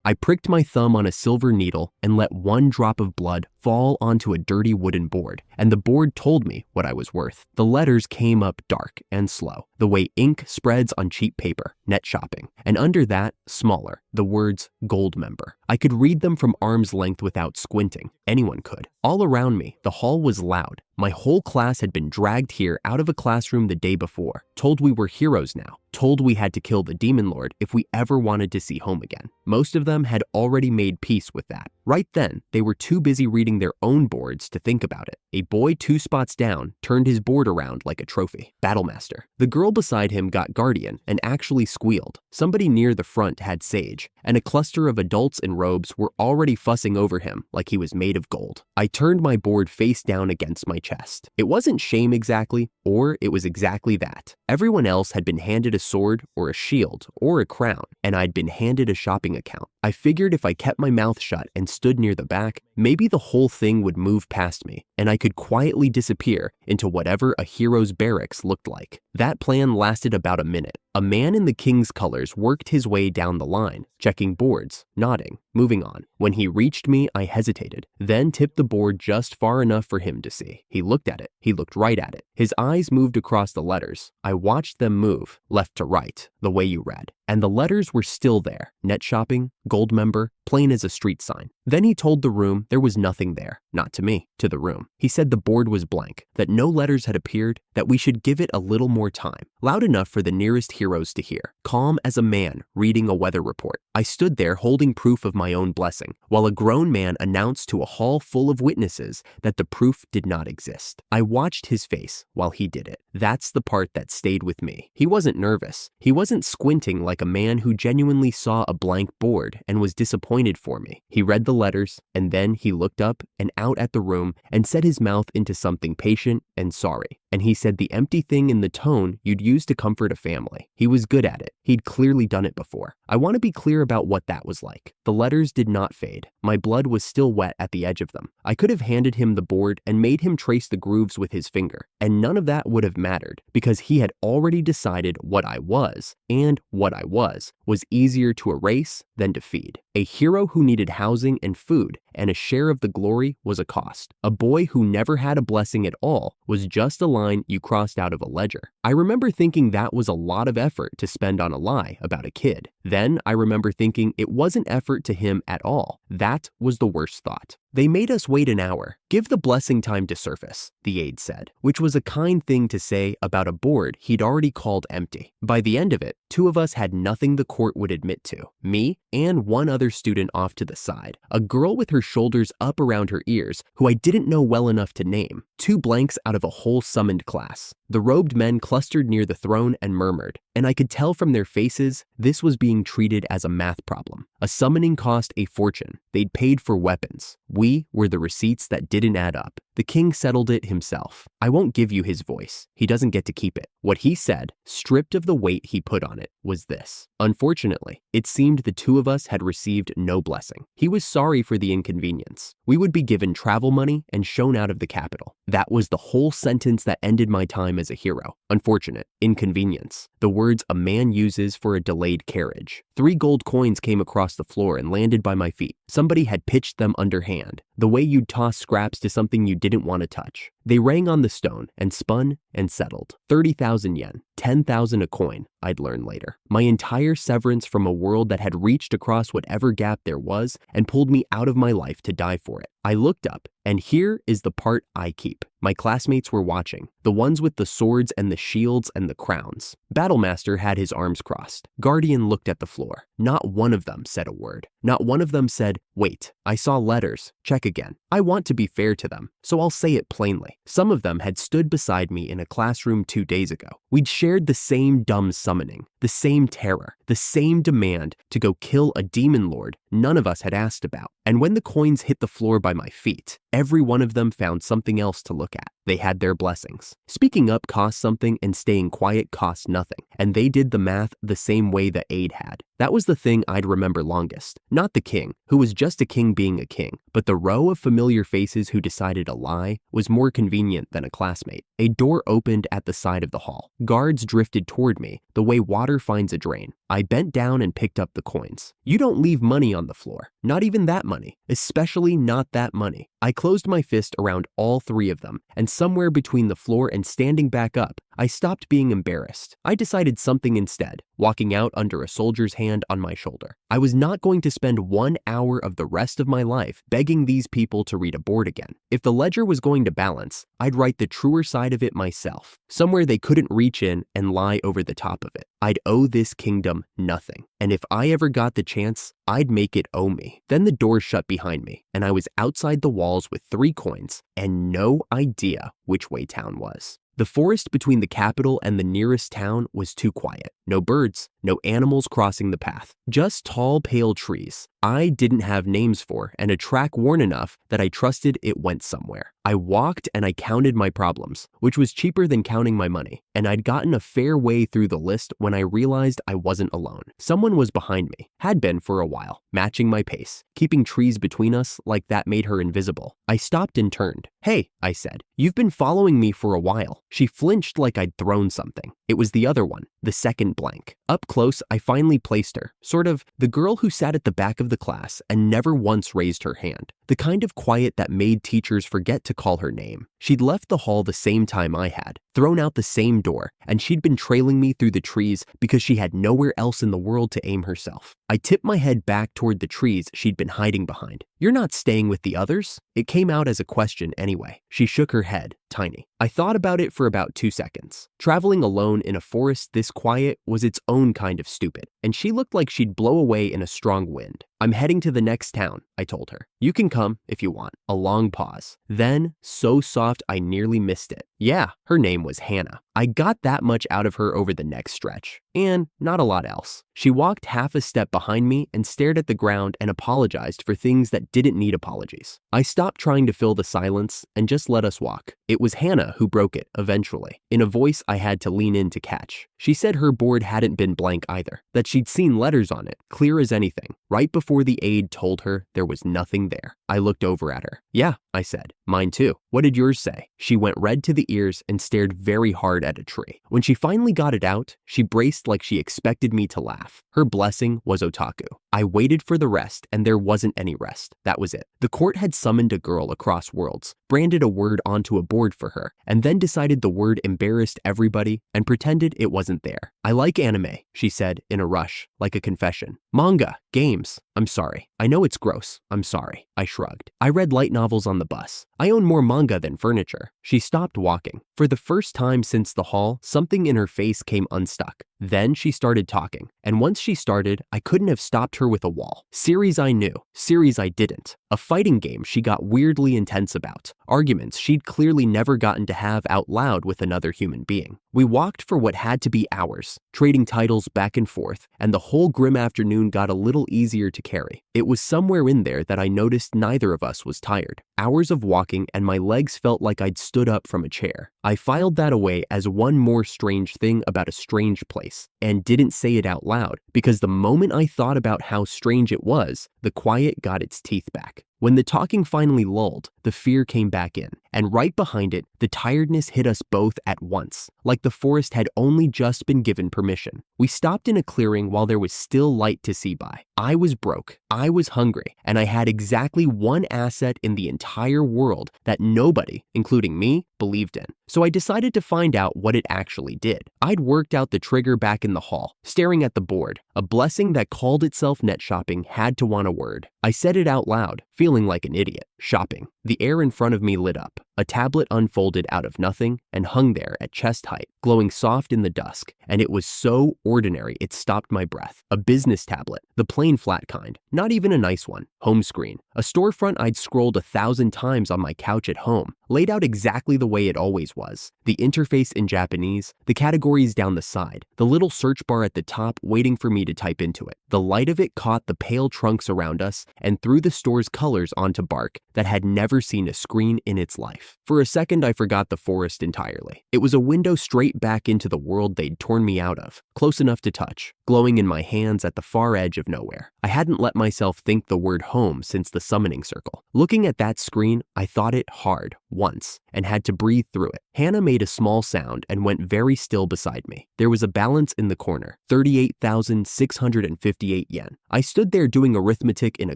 I pricked my thumb on a silver needle and let one drop of blood fall onto a dirty wooden board, and the board told me what I was worth. The letters came up dark and slow, the way ink spreads on cheap paper, net shopping, and under that, smaller, the words gold member. I could read them from arm's length without squinting. Anyone could. All around me, the hall was loud. My whole class had been dragged here out of a classroom the day before, told we were heroes now, told we had to kill the demon lord if we ever wanted to see home again. Most of them had already made peace with that. Right then, they were too busy reading their own boards to think about it. A boy 2 spots down turned his board around like a trophy. Battlemaster. The girl beside him got guardian and actually squealed. Somebody near the front had sage, and a cluster of adults in robes were already fussing over him like he was made of gold. I turned my board face down against my chest. It wasn't shame exactly, or it was exactly that. Everyone else had been handed a sword or a shield or a crown, and I'd been handed a shopping account. I figured if I kept my mouth shut and stood near the back, maybe the whole thing would move past me, and I could quietly disappear into whatever a hero's barracks looked like. That plan lasted about a minute. A man in the king's colors worked his way down the line, checking boards, nodding, moving on. When he reached me, I hesitated, then tipped the board just far enough for him to see. He looked at it. He looked right at it. His eyes moved across the letters. I watched them move, left to right, the way you read. And the letters were still there. Net shopping, gold member, plain as a street sign. Then he told the room there was nothing there. Not to me, to the room. He said the board was blank, that no letters had appeared, that we should give it a little more time. Loud enough for the nearest heroes to hear. Calm as a man reading a weather report. I stood there holding proof of my own blessing, while a grown man announced to a hall full of witnesses that the proof did not exist. I watched his face while he did it. That's the part that stayed with me. He wasn't nervous. He wasn't squinting like a man who genuinely saw a blank board and was disappointed for me. He read the letters, and then he looked up and out at the room and set his mouth into something patient and sorry. And he said the empty thing in the tone you'd use to comfort a family. He was good at it. He'd clearly done it before. I want to be clear about what that was like. The letters did not fade. My blood was still wet at the edge of them. I could have handed him the board and made him trace the grooves with his finger, and none of that would have mattered because he had already decided what I was, and what I was easier to erase than to feed. A hero who needed housing and food, and a share of the glory was a cost. A boy who never had a blessing at all was just a line you crossed out of a ledger. I remember thinking that was a lot of effort to spend on a lie about a kid. Then I remember thinking it wasn't effort to him at all. That was the worst thought. They made us wait an hour. Give the blessing time to surface, the aide said, which was a kind thing to say about a board he'd already called empty. By the end of it, 2 of us had nothing the court would admit to. Me and one other student off to the side. A girl with her shoulders up around her ears who I didn't know well enough to name. 2 blanks out of a whole summoned class. The robed men clustered near the throne and murmured, and I could tell from their faces this was being treated as a math problem. A summoning cost a fortune. They'd paid for weapons. We were the receipts that didn't add up. The king settled it himself. I won't give you his voice. He doesn't get to keep it. What he said, stripped of the weight he put on it, was this. Unfortunately, it seemed the 2 of us had received no blessing. He was sorry for the inconvenience. We would be given travel money and shown out of the capital. That was the whole sentence that ended my time as a hero. Unfortunate. Inconvenience. The words a man uses for a delayed carriage. 3 gold coins came across the floor and landed by my feet. Somebody had pitched them underhand, the way you'd toss scraps to something you didn't want to touch. They rang on the stone and spun and settled. 30,000 yen, 10,000 a coin, I'd learn later. My entire severance from a world that had reached across whatever gap there was and pulled me out of my life to die for it. I looked up, and here is the part I keep. My classmates were watching, the ones with the swords and the shields and the crowns. Battlemaster had his arms crossed. Guardian looked at the floor. Not one of them said a word. Not one of them said, "Wait, I saw letters. Check again." I want to be fair to them, so I'll say it plainly. Some of them had stood beside me in a classroom 2 days ago. We'd shared the same dumb summoning, the same terror, the same demand to go kill a demon lord none of us had asked about. And when the coins hit the floor by my feet, every one of them found something else to look at. They had their blessings. Speaking up cost something and staying quiet cost nothing. And they did the math the same way the aide had. That was the thing I'd remember longest. Not the king, who was just a king being a king, but the row of familiar faces who decided a lie was more convenient than a classmate. A door opened at the side of the hall. Guards drifted toward me, the way water finds a drain. I bent down and picked up the coins. You don't leave money on the floor. Not even that money. Especially not that money. I closed my fist around all three of them, and somewhere between the floor and standing back up, I stopped being embarrassed. I decided something instead, walking out under a soldier's hand on my shoulder. I was not going to spend 1 hour of the rest of my life begging these people to read a board again. If the ledger was going to balance, I'd write the truer side of it myself, somewhere they couldn't reach in and lie over the top of it. I'd owe this kingdom nothing, and if I ever got the chance, I'd make it owe me. Then the door shut behind me, and I was outside the walls with 3 coins and no idea which way town was. The forest between the capital and the nearest town was too quiet. No birds, no animals crossing the path, just tall, pale trees I didn't have names for and a track worn enough that I trusted it went somewhere. I walked and I counted my problems, which was cheaper than counting my money, and I'd gotten a fair way through the list when I realized I wasn't alone. Someone was behind me, had been for a while, matching my pace, keeping trees between us like that made her invisible. I stopped and turned. "Hey," I said, "you've been following me for a while." She flinched like I'd thrown something. It was the other one, the second blank. Up close, I finally placed her, sort of the girl who sat at the back of the class and never once raised her hand. The kind of quiet that made teachers forget to call her name. She'd left the hall the same time I had, thrown out the same door, and she'd been trailing me through the trees because she had nowhere else in the world to aim herself. I tipped my head back toward the trees she'd been hiding behind. "You're not staying with the others?" It came out as a question anyway. She shook her head, tiny. I thought about it for about 2 seconds. Traveling alone in a forest this quiet was its own kind of stupid, and she looked like she'd blow away in a strong wind. "I'm heading to the next town," I told her. "You can come if you want." A long pause. Then, so soft I nearly missed it. Yeah, her name was Hannah. I got that much out of her over the next stretch, and not a lot else. She walked half a step behind me and stared at the ground and apologized for things that didn't need apologies. I stopped trying to fill the silence and just let us walk. It was Hannah who broke it eventually, in a voice I had to lean in to catch. She said her board hadn't been blank either, that she'd seen letters on it, clear as anything, right before the aide told her there was nothing there. I looked over at her. "Yeah," I said, "mine too. What did yours say?" She went red to the ears and stared very hard at a tree. When she finally got it out, she braced like she expected me to laugh. Her blessing was otaku. I waited for the rest, and there wasn't any rest. That was it. The court had summoned a girl across worlds, branded a word onto a board for her, and then decided the word embarrassed everybody and pretended it wasn't there. "I like anime," she said in a rush, like a confession. "Manga, games. I'm sorry. I know it's gross. I'm sorry." I shrugged. "I read light novels on the bus. I own more manga than furniture." She stopped walking. For the first time since the hall, something in her face came unstuck. Then she started talking, and once she started, I couldn't have stopped her with a wall. Series I knew, series I didn't. A fighting game she got weirdly intense about. Arguments she'd clearly never gotten to have out loud with another human being. We walked for what had to be hours, trading titles back and forth, and the whole grim afternoon got a little easier to carry. It was somewhere in there that I noticed neither of us was tired. Hours of walking and my legs felt like I'd stood up from a chair. I filed that away as one more strange thing about a strange place, and didn't say it out loud, because the moment I thought about how strange it was, the quiet got its teeth back. When the talking finally lulled, the fear came back in, and right behind it, the tiredness hit us both at once, like the forest had only just been given permission. We stopped in a clearing while there was still light to see by. I was broke, I was hungry, and I had exactly one asset in the entire world that nobody, including me, believed in. So I decided to find out what it actually did. I'd worked out the trigger back in the hall, staring at the board. A blessing that called itself net shopping had to want a word. I said it out loud, feeling like an idiot. Shopping. The air in front of me lit up. A tablet unfolded out of nothing and hung there at chest height, glowing soft in the dusk, and it was so ordinary it stopped my breath. A business tablet, the plain flat kind, not even a nice one. Home screen. A storefront I'd scrolled 1,000 times on my couch at home, laid out exactly the way it always was. The interface in Japanese, the categories down the side, the little search bar at the top waiting for me to type into it. The light of it caught the pale trunks around us and threw the store's colors onto bark that had never seen a screen in its life. For a second, I forgot the forest entirely. It was a window straight back into the world they'd torn me out of, close enough to touch, glowing in my hands at the far edge of nowhere. I hadn't let myself think the word home since the summoning circle. Looking at that screen, I thought it hard, once, and had to breathe through it. Hannah made a small sound and went very still beside me. There was a balance in the corner, 38,658 yen. I stood there doing arithmetic in a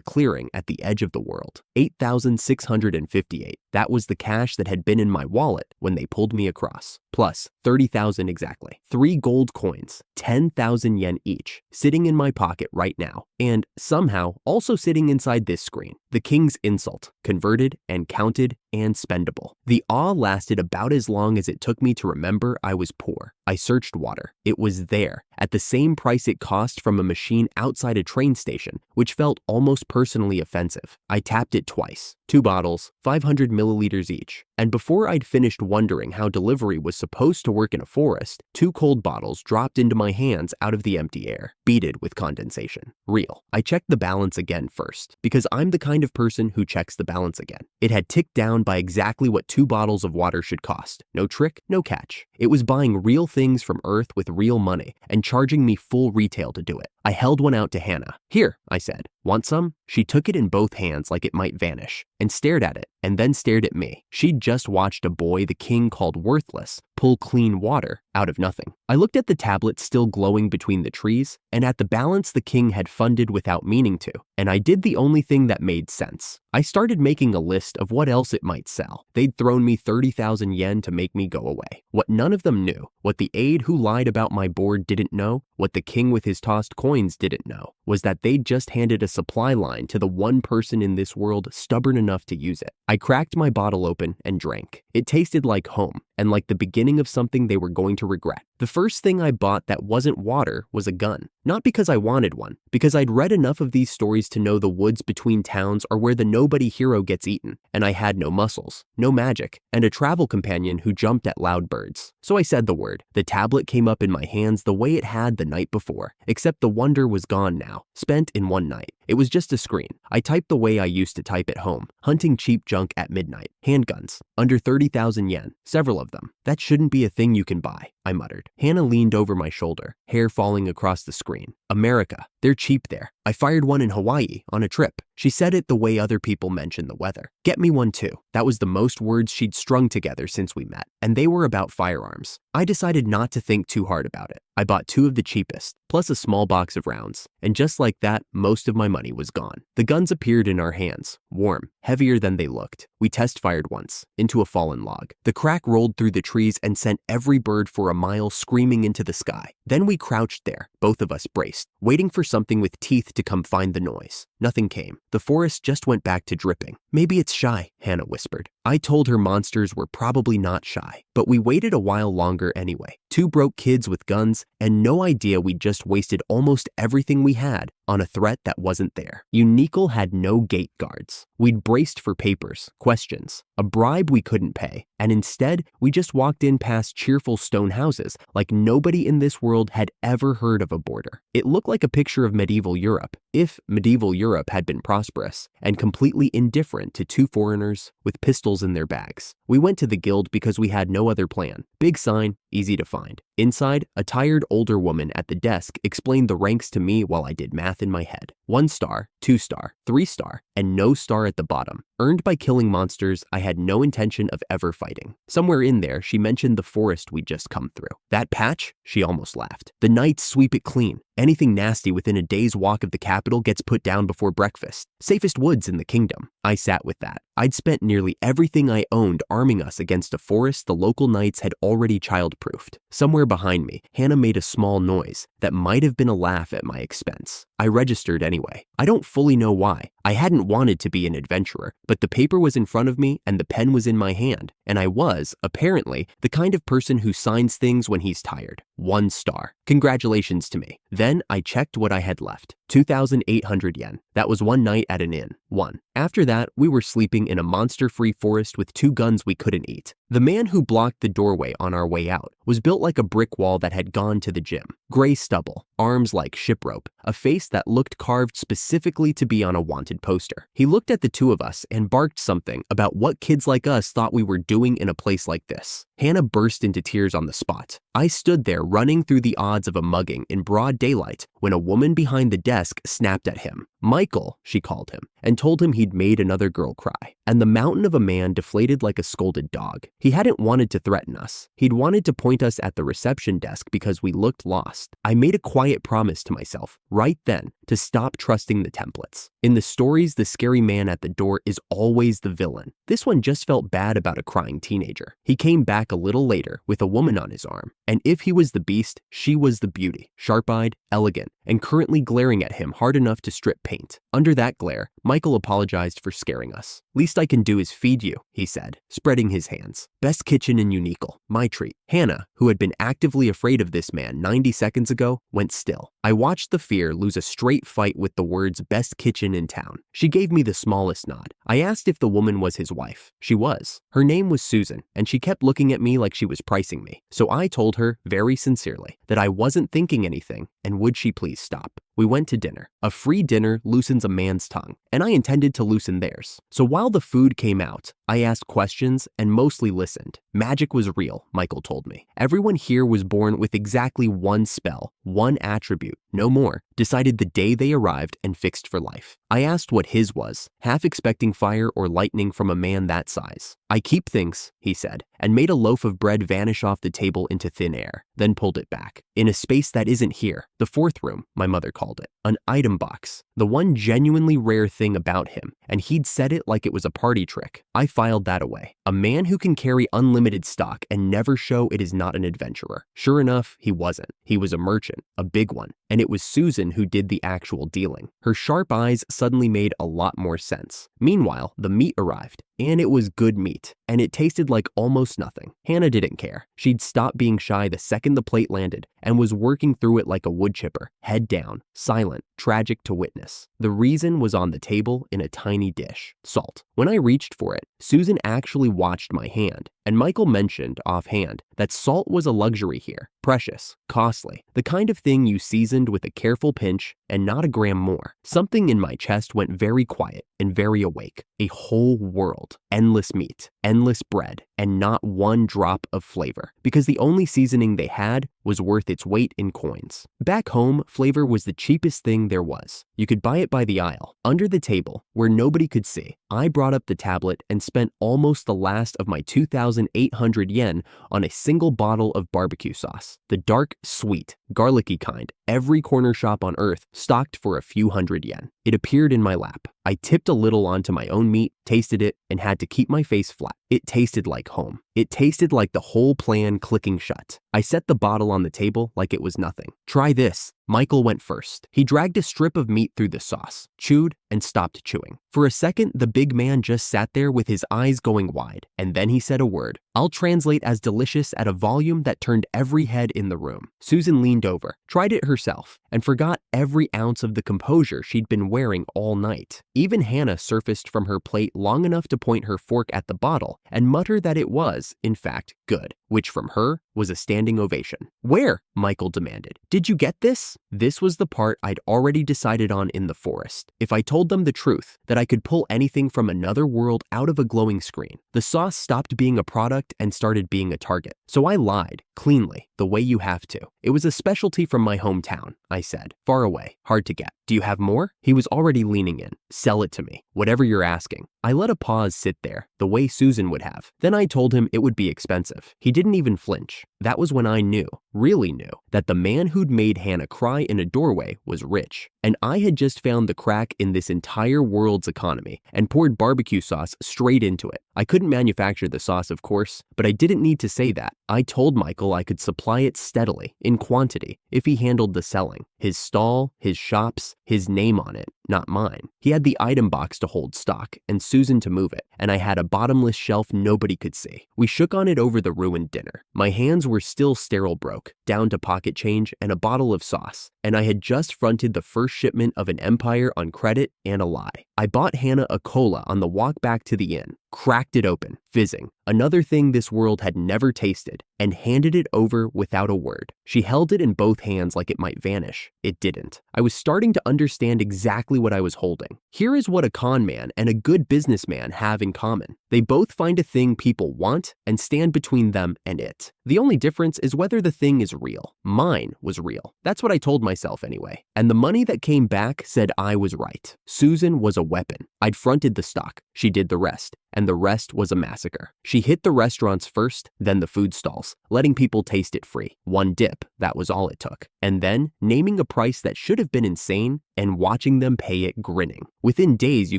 clearing at the edge of the world. 8,658. That was the cash that had been in my wallet when they pulled me across. Plus 30,000 exactly. 3 gold coins, 10,000 yen each, sitting in my pocket right now, and somehow also sitting inside this screen. The king's insult, converted and counted and spendable. The awe lasted about as long as it took me to remember I was poor. I searched water. It was there, at the same price it cost from a machine outside a train station, which felt almost personally offensive. I tapped it twice. 2 bottles, 500 milliliters each. And before I'd finished wondering how delivery was supposed to work in a forest, 2 cold bottles dropped into my hands out of the empty air, beaded with condensation. Real. I checked the balance again first, because I'm the kind of person who checks the balance again. It had ticked down by exactly what 2 bottles of water should cost. No trick, no catch. It was buying real things from Earth with real money and charging me full retail to do it. I held one out to Hannah. Here, I said. Want some? She took it in both hands like it might vanish and stared at it and then stared at me. She'd just watched a boy the king called worthless pull clean water out of nothing. I looked at the tablet still glowing between the trees and at the balance the king had funded without meaning to, and I did the only thing that made sense. I started making a list of what else it might sell. They'd thrown me 30,000 yen to make me go away. What none of them knew, what the aide who lied about my board didn't know, what the king with his tossed coins didn't know, was that they'd just handed a supply line to the one person in this world stubborn enough to use it. I cracked my bottle open and drank. It tasted like home, and like the beginning of something they were going to regret. The first thing I bought that wasn't water was a gun. Not because I wanted one, because I'd read enough of these stories to know the woods between towns are where the nobody hero gets eaten, and I had no muscles, no magic, and a travel companion who jumped at loud birds. So I said the word. The tablet came up in my hands the way it had the night before, except the wonder was gone now, spent in one night. It was just a screen. I typed the way I used to type at home, hunting cheap junk at midnight. Handguns, under 30,000 yen, several of them. That shouldn't be a thing you can buy, I muttered. Hannah leaned over my shoulder, hair falling across the screen. America, they're cheap there. I fired one in Hawaii on a trip. She said it the way other people mention the weather. Get me one too. That was the most words she'd strung together since we met, and they were about firearms. I decided not to think too hard about it. I bought 2 of the cheapest, plus a small box of rounds, and just like that, most of my money was gone. The guns appeared in our hands, warm, heavier than they looked. We test-fired once, into a fallen log. The crack rolled through the trees and sent every bird for a mile screaming into the sky. Then we crouched there, both of us braced, waiting for something with teeth to come find the noise. Nothing came. The forest just went back to dripping. Maybe it's shy, Hannah whispered. I told her monsters were probably not shy, but we waited a while longer anyway. 2 broke kids with guns and no idea we'd just wasted almost everything we had on a threat that wasn't there. Uniqlo had no gate guards. We'd braced for papers, questions, a bribe we couldn't pay, and instead we just walked in past cheerful stone houses like nobody in this world had ever heard of a border. It looked like a picture of medieval Europe, if medieval Europe had been prosperous, and completely indifferent to 2 foreigners with pistols in their bags. We went to the guild because we had no other plan. Big sign, easy to find. Inside, a tired older woman at the desk explained the ranks to me while I did math in my head. 1 star, 2 star, 3 star, and no star at the bottom. Earned by killing monsters I had no intention of ever fighting. Somewhere in there, she mentioned the forest we'd just come through. That patch? She almost laughed. The knights sweep it clean. Anything nasty within a day's walk of the capital gets put down before breakfast. Safest woods in the kingdom. I sat with that. I'd spent nearly everything I owned arming us against a forest the local knights had already child-proofed. Somewhere behind me, Hannah made a small noise that might have been a laugh at my expense. I registered anyway. I don't fully know why. I hadn't wanted to be an adventurer, but the paper was in front of me and the pen was in my hand, and I was, apparently, the kind of person who signs things when he's tired. 1 star. Congratulations to me. Then I checked what I had left. 2,800 yen. That was 1 night at an inn. 1. After that, we were sleeping in a monster-free forest with 2 guns we couldn't eat. The man who blocked the doorway on our way out was built like a brick wall that had gone to the gym. Gray stubble, arms like ship rope, a face that looked carved specifically to be on a wanted poster. He looked at the 2 of us and barked something about what kids like us thought we were doing in a place like this. Hannah burst into tears on the spot. I stood there running through the odds of a mugging in broad daylight when a woman behind the desk snapped at him. Michael, she called him, and told him he'd made another girl cry. And the mountain of a man deflated like a scolded dog. He hadn't wanted to threaten us. He'd wanted to point us at the reception desk because we looked lost. I made a quiet promise to myself, right then, to stop trusting the templates. In the stories, the scary man at the door is always the villain. This one just felt bad about a crying teenager. He came back a little later with a woman on his arm. And if he was the beast, she was the beauty, sharp-eyed, elegant, and currently glaring at him hard enough to strip paint. Under that glare, Michael apologized for scaring us. "Least I can do is feed you," he said, spreading his hands. "Best kitchen in Unical, my treat." Hannah, who had been actively afraid of this man 90 seconds ago, went still. I watched the fear lose a straight fight with the words "best kitchen in town." She gave me the smallest nod. I asked if the woman was his wife. She was. Her name was Susan, and she kept looking at me like she was pricing me. So I told her, very sincerely, that I wasn't thinking anything, and would she please stop. We went to dinner. A free dinner loosens a man's tongue, and I intended to loosen theirs. So while the food came out, I asked questions and mostly listened. Magic was real, Michael told me. Everyone here was born with exactly one spell, one attribute, no more, decided the day they arrived and fixed for life. I asked what his was, half expecting fire or lightning from a man that size. "I keep things," he said, and made a loaf of bread vanish off the table into thin air, then pulled it back. "In a space that isn't here, the fourth room," my mother called it, an item box, the one genuinely rare thing about him, and he'd said it like it was a party trick. I filed that away. A man who can carry unlimited stock and never show it is not an adventurer. Sure enough, he wasn't. He was a merchant, a big one, and it was Susan who did the actual dealing. Her sharp eyes suddenly made a lot more sense. Meanwhile, the meat arrived. And it was good meat, and it tasted like almost nothing. Hannah didn't care. She'd stopped being shy the second the plate landed and was working through it like a wood chipper, head down, silent, tragic to witness. The reason was on the table in a tiny dish, salt. When I reached for it, Susan actually watched my hand, and Michael mentioned offhand that salt was a luxury here, precious, costly, the kind of thing you seasoned with a careful pinch and not a gram more. Something in my chest went very quiet and very awake. A whole world, endless meat, endless bread, and not one drop of flavor, because the only seasoning they had was worth its weight in coins. Back home, flavor was the cheapest thing there was. You could buy it by the aisle, under the table, where nobody could see. I brought up the tablet and spent almost the last of my 2,800 yen on a single bottle of barbecue sauce. The dark, sweet, garlicky kind every corner shop on earth stocked for a few hundred yen. It appeared in my lap. I tipped a little onto my own meat, tasted it, and had to keep my face flat. It tasted like home. It tasted like the whole plan clicking shut. I set the bottle on the table like it was nothing. "Try this." Michael went first. He dragged a strip of meat through the sauce, chewed, and stopped chewing. For a second, the big man just sat there with his eyes going wide, and then he said a word. I'll translate as delicious at a volume that turned every head in the room. Susan leaned over, tried it herself, and forgot every ounce of the composure she'd been wearing all night. Even Hannah surfaced from her plate long enough to point her fork at the bottle and mutter that it was, in fact, good, which from her was a standing ovation. "Where?" Michael demanded. "Did you get this?" This was the part I'd already decided on in the forest. If I told them the truth, that I could pull anything from another world out of a glowing screen, the sauce stopped being a product and started being a target. So I lied, cleanly, the way you have to. "It was a specialty from my hometown," I said. "Far away, hard to get. Do you have more?" He was already leaning in. "Sell it to me, whatever you're asking." I let a pause sit there, the way Susan would have. Then I told him it would be expensive. He didn't even flinch. That was when I knew, really knew, that the man who'd made Hannah cry in a doorway was rich. And I had just found the crack in this entire world's economy and poured barbecue sauce straight into it. I couldn't manufacture the sauce, of course, but I didn't need to say that. I told Michael I could supply it steadily, in quantity, if he handled the selling. His stall, his shops, his name on it, not mine. He had the item box to hold stock, and Susan to move it, and I had a bottomless shelf nobody could see. We shook on it over the ruined dinner. My hands were still sterile broke, down to pocket change and a bottle of sauce, and I had just fronted the first shipment of an empire on credit and a lie. I bought Hannah a cola on the walk back to the inn, cracked it open, fizzing. Another thing this world had never tasted, and handed it over without a word. She held it in both hands like it might vanish. It didn't. I was starting to understand exactly what I was holding. Here is what a con man and a good businessman have in common. They both find a thing people want and stand between them and it. The only difference is whether the thing is real. Mine was real. That's what I told myself anyway. And the money that came back said I was right. Susan was a weapon. I'd fronted the stock. She did the rest. And the rest was a massacre. She hit the restaurants first, then the food stalls, letting people taste it free. One dip, that was all it took. And then, naming a price that should have been insane and watching them pay it grinning. Within days, you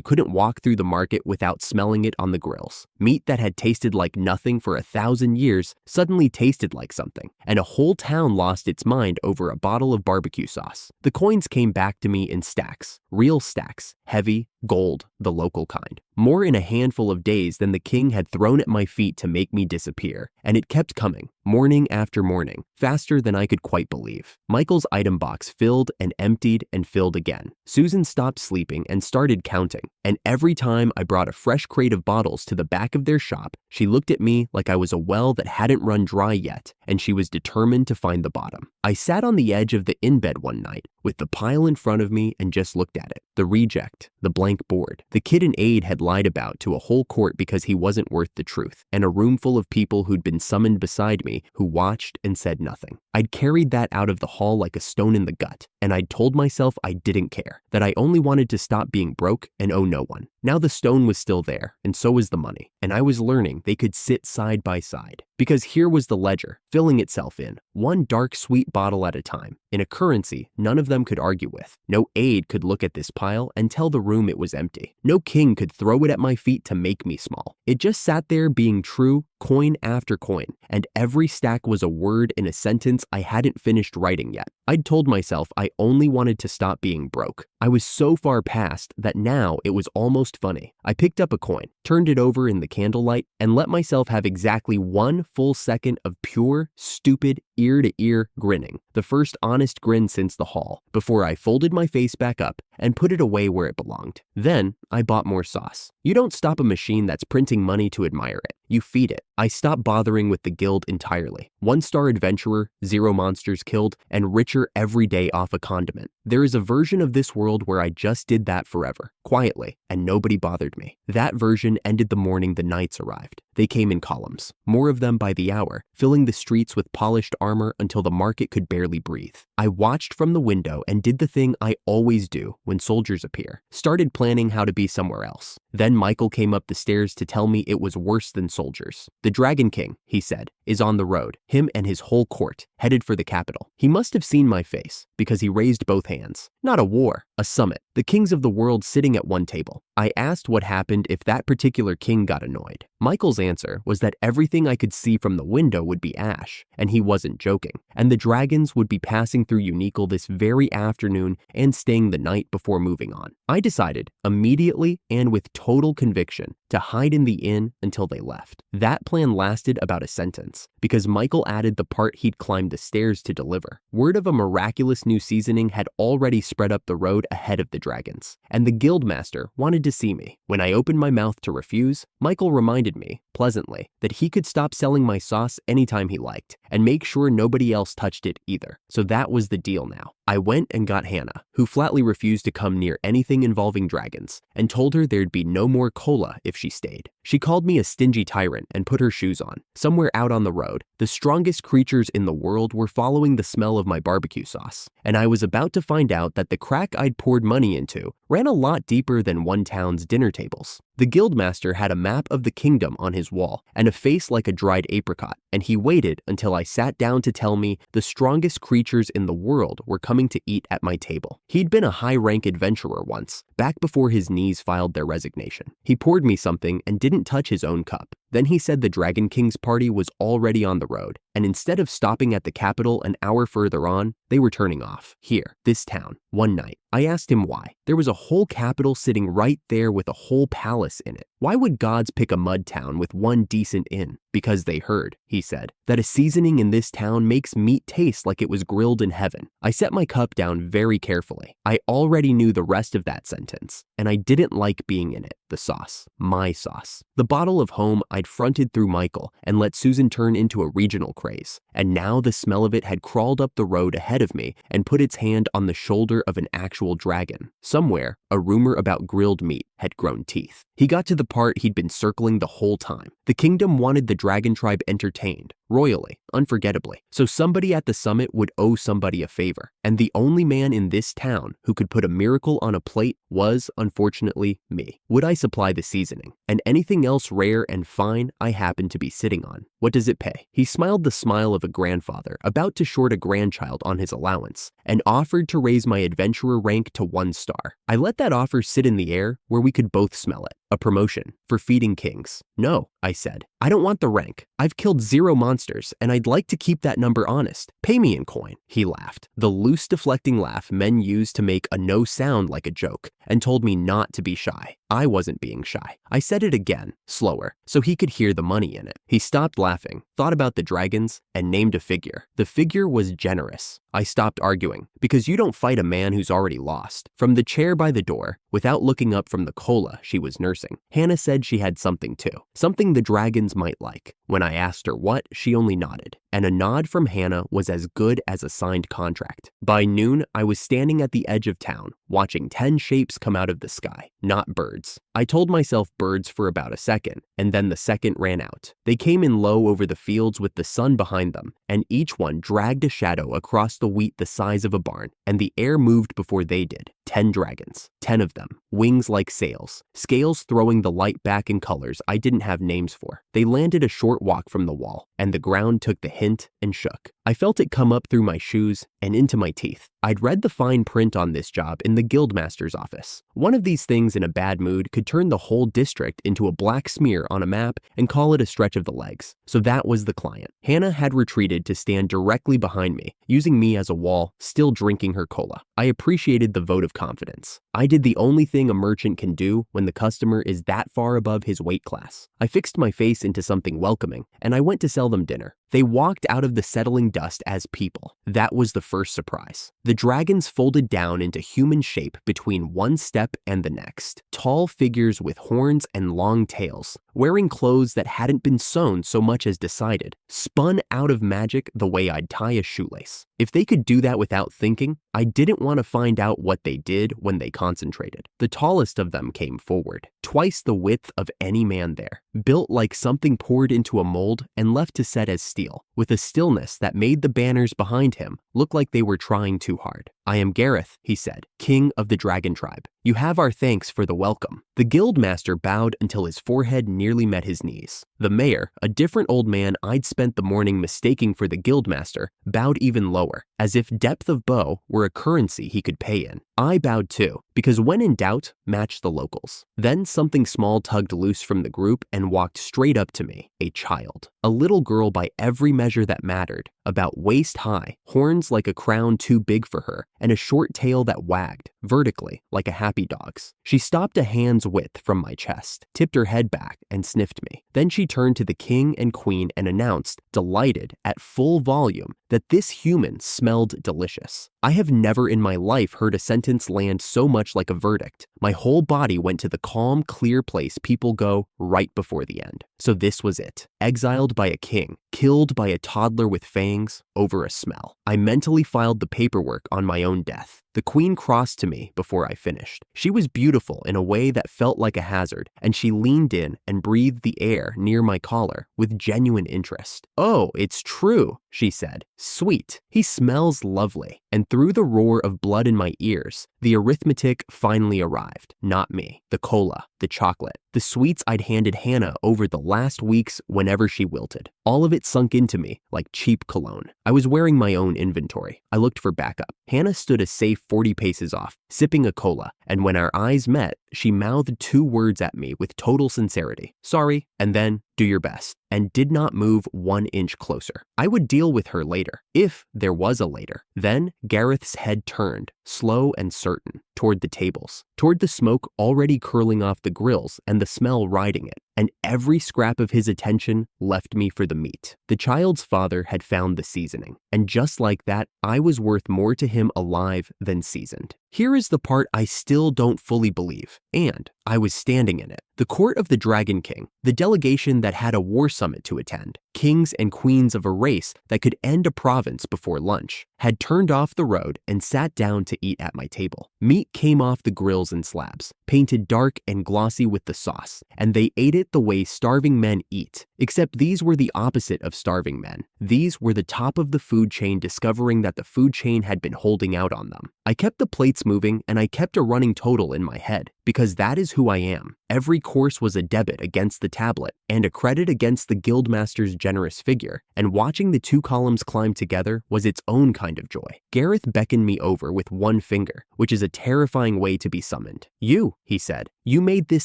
couldn't walk through the market without smelling it on the grills. Meat that had tasted like nothing for 1,000 years suddenly tasted like something, and a whole town lost its mind over a bottle of barbecue sauce. The coins came back to me in stacks, real stacks, heavy, gold, the local kind. More in a handful of days than the king had thrown at my feet to make me disappear, and it kept coming, morning after morning, faster than I could quite believe. Michael's item box filled and emptied and filled again. Susan stopped sleeping and started counting, and every time I brought a fresh crate of bottles to the back of their shop, she looked at me like I was a well that hadn't run dry yet, and she was determined to find the bottom. I sat on the edge of the in-bed one night, with the pile in front of me and just looked at it. The reject, the blank board. The kid an aide had lied about to a whole court because he wasn't worth the truth, and a room full of people who'd been summoned beside me who watched and said nothing. I'd carried that out of the hall like a stone in the gut, and I'd told myself I didn't care, that I only wanted to stop being broke and owe no one. Now the stone was still there, and so was the money, and I was learning they could sit side by side. Because here was the ledger, filling itself in, one dark sweet bottle at a time, in a currency none of them could argue with. No aide could look at this pile and tell the room it was empty. No king could throw it at my feet to make me small. It just sat there being true, coin after coin, and every stack was a word in a sentence I hadn't finished writing yet. I'd told myself I only wanted to stop being broke. I was so far past that now it was almost funny. I picked up a coin, turned it over in the candlelight, and let myself have exactly 1 full second of pure, stupid, ear-to-ear grinning, the first honest grin since the hall, before I folded my face back up and put it away where it belonged. Then I bought more sauce. You don't stop a machine that's printing money to admire it. You feed it. I stopped bothering with the guild entirely. 1-star adventurer, 0 monsters killed, and richer every day off a condiment. There is a version of this world where I just did that forever, quietly, and nobody bothered me. That version ended the morning the knights arrived. They came in columns, more of them by the hour, filling the streets with polished armor until the market could barely breathe. I watched from the window and did the thing I always do when soldiers appear, started planning how to be somewhere else. Then Michael came up the stairs to tell me it was worse than soldiers. The Dragon King, he said, is on the road, him and his whole court, headed for the capital. He must have seen my face, because he raised both hands. Not a war, a summit, the kings of the world sitting at one table. I asked what happened if that particular king got annoyed. Michael's answer was that everything I could see from the window would be ash, and he wasn't joking, and the dragons would be passing through Unique this very afternoon and staying the night before moving on. I decided, immediately and with total conviction, to hide in the inn until they left. That plan lasted about a sentence, because Michael added the part he'd climbed the stairs to deliver. Word of a miraculous new seasoning had already spread up the road ahead of the dragons, and the guildmaster wanted to see me. When I opened my mouth to refuse, Michael reminded me, pleasantly, that he could stop selling my sauce anytime he liked, and make sure nobody else touched it either. So that was the deal now. I went and got Hannah, who flatly refused to come near anything involving dragons, and told her there'd be no more cola if she stayed. She called me a stingy tyrant and put her shoes on. Somewhere out on the road, the strongest creatures in the world were following the smell of my barbecue sauce, and I was about to find out that the crack I'd poured money into ran a lot deeper than one town's dinner tables. The guildmaster had a map of the kingdom on his wall and a face like a dried apricot, and he waited until I sat down to tell me the strongest creatures in the world were coming to eat at my table. He'd been a high-rank adventurer once, back before his knees filed their resignation. He poured me something and didn't touch his own cup. Then he said the Dragon King's party was already on the road, and instead of stopping at the capital an hour further on, they were turning off, here, this town, one night. I asked him why. There was a whole capital sitting right there with a whole palace in it. Why would gods pick a mud town with one decent inn? Because they heard, he said, that a seasoning in this town makes meat taste like it was grilled in heaven. I set my cup down very carefully. I already knew the rest of that sentence, and I didn't like being in it, the sauce, my sauce. The bottle of home I'd fronted through Michael and let Susan turn into a regional craze, and now the smell of it had crawled up the road ahead of me and put its hand on the shoulder of an actual dragon. Somewhere, a rumor about grilled meat had grown teeth. He got to the part he'd been circling the whole time. The kingdom wanted the dragon tribe entertained, royally, unforgettably, so somebody at the summit would owe somebody a favor, and the only man in this town who could put a miracle on a plate was, unfortunately, me. Would I supply the seasoning, and anything else rare and fine I happened to be sitting on? What does it pay? He smiled the smile of a grandfather about to short a grandchild on his allowance, and offered to raise my adventurer rank to 1 star. I let that offer sit in the air where we could both smell it. A promotion for feeding kings. No, I said. I don't want the rank. I've killed 0 monsters, and I'd like to keep that number honest. Pay me in coin. He laughed, the loose deflecting laugh men use to make a no sound like a joke, and told me not to be shy. I wasn't being shy. I said it again, slower, so he could hear the money in it. He stopped laughing, thought about the dragons, and named a figure. The figure was generous. I stopped arguing, because you don't fight a man who's already lost. From the chair by the door, without looking up from the cola she was nursing, Hannah said she had something too. Something the dragons might like. When I asked her what, she only nodded. And a nod from Hannah was as good as a signed contract. By noon, I was standing at the edge of town, watching 10 shapes come out of the sky, not birds. I told myself birds for about a second, and then the second ran out. They came in low over the fields with the sun behind them, and each one dragged a shadow across the wheat the size of a barn, and the air moved before they did. 10 dragons, 10 of them, wings like sails, scales throwing the light back in colors I didn't have names for. They landed a short walk from the wall, and the ground took the hint and shook. I felt it come up through my shoes and into my teeth. I'd read the fine print on this job in the guildmaster's office. One of these things in a bad mood could turn the whole district into a black smear on a map and call it a stretch of the legs. So that was the client. Hannah had retreated to stand directly behind me, using me as a wall, still drinking her cola. I appreciated the vote of confidence. I did the only thing a merchant can do when the customer is that far above his weight class. I fixed my face into something welcoming, and I went to sell them dinner. They walked out of the settling dust as people. That was the first surprise. The dragons folded down into human shape between one step and the next. Tall figures with horns and long tails, wearing clothes that hadn't been sewn so much as decided, spun out of magic the way I'd tie a shoelace. If they could do that without thinking, I didn't want to find out what they did when they concentrated. The tallest of them came forward, twice the width of any man there, built like something poured into a mold and left to set as steel, with a stillness that made the banners behind him look like they were trying too hard. I am Gareth, he said, king of the dragon tribe. You have our thanks for the welcome. The guildmaster bowed until his forehead nearly met his knees. The mayor, a different old man I'd spent the morning mistaking for the guildmaster, bowed even lower, as if depth of bow were a currency he could pay in. I bowed too, because when in doubt, match the locals. Then something small tugged loose from the group and walked straight up to me, a child. A little girl by every measure that mattered, about waist high, horns like a crown too big for her, and a short tail that wagged, vertically, like a happy dog's. She stopped a hand's width from my chest, tipped her head back, and sniffed me. Then she turned to the king and queen and announced, delighted, at full volume, that this human smelled delicious. I have never in my life heard a sentence land so much like a verdict. My whole body went to the calm, clear place people go right before the end. So this was it. Exiled by a king, killed by a toddler with fangs, over a smell. I mentally filed the paperwork on my own death. The queen crossed to me before I finished. She was beautiful in a way that felt like a hazard, and she leaned in and breathed the air near my collar with genuine interest. "Oh, it's true," she said. "Sweet. He smells lovely." And through the roar of blood in my ears, the arithmetic finally arrived. Not me. The cola, the chocolate, the sweets I'd handed Hannah over the last weeks whenever she wilted. All of it sunk into me like cheap cologne. I was wearing my own inventory. I looked for backup. Hannah stood a safe 40 paces off, sipping a cola, and when our eyes met, she mouthed 2 words at me with total sincerity. Sorry, and then, do your best, and did not move 1 inch closer. I would deal with her later, if there was a later. Then Gareth's head turned, slow and certain. toward the tables, toward the smoke already curling off the grills and the smell riding it, and every scrap of his attention left me for the meat. The child's father had found the seasoning, and just like that, I was worth more to him alive than seasoned. Here is the part I still don't fully believe, and I was standing in it. The court of the Dragon King, the delegation that had a war summit to attend, kings and queens of a race that could end a province before lunch, had turned off the road and sat down to eat at my table. Meat came off the grills in slabs, painted dark and glossy with the sauce, and they ate it the way starving men eat, except these were the opposite of starving men. These were the top of the food chain discovering that the food chain had been holding out on them. I kept the plates moving and I kept a running total in my head, because that is who I am. Every course was a debit against the tablet and a credit against the guildmaster's generous figure, and watching the two columns climb together was its own kind of joy. Gareth beckoned me over with one finger, which is a terrifying way to be summoned. "You," he said, "you made this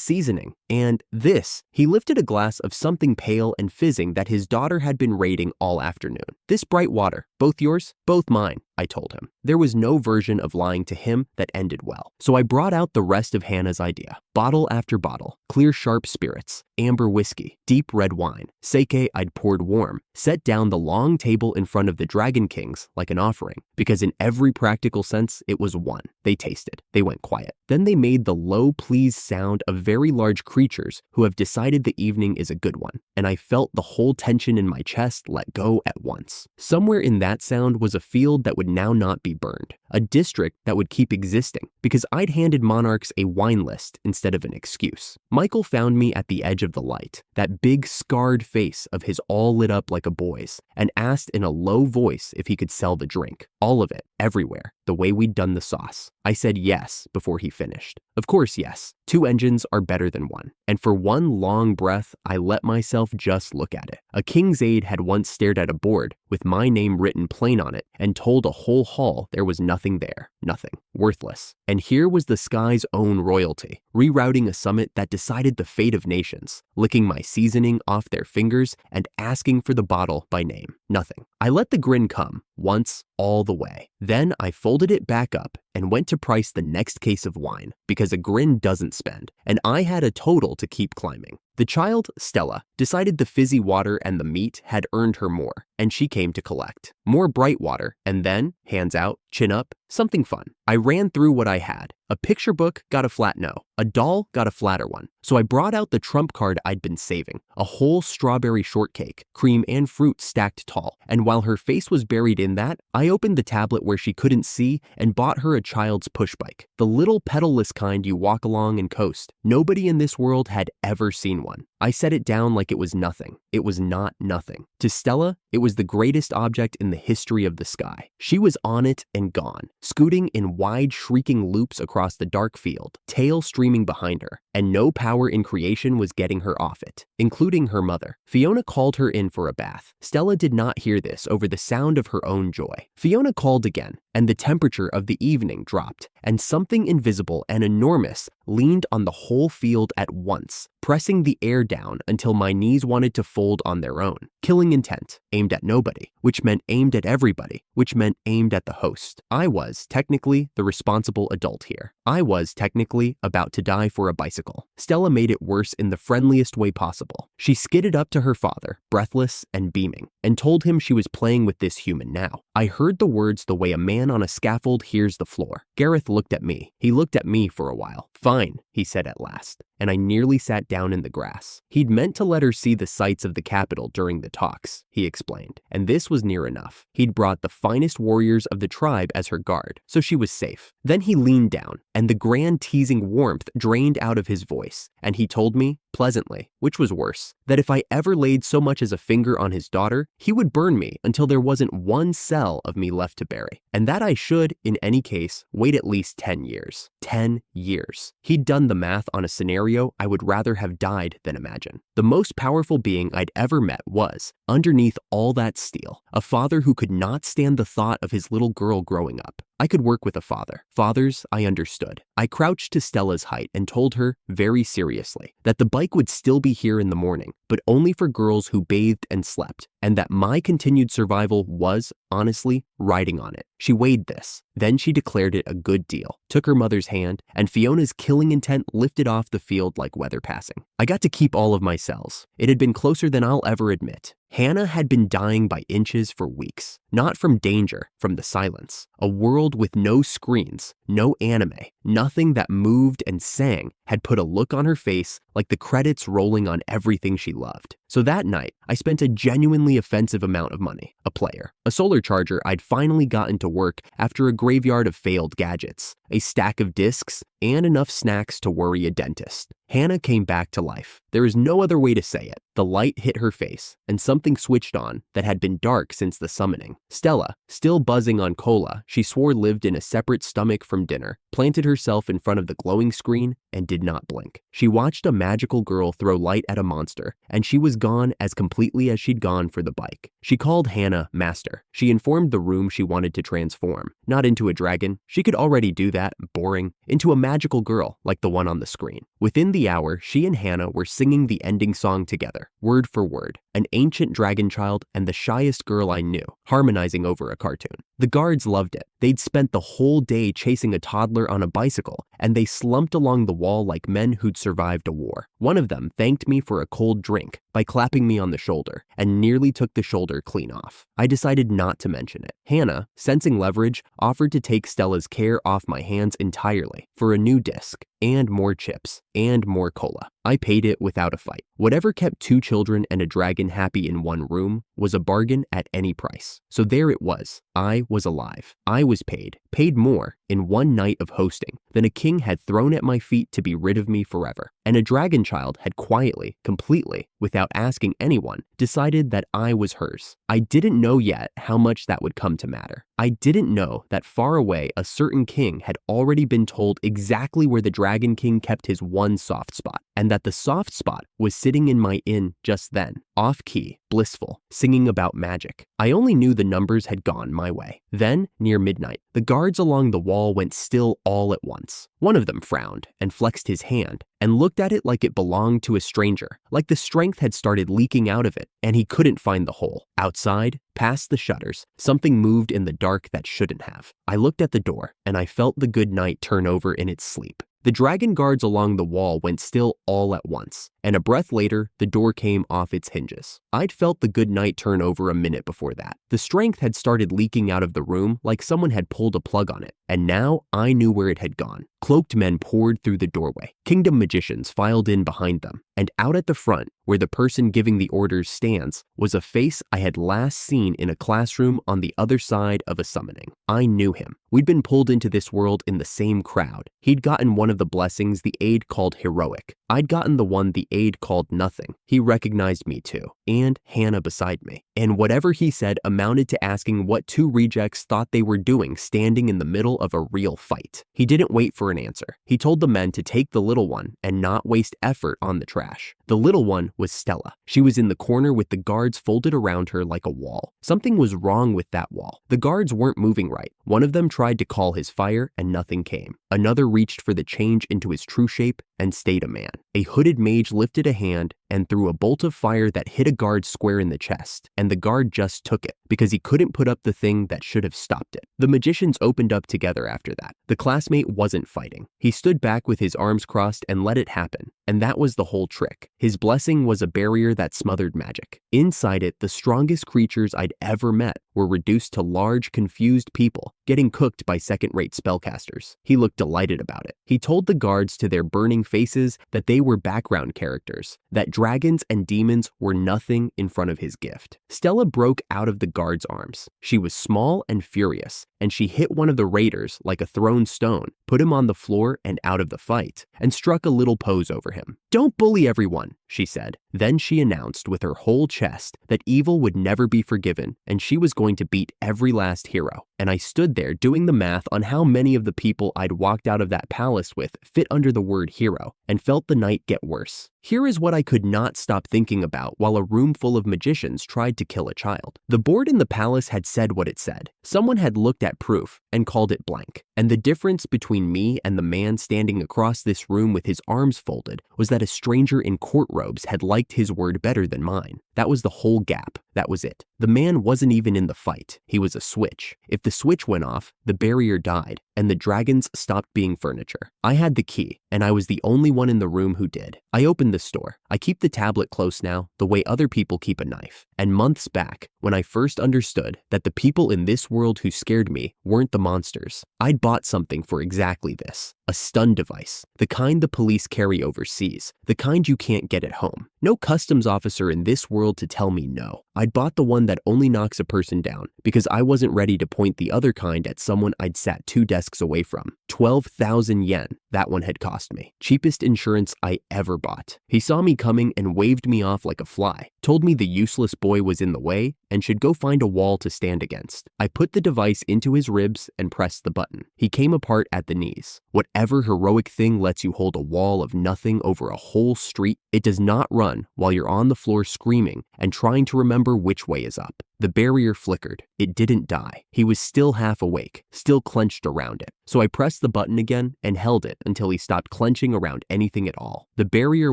seasoning, and this." He lifted a glass of something pale and fizzing that his daughter had been raiding all afternoon. "This bright water, both yours, both mine," I told him. There was no version of lying to him that ended well. So I brought out the rest of Hannah's idea. Bottle after bottle, clear sharp spirits, amber whiskey, deep red wine, sake I'd poured warm, set down the long table in front of the Dragon Kings like an offering, because in every practical sense, it was one. They tasted. They went quiet. Then they made the low pleased sound of very large creatures who have decided the evening is a good one, and I felt the whole tension in my chest let go at once. Somewhere in that sound was a field that would now not be burned, a district that would keep existing, because I'd handed monarchs a wine list instead of an excuse. Michael found me at the edge of the light, that big scarred face of his all lit up like a boy's, and asked in a low voice if he could sell the drink. All of it, everywhere, the way we'd done the sauce. I said yes before he finished. Of course, yes. 2 engines are better than 1. And for one long breath, I let myself just look at it. A king's aide had once stared at a board with my name written plain on it and told a whole hall there was nothing there. Nothing. Worthless. And here was the sky's own royalty, rerouting a summit that decided the fate of nations, licking my seasoning off their fingers and asking for the bottle by name. Nothing. I let the grin come, once, all the way. Then I folded it back up and went to price the next case of wine, because a grin doesn't spend, and I had a total to keep climbing. The child, Stella, decided the fizzy water and the meat had earned her more, and she came to collect. More bright water, and then, hands out, chin up, something fun. I ran through what I had. A picture book got a flat no. A doll got a flatter one. So I brought out the trump card I'd been saving, a whole strawberry shortcake, cream and fruit stacked tall. And while her face was buried in that, I opened the tablet where she couldn't see and bought her a child's push bike. The little pedalless kind you walk along and coast. Nobody in this world had ever seen one. I set it down like it was nothing. It was not nothing. To Stella, it was the greatest object in the history of the sky. She was on it and gone, scooting in wide shrieking loops across the dark field, tail streaming behind her, and no power in creation was getting her off it, including her mother. Fiona called her in for a bath. Stella did not hear this over the sound of her own joy. Fiona called again, and the temperature of the evening dropped, and something invisible and enormous leaned on the whole field at once, pressing the air down until my knees wanted to fold on their own. Killing intent, aimed at nobody, which meant aimed at everybody, which meant aimed at the host. I was, technically, the responsible adult here. I was, technically, about to die for a bicycle. Stella made it worse in the friendliest way possible. She skidded up to her father, breathless and beaming, and told him she was playing with this human now. I heard the words the way a man on a scaffold hears the floor. Gareth looked at me. He looked at me for a while. "Fine," he said at last, and I nearly sat down in the grass. He'd meant to let her see the sights of the capital during the talks, he explained, and this was near enough. He'd brought the finest warriors of the tribe as her guard, so she was safe. Then he leaned down, and the grand teasing warmth drained out of his voice, and he told me, pleasantly, which was worse, that if I ever laid so much as a finger on his daughter, he would burn me until there wasn't one cell of me left to bury, and that I should, in any case, wait at least 10 years. 10 years. He'd done the math on a scenario I would rather have died than imagine. The most powerful being I'd ever met was, underneath all that steel, a father who could not stand the thought of his little girl growing up. I could work with a father. Fathers, I understood. I crouched to Stella's height and told her, very seriously, that the bike would still be here in the morning, but only for girls who bathed and slept, and that my continued survival was, honestly, riding on it. She weighed this. Then she declared it a good deal, took her mother's hand, and Fiona's killing intent lifted off the field like weather passing. I got to keep all of my cells. It had been closer than I'll ever admit. Hannah had been dying by inches for weeks. Not from danger, from the silence. A world with no screens, no anime, nothing that moved and sang had put a look on her face like the credits rolling on everything she loved. So that night, I spent a genuinely offensive amount of money. A player. A solar charger I'd finally gotten to work after a graveyard of failed gadgets. A stack of discs, and enough snacks to worry a dentist. Hannah came back to life. There is no other way to say it. The light hit her face, and something switched on that had been dark since the summoning. Stella, still buzzing on cola she swore lived in a separate stomach from dinner, planted herself in front of the glowing screen and did not blink. She watched a magical girl throw light at a monster, and she was gone as completely as she'd gone for the bike. She called Hannah Master. She informed the room she wanted to transform, not into a dragon. She could already do that, boring, into a magical girl like the one on the screen. Within the hour, she and Hannah were singing the ending song together, word for word, an ancient dragon child and the shyest girl I knew, harmonizing over a cartoon. The guards loved it. They'd spent the whole day chasing a toddler on a bicycle, and they slumped along the wall like men who'd survived a war. One of them thanked me for a cold drink by clapping me on the shoulder, and nearly took the shoulder clean off. I decided not to mention it. Hannah, sensing leverage, offered to take Stella's care off my hands entirely for a new disc, and more chips, and more cola. I paid it without a fight. Whatever kept 2 children and a dragon happy in one room was a bargain at any price. So there it was. I was alive. I was paid more in one night of hosting than a king had thrown at my feet to be rid of me forever. And a dragon child had quietly, completely, without asking anyone, decided that I was hers. I didn't know yet how much that would come to matter. I didn't know that far away a certain king had already been told exactly where the Dragon King kept his one soft spot, and that the soft spot was sitting in my inn just then, off-key, blissful, singing about magic. I only knew the numbers had gone my way. Then, near midnight, the guards along the wall went still all at once. One of them frowned and flexed his hand and looked at it like it belonged to a stranger, like the strength had started leaking out of it and he couldn't find the hole. Outside, past the shutters, something moved in the dark that shouldn't have. I looked at the door and I felt the good night turn over in its sleep. The dragon guards along the wall went still all at once, and a breath later, the door came off its hinges. I'd felt the good night turn over a minute before that. The strength had started leaking out of the room like someone had pulled a plug on it, and now I knew where it had gone. Cloaked men poured through the doorway. Kingdom magicians filed in behind them, and out at the front, where the person giving the orders stands, was a face I had last seen in a classroom on the other side of a summoning. I knew him. We'd been pulled into this world in the same crowd. He'd gotten one of the blessings the aide called heroic. I'd gotten the one the aide called nothing. He recognized me too, and Hannah beside me. And whatever he said amounted to asking what 2 rejects thought they were doing standing in the middle of a real fight. He didn't wait for an answer. He told the men to take the little one and not waste effort on the trash. The little one was Stella. She was in the corner with the guards folded around her like a wall. Something was wrong with that wall. The guards weren't moving right. One of them tried to call his fire and nothing came. Another reached for the change into his true shape and stayed a man. A hooded mage lifted a hand and threw a bolt of fire that hit a guard square in the chest, and the guard just took it because he couldn't put up the thing that should have stopped it. The magicians opened up together after that. The classmate wasn't fighting. He stood back with his arms crossed and let it happen, and that was the whole trick. His blessing was a barrier that smothered magic. Inside it, the strongest creatures I'd ever met were reduced to large, confused people, getting cooked by second-rate spellcasters. He looked delighted about it. He told the guards to their burning faces that they were background characters, that dragons and demons were nothing in front of his gift. Stella broke out of the guard's arms. She was small and furious, and she hit one of the raiders like a thrown stone, put him on the floor and out of the fight, and struck a little pose over him. "Don't bully everyone," she said. Then she announced with her whole chest that evil would never be forgiven and she was going to beat every last hero. And I stood there doing the math on how many of the people I'd walked out of that palace with fit under the word hero and felt the night get worse. Here is what I could not stop thinking about while a room full of magicians tried to kill a child. The board in the palace had said what it said. Someone had looked at proof and called it blank. And the difference between me and the man standing across this room with his arms folded was that a stranger in court robes had liked his word better than mine. That was the whole gap. That was it. The man wasn't even in the fight. He was a switch. If the switch went off, the barrier died, and the dragons stopped being furniture. I had the key, and I was the only one in the room who did. I opened the store. I keep the tablet close now, the way other people keep a knife. And months back, when I first understood that the people in this world who scared me weren't the monsters, I'd bought something for exactly this. A stun device, the kind the police carry overseas, the kind you can't get at home. No customs officer in this world to tell me no. I'd bought the one that only knocks a person down because I wasn't ready to point the other kind at someone I'd sat 2 desks away from. 12,000 yen, that one had cost me. Cheapest insurance I ever bought. He saw me coming and waved me off like a fly, told me the useless boy was in the way and should go find a wall to stand against. I put the device into his ribs and pressed the button. He came apart at the knees. Whatever heroic thing lets you hold a wall of nothing over a whole street, it does not run while you're on the floor screaming and trying to remember which way is up. The barrier flickered. It didn't die. He was still half awake, still clenched around it. So I pressed the button again and held it until he stopped clenching around anything at all. The barrier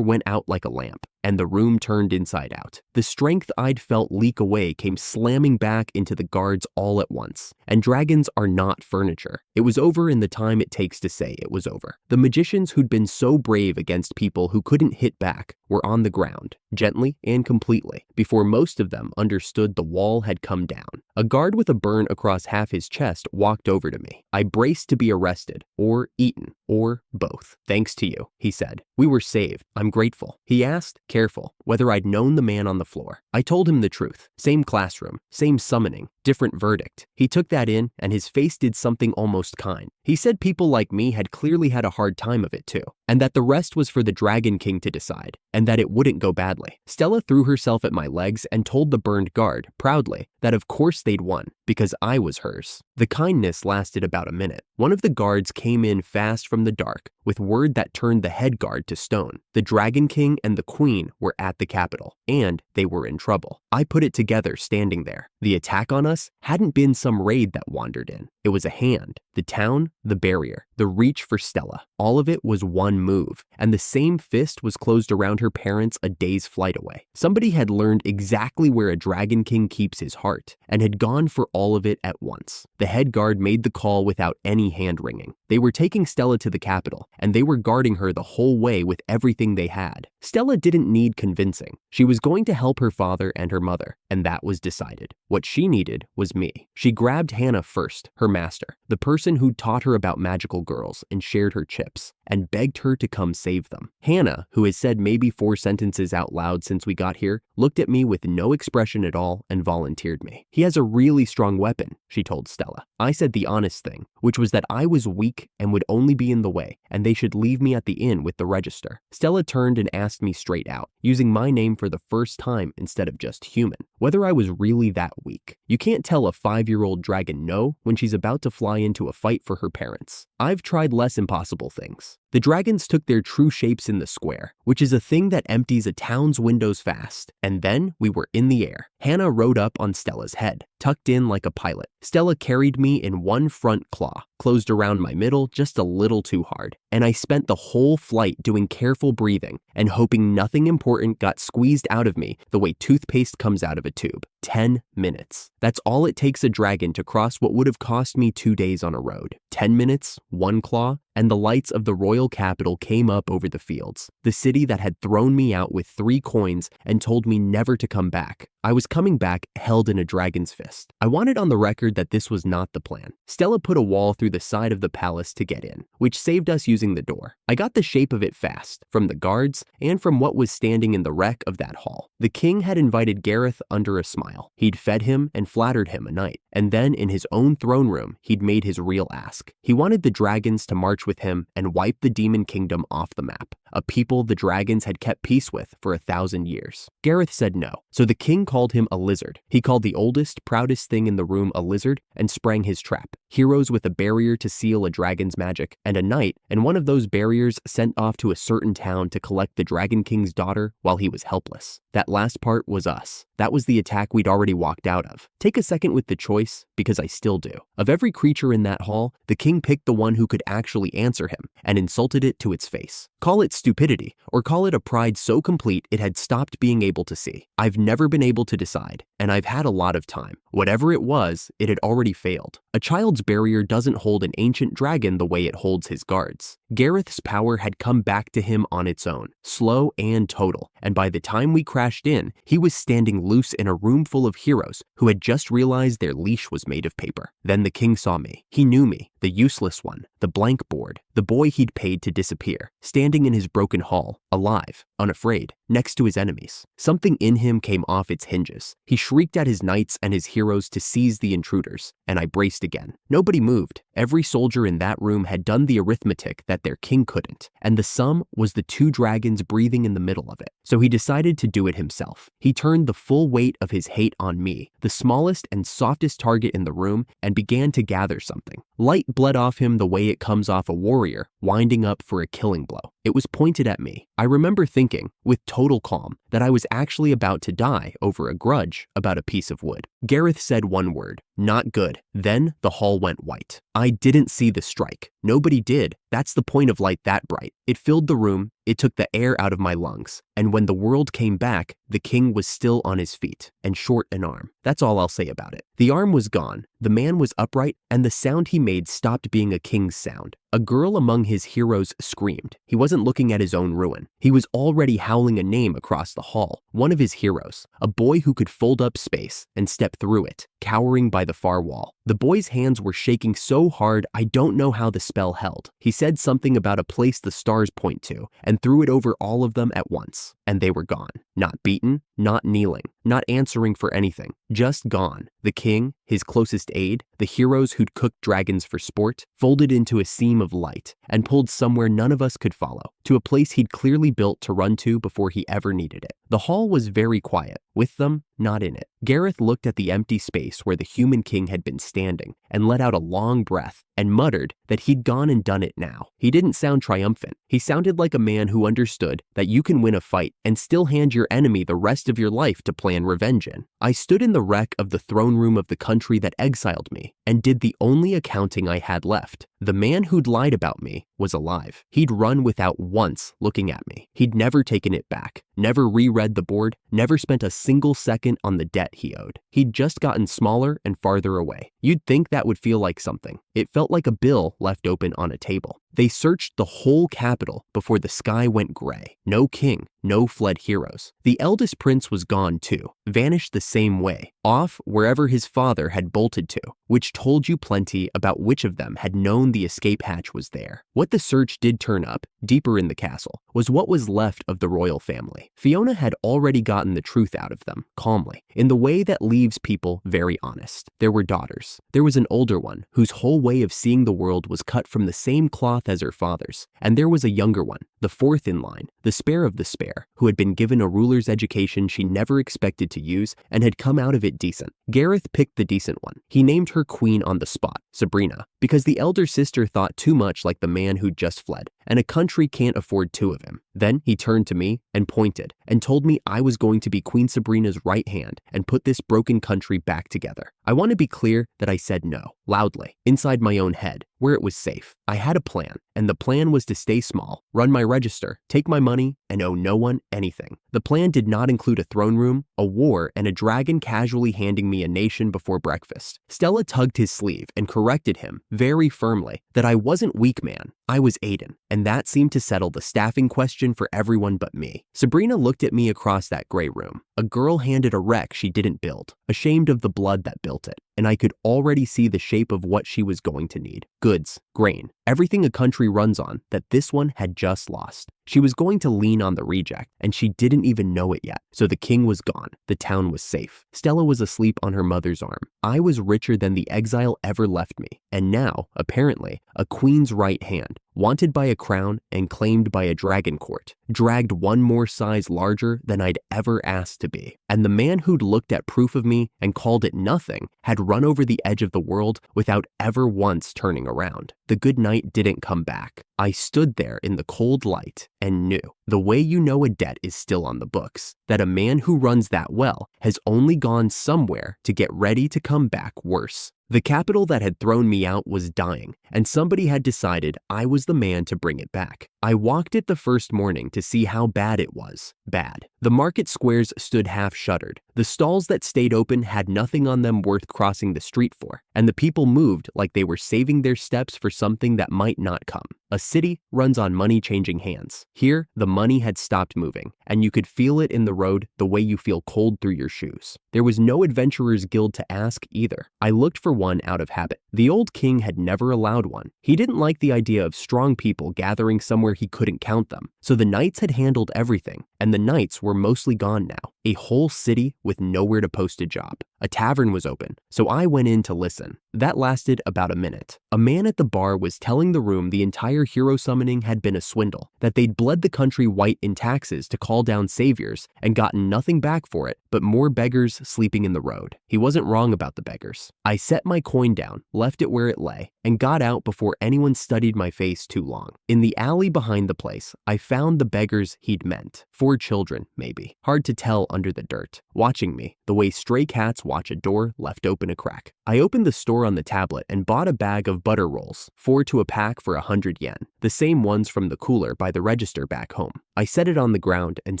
went out like a lamp, and the room turned inside out. The strength I'd felt leak away came slamming back into the guards all at once. And dragons are not furniture. It was over in the time it takes to say it was over. The magicians who'd been so brave against people who couldn't hit back were on the ground, gently and completely, before most of them understood the wall had come down. A guard with a burn across half his chest walked over to me. I braced to be arrested, or eaten, or both. Thanks to you, he said. We were saved. I'm grateful. He asked, careful, whether I'd known the man on the floor. I told him the truth. Same classroom, same summoning, different verdict. He took that in, and his face did something almost kind. He said people like me had clearly had a hard time of it too, and that the rest was for the Dragon King to decide, and that it wouldn't go badly. Stella threw herself at my legs and told the burned guard, proudly, that of course they'd won, because I was hers. The kindness lasted about a minute. One of the guards came in fast from the dark, with word that turned the head guard to stone. The Dragon King and the Queen were at the capital, and they were in trouble. I put it together standing there. The attack on us hadn't been some raid that wandered in. It was a hand, the town, the barrier, the reach for Stella. All of it was one move, and the same fist was closed around her parents a day's flight away. Somebody had learned exactly where a Dragon King keeps his heart, and had gone for all of it at once. The head guard made the call without any hand-wringing. They were taking Stella to the capital, and they were guarding her the whole way with everything they had. Stella didn't need convincing. She was going to help her father and her mother, and that was decided. What she needed was me. She grabbed Hannah first, her master, the person who'd taught her about magical girls and shared her chips, and begged her to come save them. Hannah, who has said maybe 4 sentences out loud since we got here, looked at me with no expression at all and volunteered me. He has a really strong weapon, she told Stella. I said the honest thing, which was that I was weak and would only be in the way, and they should leave me at the inn with the register. Stella turned and asked me straight out, using my name for the first time instead of just human, whether I was really that weak. You can't tell a 5-year-old dragon no when she's about to fly into a fight for her parents. I've tried less impossible things. The dragons took their true shapes in the square, which is a thing that empties a town's windows fast, and then we were in the air. Hannah rode up on Stella's head, tucked in like a pilot. Stella carried me in one front claw, closed around my middle just a little too hard, and I spent the whole flight doing careful breathing and hoping nothing important got squeezed out of me the way toothpaste comes out of a tube. 10 minutes. That's all it takes a dragon to cross what would have cost me 2 days on a road. 10 minutes, one claw, and the lights of the royal capital came up over the fields, the city that had thrown me out with 3 coins and told me never to come back. I was coming back held in a dragon's fist. I wanted on the record that this was not the plan. Stella put a wall through the side of the palace to get in, which saved us using the door. I got the shape of it fast, from the guards and from what was standing in the wreck of that hall. The king had invited Gareth under a smile. He'd fed him and flattered him a night, and then in his own throne room, he'd made his real ask. He wanted the dragons to march with him and wipe the demon kingdom off the map, a people the dragons had kept peace with for 1,000 years. Gareth said no, so the king called him a lizard. He called the oldest, proudest thing in the room a lizard and sprang his trap. heroes with a barrier to seal a dragon's magic, and a knight, and one of those barriers sent off to a certain town to collect the Dragon King's daughter while he was helpless. That last part was us. That was the attack we'd already walked out of. Take a second with the choice, because I still do. Of every creature in that hall, the king picked the one who could actually answer him, and insulted it to its face. Call it stupidity, or call it a pride so complete it had stopped being able to see. I've never been able to decide, and I've had a lot of time. Whatever it was, it had already failed. A child's barrier doesn't hold an ancient dragon the way it holds his guards. Gareth's power had come back to him on its own, slow and total, and by the time we crashed in, he was standing loose in a room full of heroes who had just realized their leash was made of paper. Then the king saw me. He knew me, the useless one, the blank board, the boy he'd paid to disappear, standing in his broken hall, alive, unafraid, next to his enemies. Something in him came off its hinges. He shrieked at his knights and his heroes to seize the intruders, and I braced again. Nobody moved. Every soldier in that room had done the arithmetic that their king couldn't, and the sum was the two dragons breathing in the middle of it. So he decided to do it himself. He turned the full weight of his hate on me, the smallest and softest target in the room, and began to gather something. Light bled off him the way it comes off a warrior, winding up for a killing blow. It was pointed at me. I remember thinking, with total calm, that I was actually about to die over a grudge about a piece of wood. Gareth said one word, "Not good." Then the hall went white. I didn't see the strike. Nobody did. That's the point of light that bright. It filled the room, it took the air out of my lungs, and when the world came back, the king was still on his feet, and short an arm. That's all I'll say about it. The arm was gone, the man was upright, and the sound he made stopped being a king's sound. A girl among his heroes screamed. He wasn't looking at his own ruin. He was already howling a name across the hall. One of his heroes, a boy who could fold up space and step through it, cowering by the far wall. The boy's hands were shaking so hard I don't know how the spell held. He said something about a place the stars point to, and threw it over all of them at once. And they were gone. Not beaten, not kneeling, not answering for anything. Just gone. The king, his closest aide, the heroes who'd cooked dragons for sport, folded into a seam of light and pulled somewhere none of us could follow, to a place he'd clearly built to run to before he ever needed it. The hall was very quiet, with them, not in it. Gareth looked at the empty space where the human king had been standing and let out a long breath and muttered that he'd gone and done it now. He didn't sound triumphant. He sounded like a man who understood that you can win a fight and still hand your enemy the rest of your life to plan revenge in. I stood in the wreck of the throne room of the country that exiled me and did the only accounting I had left. The man who'd lied about me was alive. He'd run without once looking at me. He'd never taken it back, never reread the board, never spent a single second on the debt he owed. He'd just gotten smaller and farther away. You'd think that would feel like something. It felt like a bill left open on a table. They searched the whole capital before the sky went gray. No king, no fled heroes. The eldest prince was gone too, vanished the same way, off wherever his father had bolted to, which told you plenty about which of them had known the escape hatch was there. What the search did turn up, deeper in the castle, was what was left of the royal family. Fiona had already gotten the truth out of them, calmly, in the way that leaves people very honest. There were daughters. There was an older one, whose whole way of seeing the world was cut from the same cloth as her father's, and there was a younger one, the fourth in line, the spare of the spare, who had been given a ruler's education she never expected to use and had come out of it decent. Gareth picked the decent one. He named her queen on the spot, Sabrina, because the elder sister thought too much like the man who'd just fled, and a country can't afford two of him. Then he turned to me and pointed and told me I was going to be Queen Sabrina's right hand and put this broken country back together. I want to be clear that I said no, loudly, inside my own head, where it was safe. I had a plan, and the plan was to stay small, run my register, take my money, and owe no one anything. The plan did not include a throne room, a war, and a dragon casually handing me a nation before breakfast. Stella tugged his sleeve and corrected him, very firmly, that I wasn't weak man, I was Aiden, and that seemed to settle the staffing question for everyone but me. Sabrina looked at me across that gray room. A girl handed a wreck she didn't build, ashamed of the blood that built it, and I could already see the shape of what she was going to need. Goods, grain, everything a country runs on that this one had just lost. She was going to lean on the reject, and she didn't even know it yet. So the king was gone. The town was safe. Stella was asleep on her mother's arm. I was richer than the exile ever left me, and now, apparently, a queen's right hand, wanted by a crown and claimed by a dragon court, dragged one more size larger than I'd ever asked to be. And the man who'd looked at proof of me and called it nothing had run over the edge of the world without ever once turning around. The good night didn't come back. I stood there in the cold light and knew, the way you know a debt is still on the books, that a man who runs that well has only gone somewhere to get ready to come back worse. The capital that had thrown me out was dying, and somebody had decided I was the man to bring it back. I walked it the first morning to see how bad it was. Bad. The market squares stood half shuttered. The stalls that stayed open had nothing on them worth crossing the street for, and the people moved like they were saving their steps for something that might not come. A city runs on money changing hands. Here, the money had stopped moving, and you could feel it in the road the way you feel cold through your shoes. There was no adventurer's guild to ask either. I looked for one out of habit. The old king had never allowed one. He didn't like the idea of strong people gathering somewhere he couldn't count them. So the knights had handled everything, and the knights were mostly gone now. A whole city with nowhere to post a job. A tavern was open, so I went in to listen. That lasted about a minute. A man at the bar was telling the room the entire hero summoning had been a swindle, that they'd bled the country white in taxes to call down saviors and gotten nothing back for it but more beggars sleeping in the road. He wasn't wrong about the beggars. I set my coin down, left it where it lay, and got out before anyone studied my face too long. In the alley behind the place, I found the beggars he'd meant. 4 children, maybe. Hard to tell under the dirt. Watching me, the way stray cats watch a door left open a crack. I opened the store on the tablet and bought a bag of butter rolls, 4 to a pack for 100 yen, the same ones from the cooler by the register back home. I set it on the ground and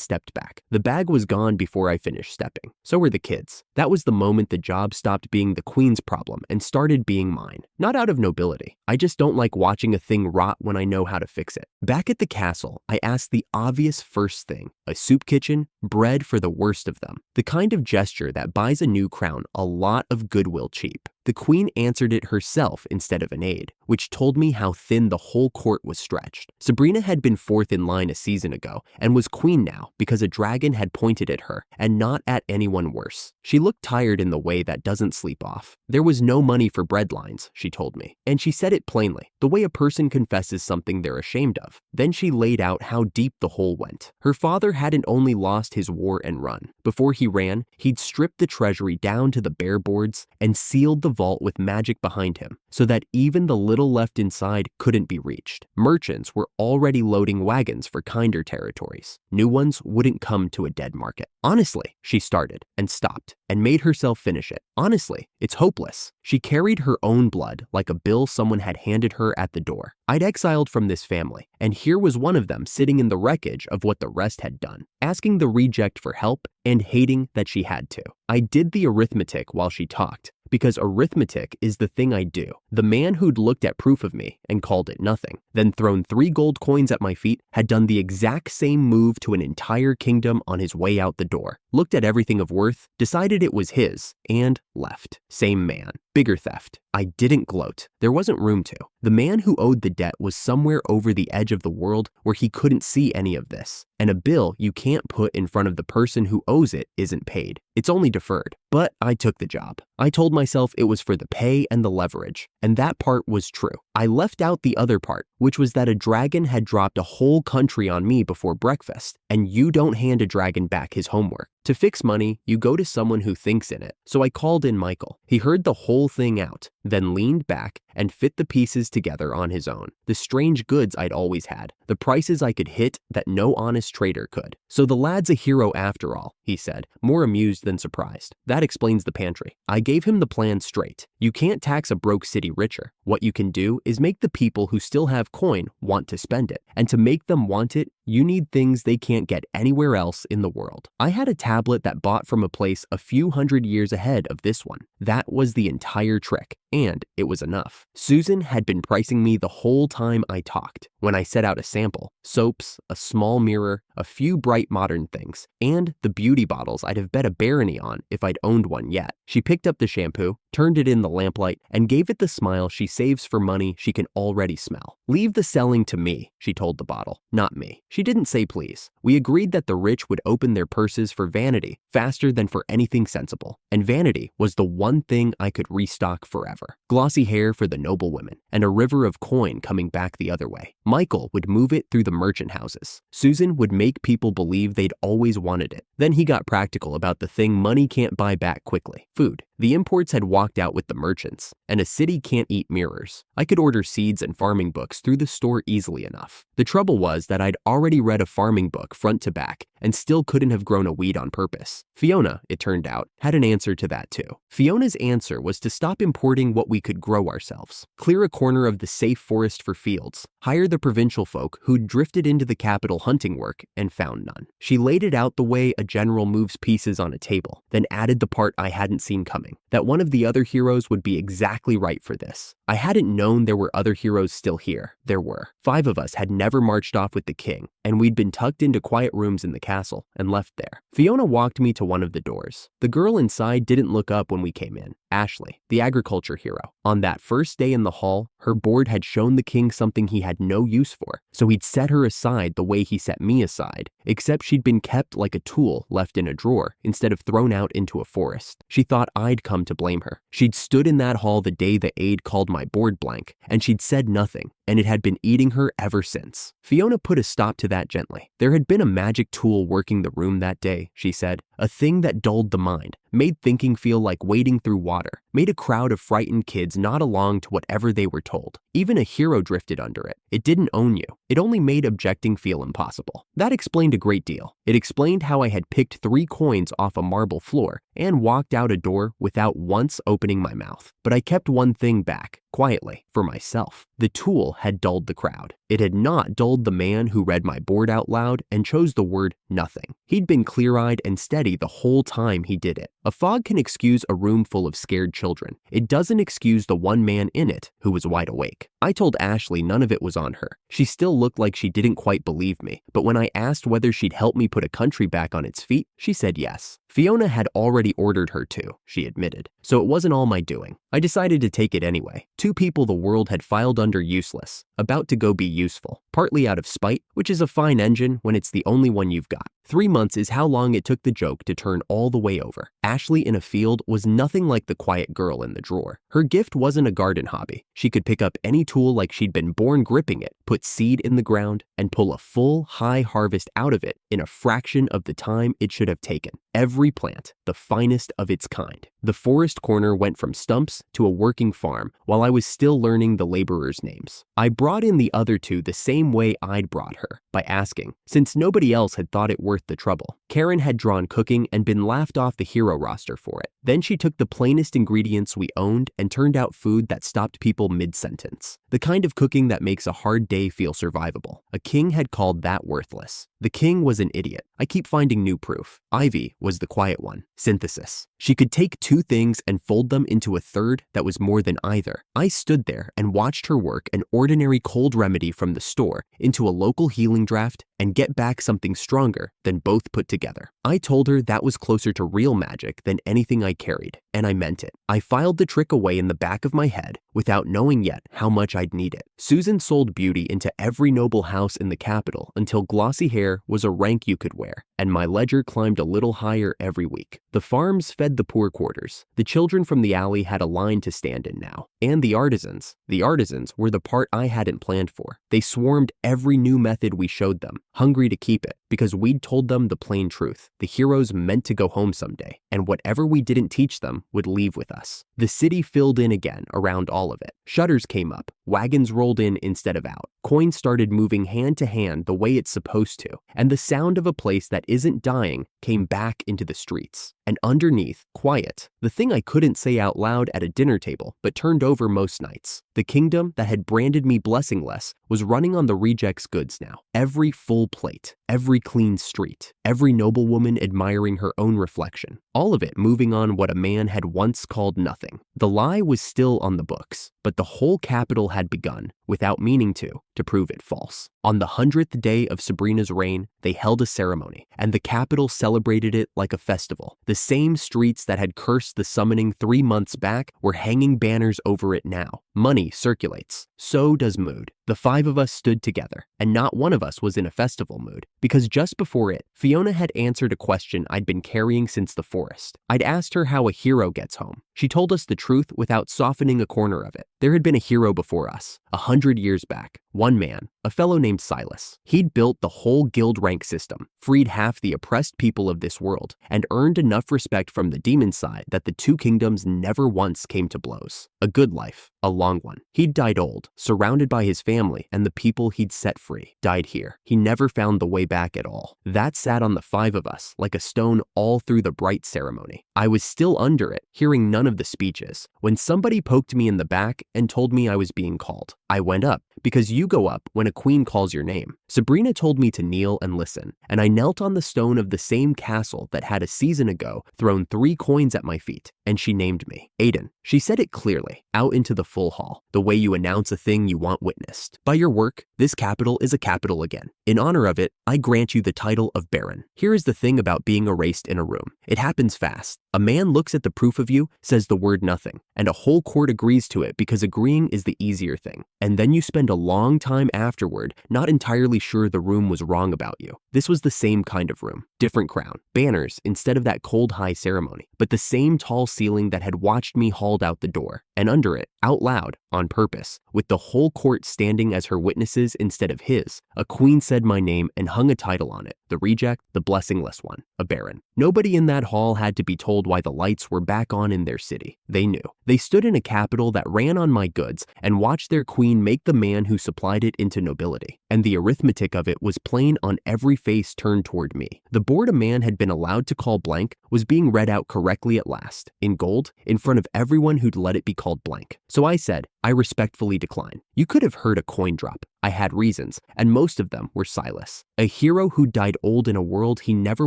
stepped back. The bag was gone before I finished stepping. So were the kids. That was the moment the job stopped being the queen's problem and started being mine. Not out of nobility. I just don't like watching a thing rot when I know how to fix it. Back at the castle, I asked the obvious first thing. A soup kitchen, bread for the worst of them. The kind of gesture that buys a new crown a lot of goodwill cheap. The queen answered it herself instead of an aide, which told me how thin the whole court was stretched. Sabrina had been 4th in line a season ago and was queen now because a dragon had pointed at her and not at anyone worse. She looked tired in the way that doesn't sleep off. There was no money for bread lines, she told me, and she said it plainly, the way a person confesses something they're ashamed of. Then she laid out how deep the hole went. Her father hadn't only lost his war and run. Before he ran, he'd stripped the treasury down to the bare boards and sealed the vault with magic behind him so that even the little left inside couldn't be reached. Merchants were already loading wagons for kinder territories. New ones wouldn't come to a dead market. Honestly, she started and stopped and made herself finish it. Honestly, it's hopeless. She carried her own blood like a bill someone had handed her at the door. I'd exiled from this family, and here was one of them sitting in the wreckage of what the rest had done, asking the reject for help and hating that she had to. I did the arithmetic while she talked, because arithmetic is the thing I do. The man who'd looked at proof of me and called it nothing, then thrown 3 gold coins at my feet, had done the exact same move to an entire kingdom on his way out the door, looked at everything of worth, decided it was his, and left. Same man. Bigger theft. I didn't gloat. There wasn't room to. The man who owed the debt was somewhere over the edge of the world where he couldn't see any of this. And a bill you can't put in front of the person who owes it isn't paid. It's only deferred. But I took the job. I told myself it was for the pay and the leverage. And that part was true. I left out the other part, which was that a dragon had dropped a whole country on me before breakfast, and you don't hand a dragon back his homework. To fix money, you go to someone who thinks in it. So I called in Michael. He heard the whole thing out, then leaned back and fit the pieces together on his own. The strange goods I'd always had, the prices I could hit that no honest trader could. So the lad's a hero after all, he said, more amused than surprised. That explains the pantry. I gave him the plan straight. You can't tax a broke city richer. What you can do is make the people who still have coin want to spend it. And to make them want it, you need things they can't get anywhere else in the world. I had a tablet that bought from a place a few hundred years ahead of this one. That was the entire trick, and it was enough. Susan had been pricing me the whole time I talked. When I set out a sample, soaps, a small mirror, a few bright modern things, and the beauty bottles I'd have bet a barony on if I'd owned one yet. She picked up the shampoo, turned it in the lamplight, and gave it the smile she saves for money she can already smell. Leave the selling to me, she told the bottle, not me. She didn't say please. We agreed that the rich would open their purses for vanity faster than for anything sensible, and vanity was the one thing I could restock forever. Glossy hair for the noble women, and a river of coin coming back the other way. Michael would move it through the merchant houses. Susan would make people believe they'd always wanted it. Then he got practical about the thing money can't buy back quickly: food. The imports had walked out with the merchants, and a city can't eat mirrors. I could order seeds and farming books through the store easily enough. The trouble was that I'd already read a farming book front to back and still couldn't have grown a weed on purpose. Fiona, it turned out, had an answer to that too. Fiona's answer was to stop importing what we could grow ourselves, clear a corner of the safe forest for fields, hire the provincial folk who'd drifted into the capital hunting work and found none. She laid it out the way a general moves pieces on a table, then added the part I hadn't seen coming, that one of the other heroes would be exactly right for this. I hadn't known there were other heroes still here. There were. 5 of us had never marched off with the king, and we'd been tucked into quiet rooms in the castle and left there. Fiona walked me to one of the doors. The girl inside didn't look up when we came in. Ashley, the agriculture hero. On that first day in the hall, her board had shown the king something he had no use for, so he'd set her aside the way he set me aside, except she'd been kept like a tool left in a drawer instead of thrown out into a forest. She thought I'd come to blame her. She'd stood in that hall the day the aide called my board blank, and she'd said nothing, and it had been eating her ever since. Fiona put a stop to that gently. There had been a magic tool working the room that day, she said, a thing that dulled the mind, made thinking feel like wading through water, made a crowd of frightened kids nod along to whatever they were told. Even a hero drifted under it. It didn't own you. It only made objecting feel impossible. That explained a great deal. It explained how I had picked 3 coins off a marble floor and walked out a door without once opening my mouth. But I kept one thing back, quietly, for myself. The tool had dulled the crowd. It had not dulled the man who read my board out loud and chose the word nothing. He'd been clear-eyed and steady the whole time he did it. A fog can excuse a room full of scared children. It doesn't excuse the one man in it who was wide awake. I told Ashley none of it was on her. She still looked like she didn't quite believe me, but when I asked whether she'd help me put a country back on its feet, she said yes. Fiona had already ordered her to, she admitted, so it wasn't all my doing. I decided to take it anyway. 2 people the world had filed under useless, about to go be useful, partly out of spite, which is a fine engine when it's the only one you've got. 3 months is how long it took the joke to turn all the way over. Ashley in a field was nothing like the quiet girl in the drawer. Her gift wasn't a garden hobby. She could pick up any tool like she'd been born gripping it, put seed in the ground, and pull a full, high harvest out of it in a fraction of the time it should have taken. Every plant, the finest of its kind. The forest corner went from stumps to a working farm while I was still learning the laborers' names. I brought in the other 2 the same way I'd brought her, by asking, since nobody else had thought it worth the trouble. Karen had drawn cooking and been laughed off the hero roster for it. Then she took the plainest ingredients we owned and turned out food that stopped people mid-sentence. The kind of cooking that makes a hard day feel survivable. A king had called that worthless. The king was an idiot. I keep finding new proof. Ivy was the quiet one. Synthesis. She could take 2 things and fold them into a third that was more than either. I stood there and watched her work an ordinary cold remedy from the store into a local healing draft and get back something stronger than both put together. I told her that was closer to real magic than anything I carried, and I meant it. I filed the trick away in the back of my head without knowing yet how much I'd need it. Susan sold beauty into every noble house in the capital until glossy hair was a rank you could wear, and my ledger climbed a little higher every week. The farms fed the poor quarters. The children from the alley had a line to stand in now. And the artisans. The artisans were the part I hadn't planned for. They swarmed every new method we showed them, hungry to keep it, because we'd told them the plain truth. The heroes meant to go home someday, and whatever we didn't teach them would leave with us. The city filled in again around all of it. Shutters came up, wagons rolled in instead of out. Coins started moving hand to hand the way it's supposed to, and the sound of a place that isn't dying came back into the streets. And underneath, quiet, the thing I couldn't say out loud at a dinner table but turned over most nights. The kingdom that had branded me blessingless was running on the rejects' goods now. Every full plate, every clean street, every noblewoman admiring her own reflection, all of it moving on what a man had once called nothing. The lie was still on the books, but the whole capital had begun, without meaning to prove it false. On the 100th day of Sabrina's reign, they held a ceremony, and the capital celebrated it like a festival. The same streets that had cursed the summoning 3 months back were hanging banners over it now. Money circulates. So does mood. The The five of us stood together, and not one of us was in a festival mood, because just before it, Fiona had answered a question I'd been carrying since the forest. I'd asked her how a hero gets home. She told us the truth without softening a corner of it. There had been a hero before us, 100 years back. One man, a fellow named Silas. He'd built the whole guild rank system, freed half the oppressed people of this world, and earned enough respect from the demon side that the two kingdoms never once came to blows. A good life, a long one. He'd died old, surrounded by his family, and the people he'd set free died here. He never found the way back at all. That sat on the five of us like a stone all through the bright ceremony. I was still under it, hearing none of the speeches, when somebody poked me in the back and told me I was being called. I went up, because you go up when a queen calls your name. Sabrina told me to kneel and listen, and I knelt on the stone of the same castle that had a season ago thrown 3 coins at my feet, and she named me Aiden. She said it clearly, out into the full hall, the way you announce a thing you want witnessed. By your work, this capital is a capital again. In honor of it, I grant you the title of Baron. Here is the thing about being erased in a room. It happens fast. A man looks at the proof of you, says the word nothing, and a whole court agrees to it because agreeing is the easier thing. And then you spend a long time afterward not entirely sure the room was wrong about you. This was the same kind of room. Different crown, banners instead of that cold high ceremony, but the same tall ceiling that had watched me hauled out the door, and under it, out loud, on purpose, with the whole court standing as her witnesses instead of his, a queen said my name and hung a title on it, the reject, the blessingless one, a baron. Nobody in that hall had to be told why the lights were back on in their city. They knew. They stood in a capital that ran on my goods and watched their queen make the man who supplied it into nobility. And the arithmetic of it was plain on every face turned toward me. The board a man had been allowed to call blank was being read out correctly at last, in gold, in front of everyone who'd let it be called blank. So I said, I respectfully decline. You could have heard a coin drop. I had reasons, and most of them were Silas, a hero who died old in a world he never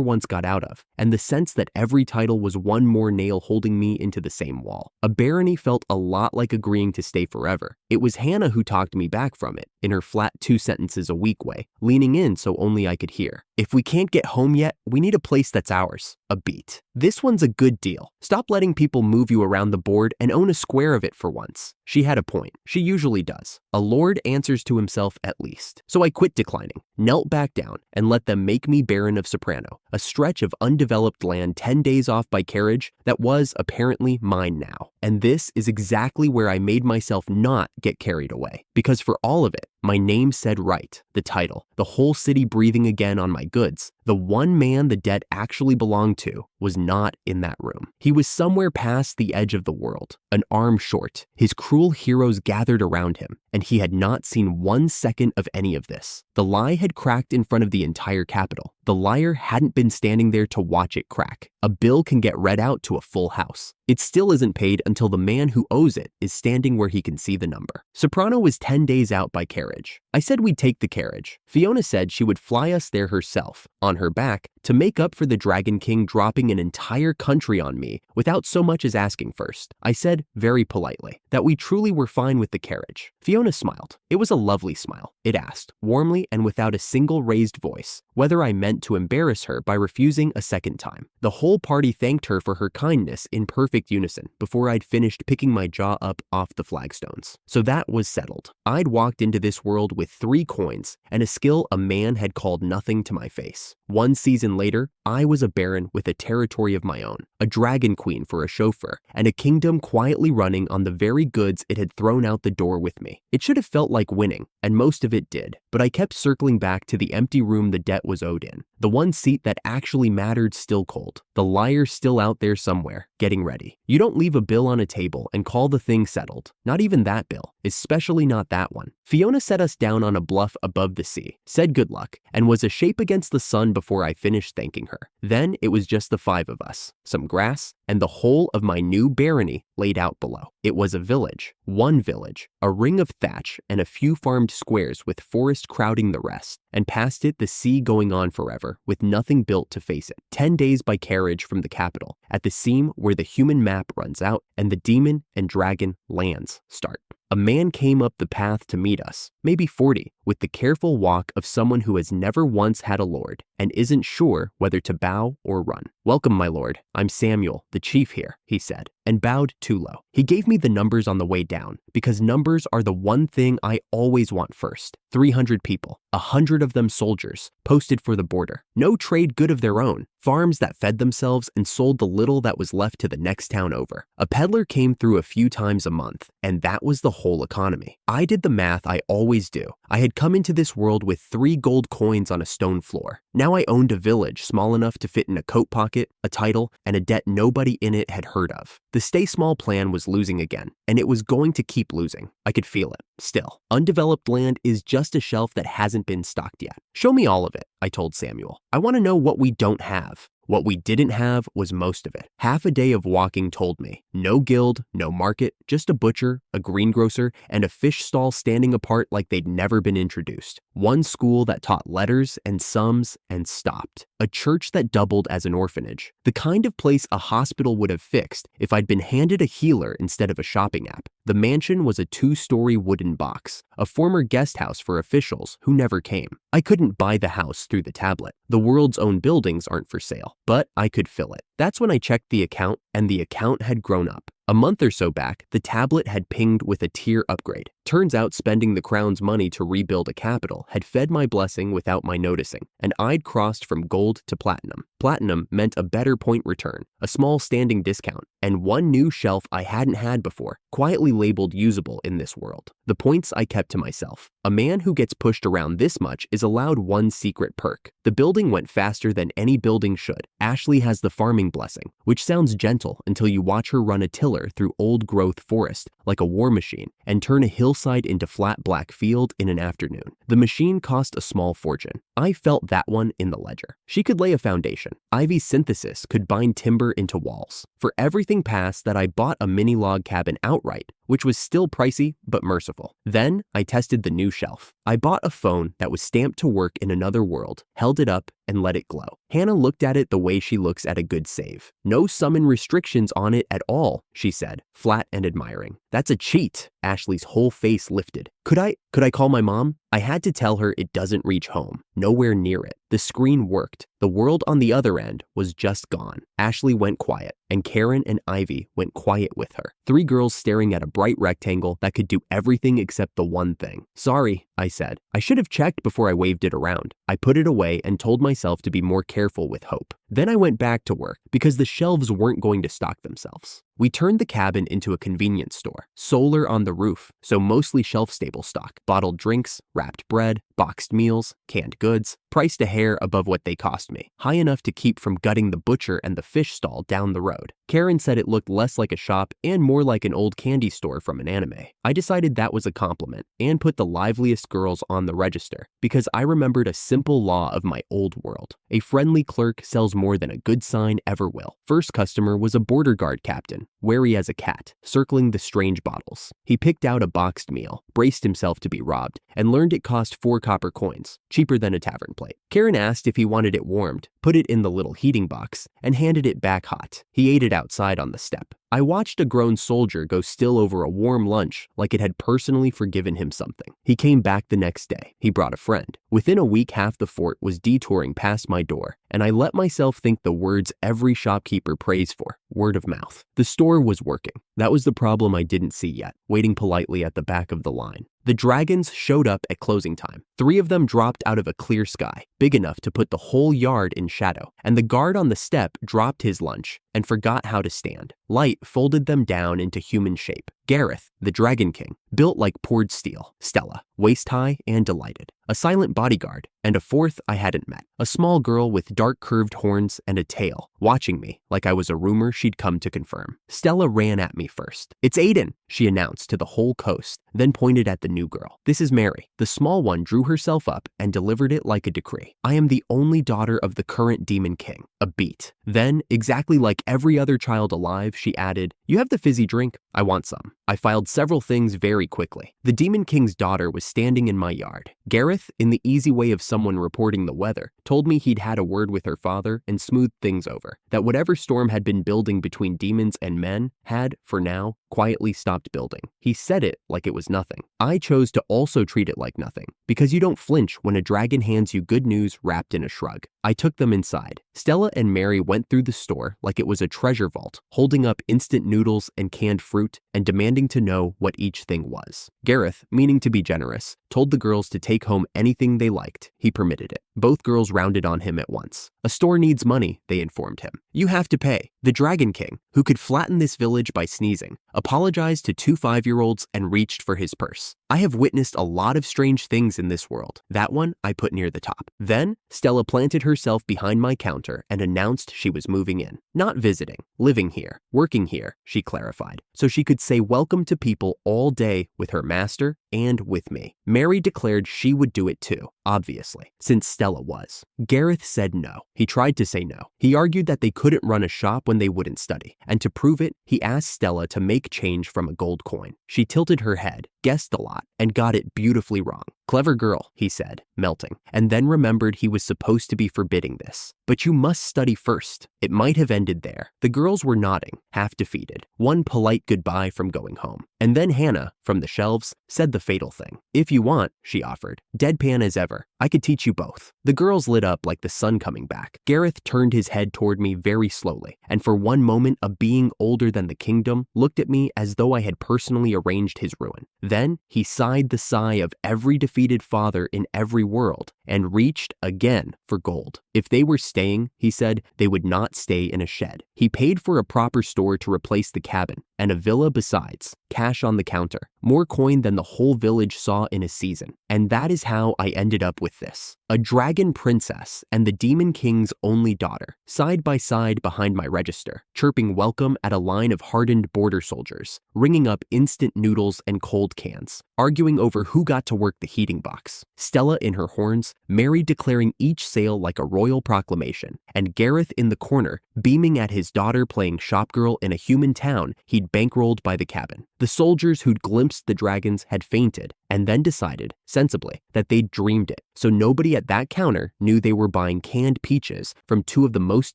once got out of, and the sense that every title was one more nail holding me into the same wall. A barony felt a lot like agreeing to stay forever. It was Hannah who talked me back from it, in her flat 2 sentences a week way, leaning in so only I could hear. If we can't get home yet, we need a place that's ours. A beat. This one's a good deal. Stop letting people move you around the board and own a square of it for once. She had a point. She usually does. A lord answers to himself at least. So I quit declining, knelt back down, and let them make me Baron of Soprano, a stretch of undeveloped land 10 days off by carriage that was apparently mine now. And this is exactly where I made myself not get carried away. Because for all of it, my name said right, the title, the whole city breathing again on my goods. The one man the debt actually belonged to was not in that room. He was somewhere past the edge of the world, an arm short. His cruel heroes gathered around him, and he had not seen 1 second of any of this. The lie had cracked in front of the entire capital. The liar hadn't been standing there to watch it crack. A bill can get read out to a full house. It still isn't paid until the man who owes it is standing where he can see the number. Soprano was 10 days out by carriage. I said we'd take the carriage. Fiona said she would fly us there herself, on her back, to make up for the Dragon King dropping an entire country on me without so much as asking first. I said, very politely, that we truly were fine with the carriage. Fiona smiled. It was a lovely smile. It asked, warmly and without a single raised voice, whether I meant to embarrass her by refusing a second time. The whole party thanked her for her kindness in perfect unison before I'd finished picking my jaw up off the flagstones. So that was settled. I'd walked into this world with 3 coins and a skill a man had called nothing to my face. 1 season later, I was a baron with a territory of my own, a dragon queen for a chauffeur, and a kingdom quietly running on the very goods it had thrown out the door with me. It should have felt like winning, and most of it did, but I kept circling back to the empty room the debt was owed in, the one seat that actually mattered still cold, the liar still out there somewhere, getting ready. You don't leave a bill on a table and call the thing settled, not even that bill, especially not that one. Fiona set us down on a bluff above the sea, said good luck, and was a shape against the sun before I finished thanking her. Then it was just the 5 of us, some grass, and the whole of my new barony laid out below. It was a village, one village, a ring of thatch and a few farmed squares with forest crowding the rest, and past it the sea going on forever with nothing built to face it. 10 days by carriage from the capital, at the seam where the human map runs out and the demon and dragon lands start. A man came up the path to meet us, maybe 40, with the careful walk of someone who has never once had a lord and isn't sure whether to bow or run. "Welcome, my lord. I'm Samuel, the chief here," he said, and bowed too low. He gave me the numbers on the way down, because numbers are the one thing I always want first. 300 people, 100 of them soldiers, posted for the border. No trade good of their own, farms that fed themselves and sold the little that was left to the next town over. A peddler came through a few times a month, and that was the whole economy. I did the math I always do. I had come into this world with 3 gold coins on a stone floor. Now I owned a village small enough to fit in a coat pocket, a title, and a debt nobody in it had heard of. The stay small plan was losing again, and it was going to keep losing. I could feel it. Still, undeveloped land is just a shelf that hasn't been stocked yet. "Show me all of it," I told Samuel. "I want to know what we don't have." What we didn't have was most of it. Half a day of walking told me. No guild, no market, just a butcher, a greengrocer, and a fish stall standing apart like they'd never been introduced. One school that taught letters and sums and stopped. A church that doubled as an orphanage. The kind of place a hospital would have fixed if I'd been handed a healer instead of a shopping app. The mansion was a 2-story wooden box, a former guest house for officials who never came. I couldn't buy the house through the tablet. The world's own buildings aren't for sale, but I could fill it. That's when I checked the account, and the account had grown up. A month or so back, the tablet had pinged with a tier upgrade. Turns out spending the crown's money to rebuild a capital had fed my blessing without my noticing, and I'd crossed from gold to platinum. Platinum meant a better point return, a small standing discount, and one new shelf I hadn't had before, quietly labeled usable in this world. The points I kept to myself. A man who gets pushed around this much is allowed one secret perk. The building went faster than any building should. Ashley has the farming blessing, which sounds gentle until you watch her run a tiller through old-growth forest like a war machine and turn a hillside into flat black field in an afternoon. The machine cost a small fortune. I felt that one in the ledger. She could lay a foundation. Ivy's synthesis could bind timber into walls. For everything past that, I bought a mini log cabin outright, which was still pricey but merciful. Then I tested the new shelf. I bought a phone that was stamped to work in another world, held it up, and let it glow. Hannah looked at it the way she looks at a good save. "No summon restrictions on it at all," she said, flat and admiring. "That's a cheat." Ashley's whole face lifted. Could I call my mom? I had to tell her it doesn't reach home. Nowhere near it. The screen worked. The world on the other end was just gone. Ashley went quiet, and Karen and Ivy went quiet with her. 3 girls staring at a bright rectangle that could do everything except the one thing. "Sorry," I said. I should have checked before I waved it around. I put it away and told myself to be more careful with hope. Then I went back to work because the shelves weren't going to stock themselves. We turned the cabin into a convenience store. Solar on the roof, so mostly shelf-stable stock. Bottled drinks, wrapped bread, boxed meals, canned goods, priced a hair above what they cost me. High enough to keep from gutting the butcher and the fish stall down the road. Karen said it looked less like a shop and more like an old candy store from an anime. I decided that was a compliment and put the liveliest girls on the register because I remembered a simple law of my old world. A friendly clerk sells more than a good sign ever will. First customer was a border guard captain, wary as a cat, circling the strange bottles. He picked out a boxed meal, braced himself to be robbed, and learned it cost 4 copper coins, cheaper than a tavern plate. Karen asked if he wanted it warmed, put it in the little heating box, and handed it back hot. He ate it outside on the step. I watched a grown soldier go still over a warm lunch like it had personally forgiven him something. He came back the next day. He brought a friend. Within a week, half the fort was detouring past my door, and I let myself think the words every shopkeeper prays for, word of mouth. The store was working. That was the problem I didn't see yet, waiting politely at the back of the line. The dragons showed up at closing time. 3 of them dropped out of a clear sky, big enough to put the whole yard in shadow, and the guard on the step dropped his lunch and forgot how to stand. Light folded them down into human shape. Gareth, the Dragon King, built like poured steel. Stella, waist-high and delighted. A silent bodyguard, and a 4th I hadn't met. A small girl with dark curved horns and a tail, watching me like I was a rumor she'd come to confirm. Stella ran at me first. "It's Aiden," she announced to the whole coast, then pointed at the new girl. "This is Mary." The small one drew herself up and delivered it like a decree. "I am the only daughter of the current Demon King." A beat. Then, exactly like every other child alive, she added, "You have the fizzy drink? I want some." I filed several things very quickly. The Demon King's daughter was standing in my yard. Gareth, in the easy way of someone reporting the weather, told me he'd had a word with her father and smoothed things over, that whatever storm had been building between demons and men had, for now, quietly stopped building. He said it like it was nothing. I chose to also treat it like nothing, because you don't flinch when a dragon hands you good news wrapped in a shrug. I took them inside. Stella and Mary went through the store like it was a treasure vault, holding up instant noodles and canned fruit and demanding to know what each thing was. Gareth, meaning to be generous, told the girls to take home anything they liked. He permitted it. Both girls rounded on him at once. A store needs money, they informed him. You have to pay. The Dragon King, who could flatten this village by sneezing, apologized to 2 5-year-olds and reached for his purse. I have witnessed a lot of strange things in this world. That one I put near the top. Then, Stella planted herself behind my counter and announced she was moving in. Not visiting, living here, working here, she clarified, so she could say welcome to people all day with her master and with me. Mary declared she would do it too, obviously, since Stella was. Gareth said no. He tried to say no. He argued that they couldn't run a shop when they wouldn't study, and to prove it, he asked Stella to make change from a gold coin. She tilted her head, guessed a lot, and got it beautifully wrong. Clever girl, he said, melting, and then remembered he was supposed to be forbidding this. But you must study first. It might have ended there. The girls were nodding, half defeated, one polite goodbye from going home. And then Hannah, from the shelves, said the fatal thing. If you want, she offered, deadpan as ever, I could teach you both. The girls lit up like the sun coming back. Gareth turned his head toward me very slowly, and for one moment a being older than the kingdom looked at me as though I had personally arranged his ruin. Then he sighed the sigh of every defeated father in every world and reached again for gold. If they were staying, he said, they would not stay in a shed. He paid for a proper store to replace the cabin, and a villa besides, cash on the counter, more coin than the whole village saw in a season. And that is how I ended up with this. A dragon princess and the demon king's only daughter, side by side behind my register, chirping welcome at a line of hardened border soldiers, ringing up instant noodles and cold cans, arguing over who got to work the heating box, Stella in her horns, Mary declaring each sale like a royal proclamation, and Gareth in the corner, beaming at his daughter playing shopgirl in a human town he'd bankrolled by the cabin. The soldiers who'd glimpsed the dragons had fainted, and then decided, sensibly, that they'd dreamed it, so nobody at that counter knew they were buying canned peaches from 2 of the most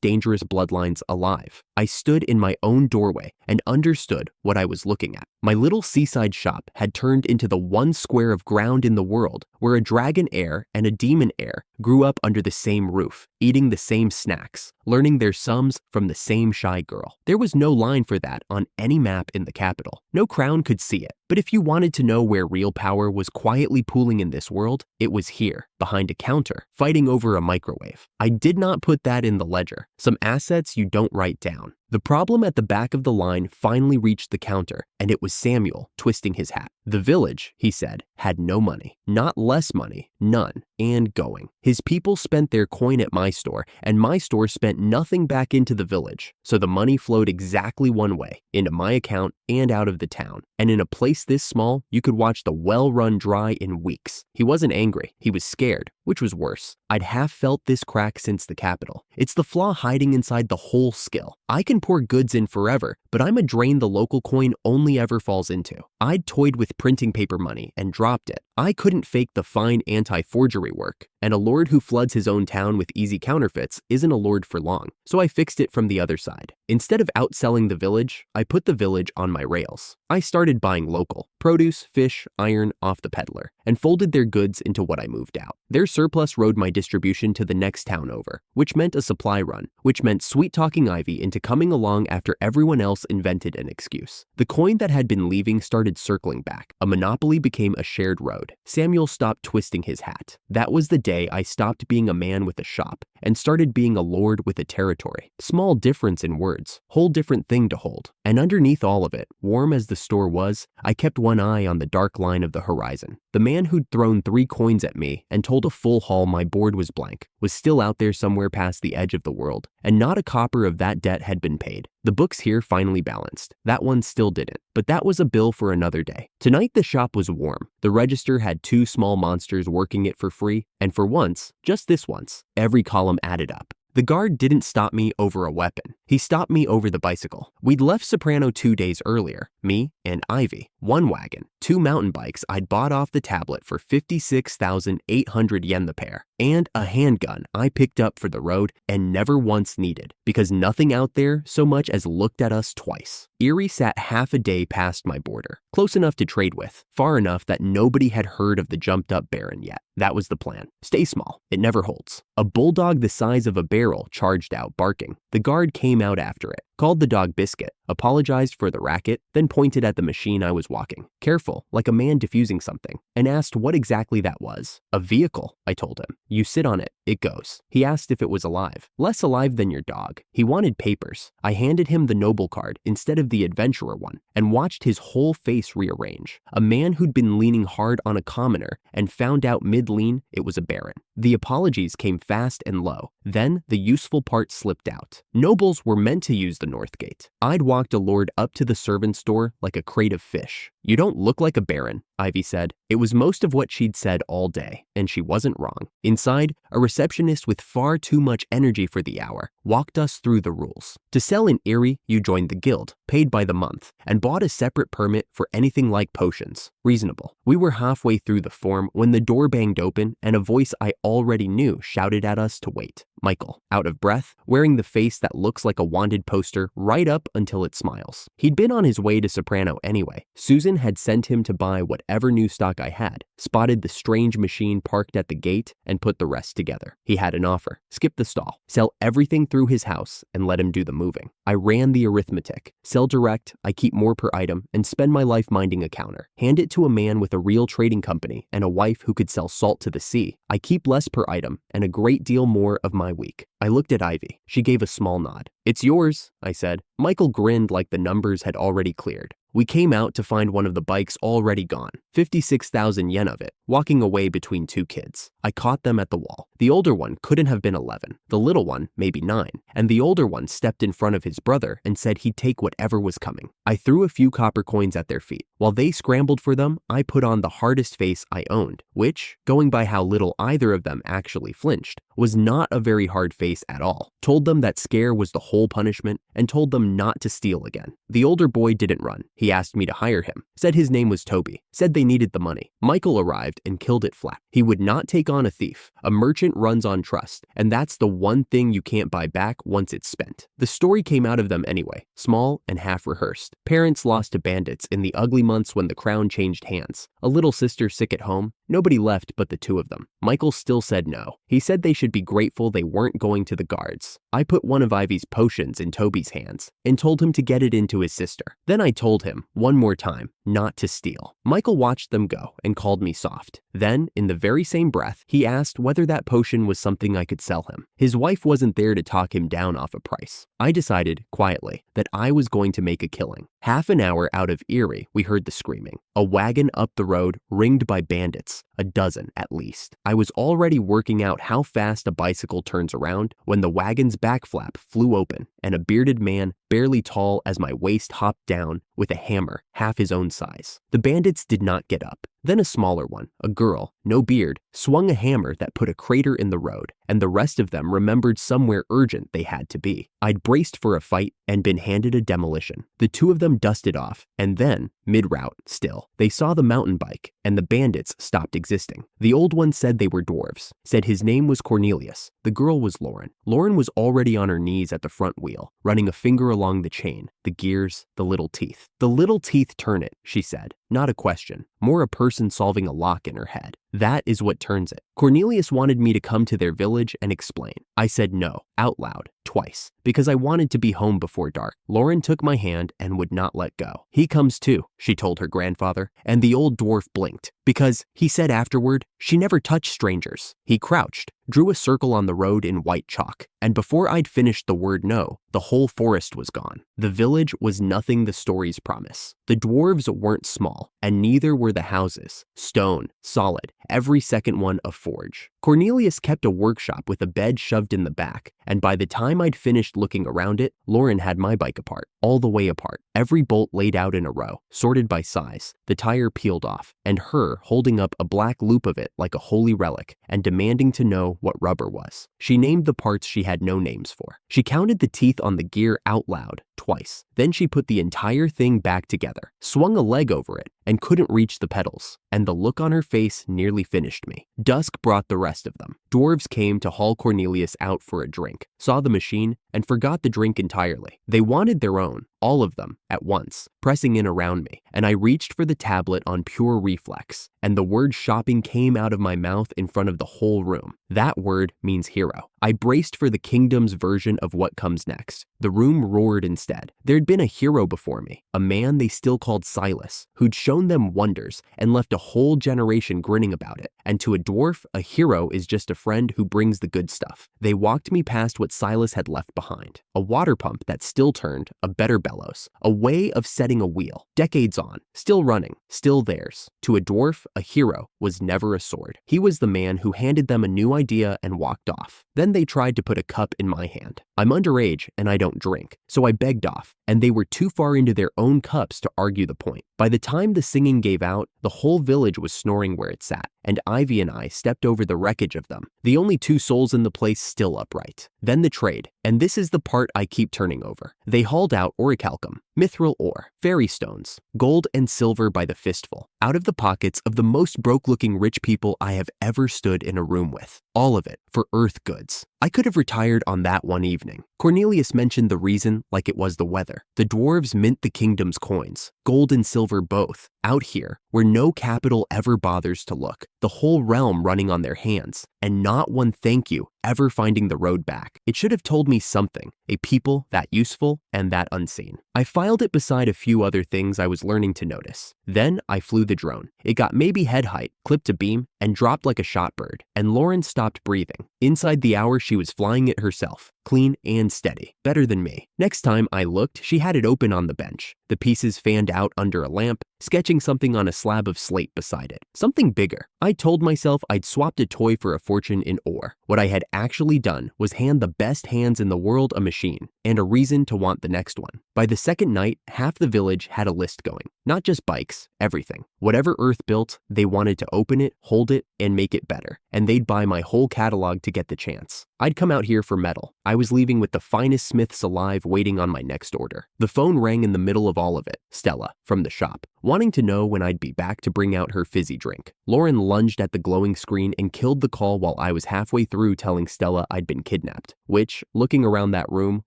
dangerous bloodlines alive. I stood in my own doorway and understood what I was looking at. My little seaside shop had turned into the one square of ground in the world where a dragon heir and a demon heir grew up under the same roof, eating the same snacks, learning their sums from the same shy girl. There was no line for that on any map in the capital. No crown could see it. But if you wanted to know where real power was quietly pooling in this world, it was here, behind a counter, fighting over a microwave. I did not put that in the ledger. Some assets you don't write down. The problem at the back of the line finally reached the counter, and it was Samuel twisting his hat. The village, he said, had no money. Not less money, none, and going. His people spent their coin at my store, and my store spent nothing back into the village. So the money flowed exactly one way, into my account and out of the town. And in a place this small, you could watch the well run dry in weeks. He wasn't angry, he was scared, which was worse. I'd half felt this crack since the capital. It's the flaw hiding inside the whole skill. I can pour goods in forever, but I'm a drain the local coin only ever falls into. I'd toyed with printing paper money and dropped it. I couldn't fake the fine anti-forgery work, and a lord who floods his own town with easy counterfeits isn't a lord for long, so I fixed it from the other side. Instead of outselling the village, I put the village on my rails. I started buying local, produce, fish, iron off the peddler, and folded their goods into what I moved out. Their surplus rode my distribution to the next town over, which meant a supply run, which meant sweet-talking Ivy into coming along after everyone else invented an excuse. The coin that had been leaving started circling back. A monopoly became a shared road. Samuel stopped twisting his hat. That was the day I stopped being a man with a shop and started being a lord with a territory. Small difference in words, whole different thing to hold. And underneath all of it, warm as the store was, I kept one eye on the dark line of the horizon. The man who'd thrown 3 coins at me and told a full haul my board was blank was still out there somewhere past the edge of the world, and not a copper of that debt had been paid. The books here finally balanced. That one still didn't, but that was a bill for another day. Tonight the shop was warm. The register had 2 small monsters working it for free, and for once, just this once, every column added up. The guard didn't stop me over a weapon. He stopped me over the bicycle. We'd left Soprano 2 days earlier, me and Ivy, one wagon, 2 mountain bikes I'd bought off the tablet for 56,800 yen the pair, and a handgun I picked up for the road and never once needed, because nothing out there so much as looked at us twice. Erie sat half a day past my border, close enough to trade with, far enough that nobody had heard of the jumped-up Baron yet. That was the plan. Stay small. It never holds. A bulldog the size of a barrel charged out, barking. The guard came out after it, called the dog Biscuit, apologized for the racket, then pointed at the machine I was walking, careful, like a man diffusing something, and asked what exactly that was. A vehicle, I told him. You sit on it, it goes. He asked if it was alive. Less alive than your dog. He wanted papers. I handed him the noble card instead of the adventurer one, and watched his whole face rearrange. A man who'd been leaning hard on a commoner and found out mid-lean it was a baron. The apologies came fast and low. Then the useful part slipped out. Nobles were meant to use the North Gate. I'd walked a lord up to the servants' door like a crate of fish. You don't look like a baron, Ivy said. It was most of what she'd said all day, and she wasn't wrong. Inside, a receptionist with far too much energy for the hour walked us through the rules. To sell in Erie, you joined the guild, paid by the month, and bought a separate permit for anything like potions. Reasonable. We were halfway through the form when the door banged open and a voice I already knew shouted at us to wait. Michael, out of breath, wearing the face that looks like a wanted poster right up until it smiles. He'd been on his way to Soprano anyway. Susan had sent him to buy whatever new stock I had, spotted the strange machine parked at the gate, and put the rest together. He had an offer. Skip the stall. Sell everything through his house and let him do the moving. I ran the arithmetic. Sell direct, I keep more per item, and spend my life minding a counter. Hand it to a man with a real trading company and a wife who could sell salt to the sea. I keep less per item and a great deal more of my week. I looked at Ivy. She gave a small nod. It's yours, I said. Michael grinned like the numbers had already cleared. We came out to find one of the bikes already gone, 56,000 yen of it, walking away between 2 kids. I caught them at the wall. The older one couldn't have been 11, the little one maybe 9, and the older one stepped in front of his brother and said he'd take whatever was coming. I threw a few copper coins at their feet. While they scrambled for them, I put on the hardest face I owned, which, going by how little either of them actually flinched, was not a very hard face at all. Told them that scare was the whole punishment and told them not to steal again. The older boy didn't run. He asked me to hire him, said his name was Toby, said they needed the money. Michael arrived and killed it flat. He would not take on a thief. A merchant runs on trust, and that's the one thing you can't buy back once it's spent. The story came out of them anyway, small and half-rehearsed. Parents lost to bandits in the ugly months when the crown changed hands. A little sister sick at home. Nobody left but the 2 of them. Michael still said no. He said they should be grateful they weren't going to the guards. I put one of Ivy's potions in Toby's hands and told him to get it into his sister. Then I told him, one more time, not to steal. Michael watched them go and called me soft. Then, in the very same breath, he asked whether that potion was something I could sell him. His wife wasn't there to talk him down off a price. I decided, quietly, that I was going to make a killing. Half an hour out of Erie, we heard the screaming. A wagon up the road, ringed by bandits, a dozen at least. I was already working out how fast a bicycle turns around when the wagon's back flap flew open and a bearded man, barely tall as my waist, hopped down with a hammer half his own size. The bandits did not get up. Then a smaller one, a girl, no beard, swung a hammer that put a crater in the road, and the rest of them remembered somewhere urgent they had to be. I'd braced for a fight and been handed a demolition. The 2 of them dusted off, and then, mid-route still, they saw the mountain bike, and the bandits stopped existing. The old one said they were dwarves, said his name was Cornelius. The girl was Lauren. Lauren was already on her knees at the front wheel, running a finger along the chain, the gears, the little teeth. The little teeth turn it, she said. Not a question, more a person solving a lock in her head. That is what turns it. Cornelius wanted me to come to their village and explain. I said no, out loud, twice, because I wanted to be home before dark. Lauren took my hand and would not let go. He comes too, she told her grandfather, and the old dwarf blinked, because, he said afterward, she never touched strangers. He crouched, drew a circle on the road in white chalk, and before I'd finished the word no, the whole forest was gone. The village was nothing the stories promise. The dwarves weren't small, and neither were the houses. Stone, solid, every second one a forge. Cornelius kept a workshop with a bed shoved in the back, and by the time time I'd finished looking around it, Lauren had my bike apart, all the way apart, every bolt laid out in a row, sorted by size, the tire peeled off, and her holding up a black loop of it like a holy relic and demanding to know what rubber was. She named the parts she had no names for. She counted the teeth on the gear out loud, twice. Then she put the entire thing back together, swung a leg over it, and couldn't reach the pedals. And the look on her face nearly finished me. Dusk brought the rest of them. Dwarves came to haul Cornelius out for a drink, saw the machine, and forgot the drink entirely. They wanted their own, all of them, at once, pressing in around me, and I reached for the tablet on pure reflex, and the word shopping came out of my mouth in front of the whole room. That word means hero. I braced for the kingdom's version of what comes next. The room roared instead. There'd been a hero before me, a man they still called Silas, who'd shown them wonders and left a whole generation grinning about it. And to a dwarf, a hero is just a friend who brings the good stuff. They walked me past what Silas had left behind. A water pump that still turned, a better bellows, a way of setting a wheel. Decades on, still running, still theirs. To a dwarf, a hero was never a sword. He was the man who handed them a new idea and walked off. Then they tried to put a cup in my hand. I'm underage and I don't drink, so I begged off, and they were too far into their own cups to argue the point. By the time the singing gave out, the whole village was snoring where it sat, and Ivy and I stepped over the wreckage of them, the only two souls in the place still upright. Then the trade, and this is the part I keep turning over. They hauled out orichalcum, mithril ore, fairy stones, gold and silver by the fistful, out of the pockets of the most broke-looking rich people I have ever stood in a room with. All of it for earth goods. I could have retired on that one evening. Cornelius mentioned the reason like it was the weather. The dwarves mint the kingdom's coins, gold and silver both, out here where no capital ever bothers to look, the whole realm running on their hands, and not one thank you ever finding the road back. It should have told me something, a people that useful and that unseen. I filed it beside a few other things I was learning to notice. Then I flew the drone. It got maybe head height, clipped a beam, and dropped like a shot bird, and Lauren stopped breathing. Inside the hour she was flying it herself, clean and steady, better than me. Next time I looked, she had it open on the bench, the pieces fanned out under a lamp, sketching something on a slab of slate beside it. Something bigger. I told myself I'd swapped a toy for a fortune in ore. What I had actually done was hand the best hands in the world a machine, and a reason to want the next one. By the second night, half the village had a list going. Not just bikes, everything. Whatever Earth built, they wanted to open it, hold it, and make it better. And they'd buy my whole catalog to get the chance. I'd come out here for metal. I was leaving with the finest smiths alive waiting on my next order. The phone rang in the middle of all of it. Stella, from the shop, wanting to know when I'd be back to bring out her fizzy drink. Lauren lunged at the glowing screen and killed the call while I was halfway through telling Stella I'd been kidnapped, which, looking around that room,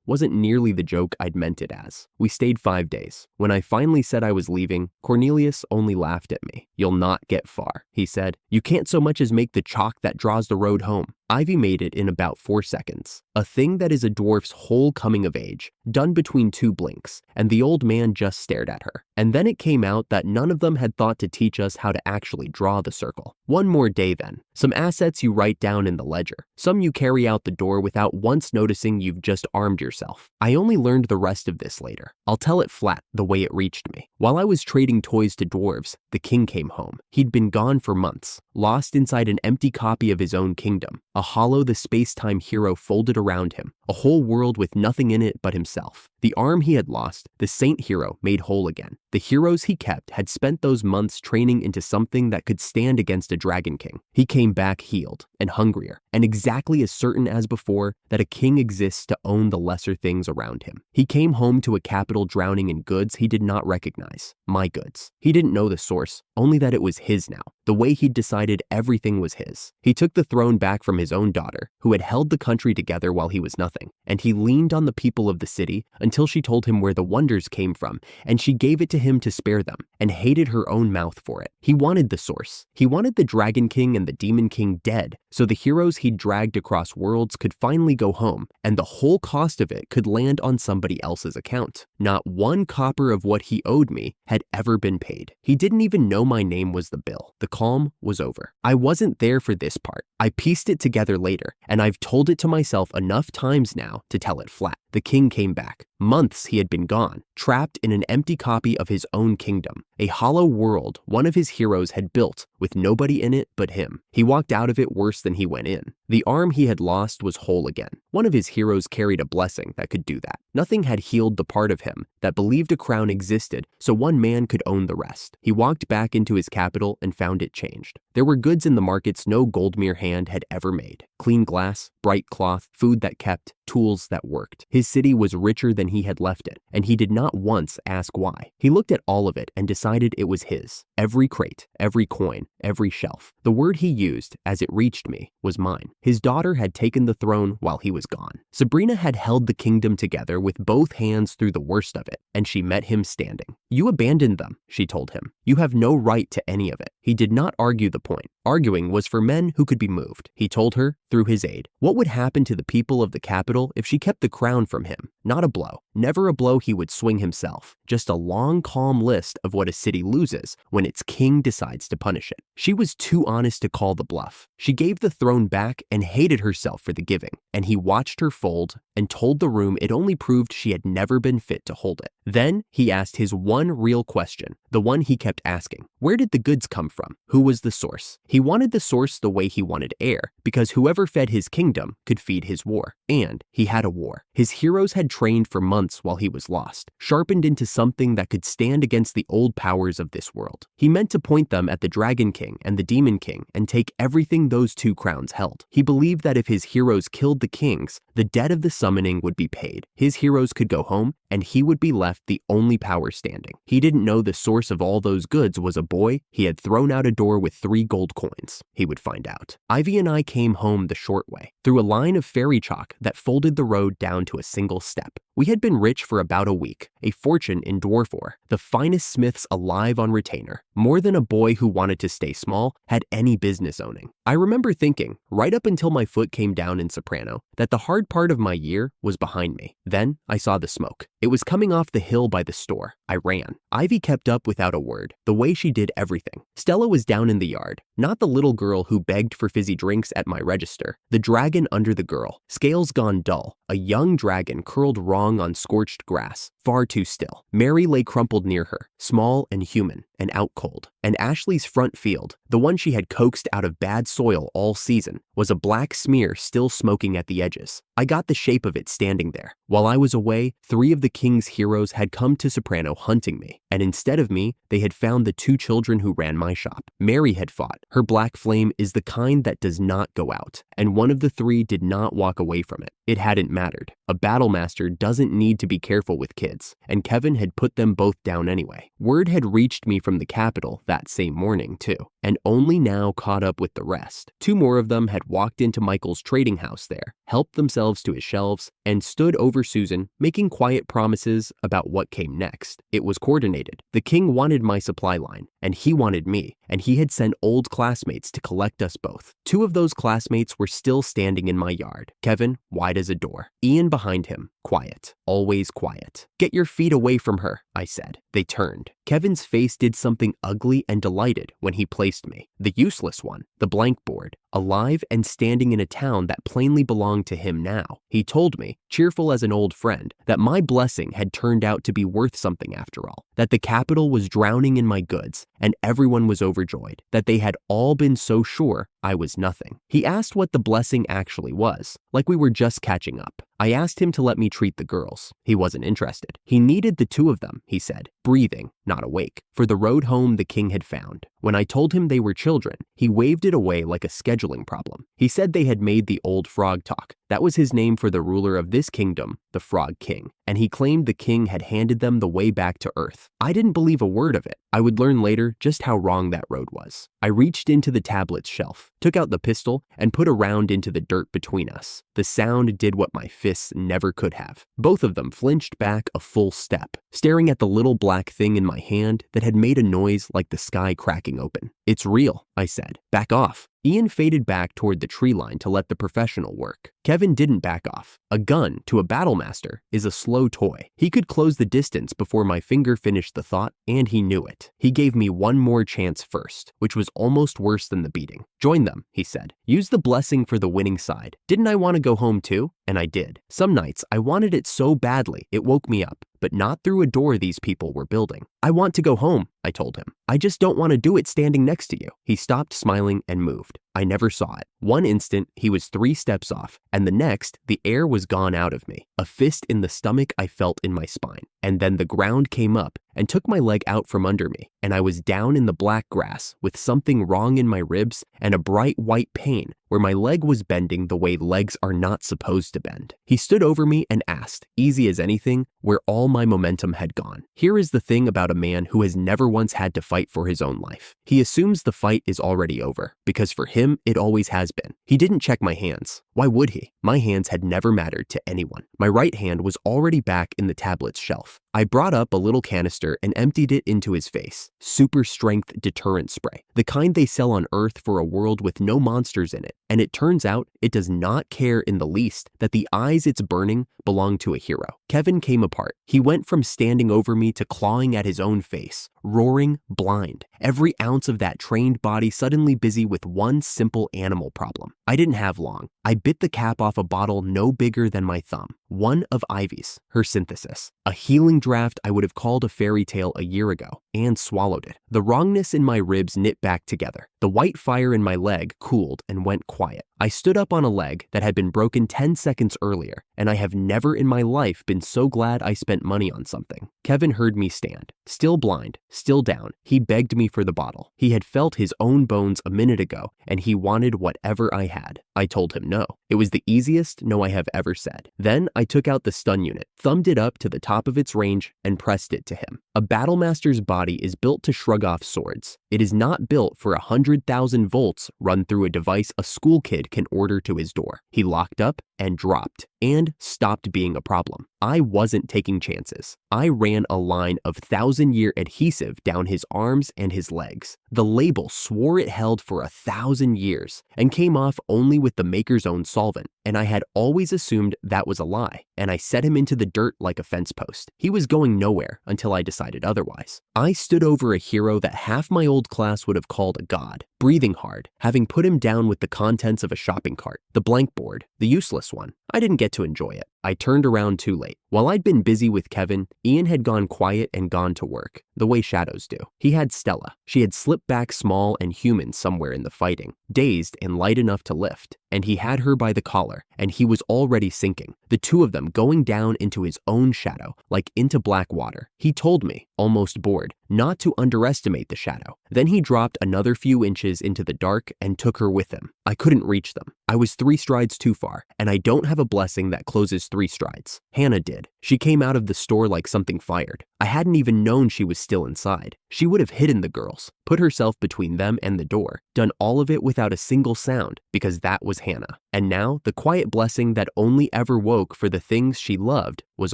wasn't nearly the joke I'd meant it as. We stayed 5 days. When I finally said I was leaving, Cornelius only laughed at me. "You'll not get far," he said. "You can't so much as make the chalk that draws the road home." Ivy made it in about 4 seconds. A thing that is a dwarf's whole coming of age, done between 2 blinks, and the old man just stared at her. And then it came out that none of them had thought to teach us how to actually draw the circle. One more day then. Some assets you write down in the ledger. Some you carry out the door without once noticing you've just armed yourself. I only learned the rest of this later. I'll tell it flat, the way it reached me. While I was trading toys to dwarves, the king came home. He'd been gone for months, lost inside an empty copy of his own kingdom. A hollow the space-time hero folded around him, a whole world with nothing in it but himself. The arm he had lost, the saint hero made whole again. The heroes he kept had spent those months training into something that could stand against a dragon king. He came back healed and hungrier, and exactly as certain as before that a king exists to own the lesser things around him. He came home to a capital drowning in goods he did not recognize. My goods. He didn't know the source, only that it was his now. The way he'd decided everything was his. He took the throne back from his own daughter, who had held the country together while he was nothing, and he leaned on the people of the city until she told him where the wonders came from, and she gave it to him to spare them, and hated her own mouth for it. He wanted the source. He wanted the Dragon King and the Demon King dead, so the heroes he'd dragged across worlds could finally go home, and the whole cost of it could land on somebody else's account. Not 1 copper of what he owed me had ever been paid. He didn't even know my name was the bill. The calm was over. I wasn't there for this part. I pieced it together later, and I've told it to myself enough times now to tell it flat. The king came back. Months he had been gone, trapped in an empty copy of his own kingdom. a hollow world one of his heroes had built with nobody in it but him. He walked out of it worse than he went in. The arm he had lost was whole again. One of his heroes carried a blessing that could do that. Nothing had healed the part of him that believed a crown existed so one man could own the rest. He walked back into his capital and found it changed. There were goods in the markets no Goldmere hand had ever made. Clean glass, bright cloth, food that kept, tools that worked. His city was richer than he had left it, and he did not once ask why. He looked at all of it and decided it was his. Every crate, every coin, every shelf. The word he used, as it reached me, was mine. His daughter had taken the throne while he was gone. Sabrina had held the kingdom together with both hands through the worst of it, and she met him standing. You abandoned them, she told him. You have no right to any of it. He did not argue the point. Arguing was for men who could be moved. He told her, through his aide, what would happen to the people of the capital if she kept the crown from him? Not a blow. Never a blow he would swing himself. Just a long, calm list of what a city loses when its king decides to punish it. She was too honest to call the bluff. She gave the throne back and hated herself for the giving, and he watched her fold and told the room it only proved she had never been fit to hold it. Then he asked his one real question, the one he kept asking. Where did the goods come from? Who was the source? He wanted the source the way he wanted air, because whoever fed his kingdom could feed his war. And he had a war. His heroes had trained for months while he was lost, sharpened into something that could stand against the old powers of this world. He meant to point them at the Dragon King and the Demon King and take everything those two crowns held. He believed that if his heroes killed the kings, the debt of the summoning would be paid. His heroes could go home, and he would be left the only power standing. He didn't know the source of all those goods was a boy he had thrown out a door with 3 gold coins. He would find out. Ivy and I came home the short way, through a line of fairy chalk that folded the road down to a single step. We had been rich for about a week, a fortune in dwarf ore, the finest smiths alive on retainer, more than a boy who wanted to stay small had any business owning. I remember thinking, right up until my foot came down in soprano, that the hard part of my year was behind me. Then I saw the smoke. It was coming off the hill by the store. I ran. Ivy kept up without a word, the way she did everything. Stella was down in the yard, not the little girl who begged for fizzy drinks at my register, the dragon under the girl, scales gone dull, a young dragon curled wrong on scorched grass, far too still. Mary lay crumpled near her, small and human, and out cold. And Ashley's front field, the one she had coaxed out of bad soil all season, was a black smear still smoking at the edges. I got the shape of it standing there. While I was away, 3 of the king's heroes had come to Soprano hunting me, and instead of me, they had found the 2 children who ran my shop. Mary had fought. Her black flame is the kind that does not go out, and one of the 3 did not walk away from it. It hadn't mattered. A battle master doesn't need to be careful with kids, and Kevin had put them both down anyway. Word had reached me from the capital that same morning, too, and only now caught up with the rest. 2 more of them had walked into Michael's trading house there, helped themselves to his shelves, and stood over Susan, making quiet promises about what came next. It was coordinated. The king wanted my supply line, and he wanted me, and he had sent old classmates to collect us both. 2 of those classmates were still standing in my yard. Kevin, wide as a door. Ian behind him, quiet, always quiet. Get your feet away from her, I said. They turned. Kevin's face did something ugly and delighted when he placed me. The useless one, the blank board, alive and standing in a town that plainly belonged to him now. He told me, cheerful as an old friend, that my blessing had turned out to be worth something after all, that the capital was drowning in my goods, and everyone was overjoyed, that they had all been so sure I was nothing. He asked what the blessing actually was, like we were just catching up. I asked him to let me treat the girls. He wasn't interested. He needed the 2 of them, he said, breathing, not awake, for the road home the king had found. When I told him they were children, he waved it away like a scheduling problem. He said they had made the old frog talk. That was his name for the ruler of this kingdom, the Frog King, and he claimed the king had handed them the way back to Earth. I didn't believe a word of it. I would learn later just how wrong that road was. I reached into the tablet's shelf, took out the pistol, and put a round into the dirt between us. The sound did what my fists never could have. Both of them flinched back a full step, staring at the little black thing in my hand that had made a noise like the sky cracking open. It's real, I said. Back off. Ian faded back toward the tree line to let the professional work. Kevin didn't back off. A gun to a battlemaster is a slow toy. He could close the distance before my finger finished the thought, and he knew it. He gave me one more chance first, which was almost worse than the beating. Join them, he said. Use the blessing for the winning side. Didn't I want to go home too? And I did. Some nights I wanted it so badly it woke me up, but not through a door these people were building. I want to go home, I told him. I just don't want to do it standing next to you. He stopped smiling and moved. I never saw it. One instant, he was 3 steps off, and the next, the air was gone out of me. A fist in the stomach I felt in my spine. And then the ground came up and took my leg out from under me, and I was down in the black grass with something wrong in my ribs and a bright white pain where my leg was bending the way legs are not supposed to bend. He stood over me and asked, easy as anything, where all my momentum had gone. Here is the thing about a man who has never once had to fight for his own life. He assumes the fight is already over, because for him, it always has been. He didn't check my hands. Why would he? My hands had never mattered to anyone. My right hand was already back in the tablet's shelf. I brought up a little canister and emptied it into his face. Super strength deterrent spray, the kind they sell on Earth for a world with no monsters in it. And it turns out it does not care in the least that the eyes it's burning belong to a hero. Kevin came apart. He went from standing over me to clawing at his own face, roaring, blind. Every ounce of that trained body suddenly busy with one simple animal problem. I didn't have long. I bit the cap off a bottle no bigger than my thumb. One of Ivy's, her synthesis. A healing draft I would have called a fairy tale a year ago, and swallowed it. The wrongness in my ribs knit back together. The white fire in my leg cooled and went quiet. I stood up on a leg that had been broken 10 seconds earlier, and I have never in my life been so glad I spent money on something. Kevin heard me stand. Still blind, still down, he begged me for the bottle. He had felt his own bones a minute ago, and he wanted whatever I had. I told him no. It was the easiest no I have ever said. Then I took out the stun unit, thumbed it up to the top of its range, and pressed it to him. A battlemaster's body is built to shrug off swords. It is not built for 100,000 volts run through a device a school kid can order to his door. He locked up and dropped and stopped being a problem. I wasn't taking chances. I ran a line of 1,000-year adhesive down his arms and his legs. The label swore it held for 1,000 years and came off only with the maker's own solvent, and I had always assumed that was a lie, and I set him into the dirt like a fence post. He was going nowhere until I decided otherwise. I stood over a hero that half my old class would have called a god, breathing hard, having put him down with the contents of a shopping cart, the blank board, the useless one. I didn't get to enjoy it. I turned around too late. While I'd been busy with Kevin, Ian had gone quiet and gone to work, the way shadows do. He had Stella. She had slipped back small and human somewhere in the fighting, dazed and light enough to lift, and he had her by the collar, and he was already sinking, the two of them going down into his own shadow, like into black water. He told me, almost bored, not to underestimate the shadow. Then he dropped another few inches into the dark and took her with him. I couldn't reach them. I was 3 strides too far, and I don't have a blessing that closes 3 strides. Hannah did. She came out of the store like something fired. I hadn't even known she was still inside. She would have hidden the girls, put herself between them and the door, done all of it without a single sound, because that was Hannah. And now, the quiet blessing that only ever woke for the things she loved was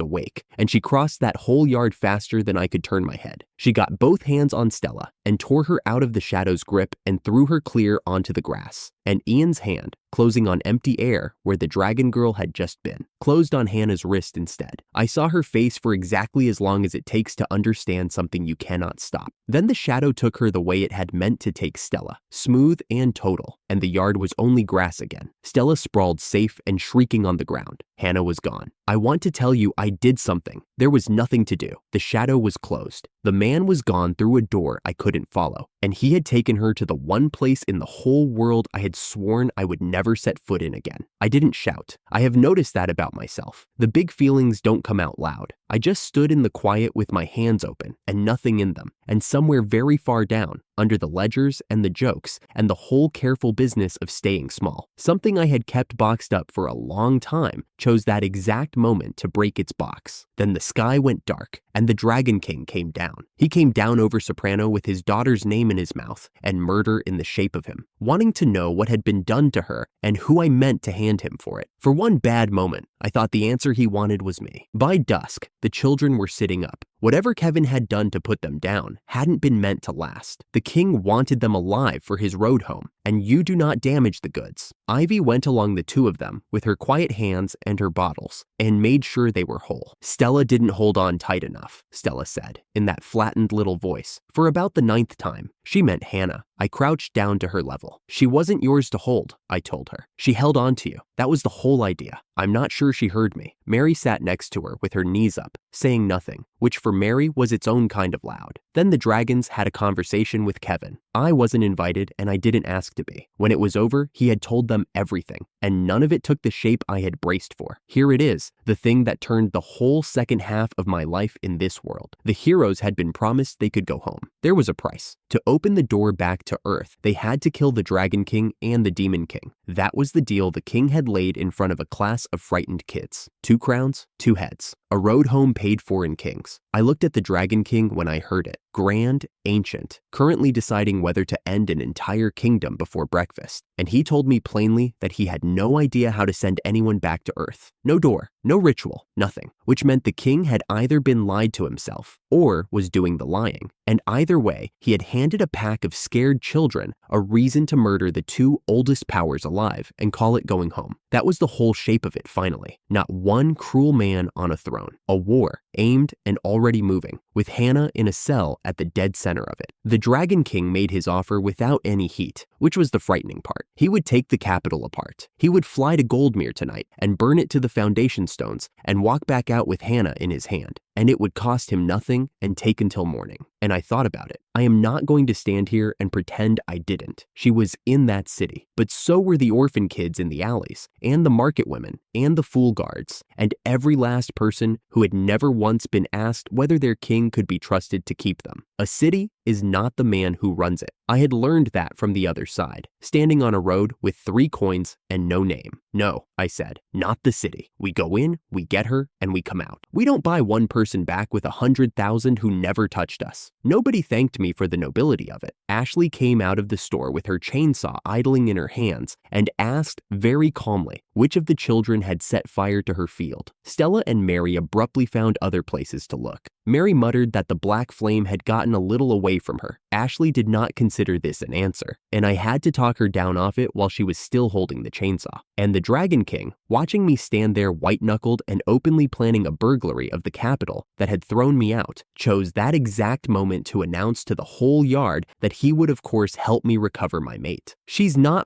awake, and she crossed that whole yard faster than I could turn my head. She got both hands on Stella and tore her out of the shadow's grip and threw her clear onto the grass. And Ian's hand, closing on empty air where the dragon girl had just been, closed on Hannah's wrist instead. I saw her face for exactly as long as it takes to understand something you cannot stop. Then the shadow took her the way it had meant to take Stella, smooth and total, and the yard was only grass again. Stella sprawled safe and shrieking on the ground. Hannah was gone. I want to tell you I did something. There was nothing to do. The shadow was closed. The man was gone through a door I couldn't follow, and he had taken her to the one place in the whole world I had sworn I would never set foot in again. I didn't shout. I have noticed that about myself. The big feelings don't come out loud. I just stood in the quiet with my hands open and nothing in them, and somewhere very far down, under the ledgers and the jokes and the whole careful business of staying small, something I had kept boxed up for a long time chose that exact moment to break its box. Then the sky went dark, and the Dragon King came down. He came down over Soprano with his daughter's name in his mouth and murder in the shape of him, wanting to know what had been done to her and who I meant to hand him for it. For one bad moment, I thought the answer he wanted was me. By dusk, the children were sitting up. Whatever Kevin had done to put them down hadn't been meant to last. The king wanted them alive for his road home, and you do not damage the goods. Ivy went along the two of them with her quiet hands and her bottles and made sure they were whole. Stella didn't hold on tight enough, Stella said, in that flattened little voice. For about the 9th time, she meant Hannah. I crouched down to her level. She wasn't yours to hold, I told her. She held on to you. That was the whole idea. I'm not sure she heard me. Mary sat next to her with her knees up, saying nothing, which for Mary was its own kind of loud. Then the dragons had a conversation with Kevin. I wasn't invited and I didn't ask to be. When it was over, he had told them everything, and none of it took the shape I had braced for. Here it is, the thing that turned the whole second half of my life in this world. The heroes had been promised they could go home. There was a price. To open the door back to Earth, they had to kill the Dragon King and the Demon King. That was the deal the king had laid in front of a class of frightened kids. 2 crowns, 2 heads. A road home paid for in kings. I looked at the Dragon King when I heard it. Grand, ancient, currently deciding whether to end an entire kingdom before breakfast. And he told me plainly that he had no idea how to send anyone back to Earth. No door, no ritual, nothing. Which meant the king had either been lied to himself or was doing the lying. And either way, he had handed a pack of scared children a reason to murder the 2 oldest powers alive and call it going home. That was the whole shape of it finally. Not one cruel man on a throne. A war, aimed and already moving, with Hannah in a cell at the dead center of it. The Dragon King made his offer without any heat, which was the frightening part. He would take the capital apart. He would fly to Goldmere tonight and burn it to the foundation stones and walk back out with Hannah in his hand. And it would cost him nothing and take until morning. And I thought about it. I am not going to stand here and pretend I didn't. She was in that city, but so were the orphan kids in the alleys, and the market women, and the fool guards, and every last person who had never once been asked whether their king could be trusted to keep them. A city is not the man who runs it. I had learned that from the other side, standing on a road with 3 coins and no name. No, I said, not the city. We go in, we get her, and we come out. We don't buy one person back with 100,000 who never touched us. Nobody thanked me for the nobility of it. Ashley came out of the store with her chainsaw idling in her hands and asked very calmly which of the children had set fire to her field. Stella and Mary abruptly found other places to look. Mary muttered that the black flame had gotten a little away from her. Ashley did not consider this an answer, and I had to talk her down off it while she was still holding the chainsaw. And the Dragon King, watching me stand there white-knuckled and openly planning a burglary of the capital that had thrown me out, chose that exact moment to announce to the whole yard that he would of course help me recover my mate. "She's not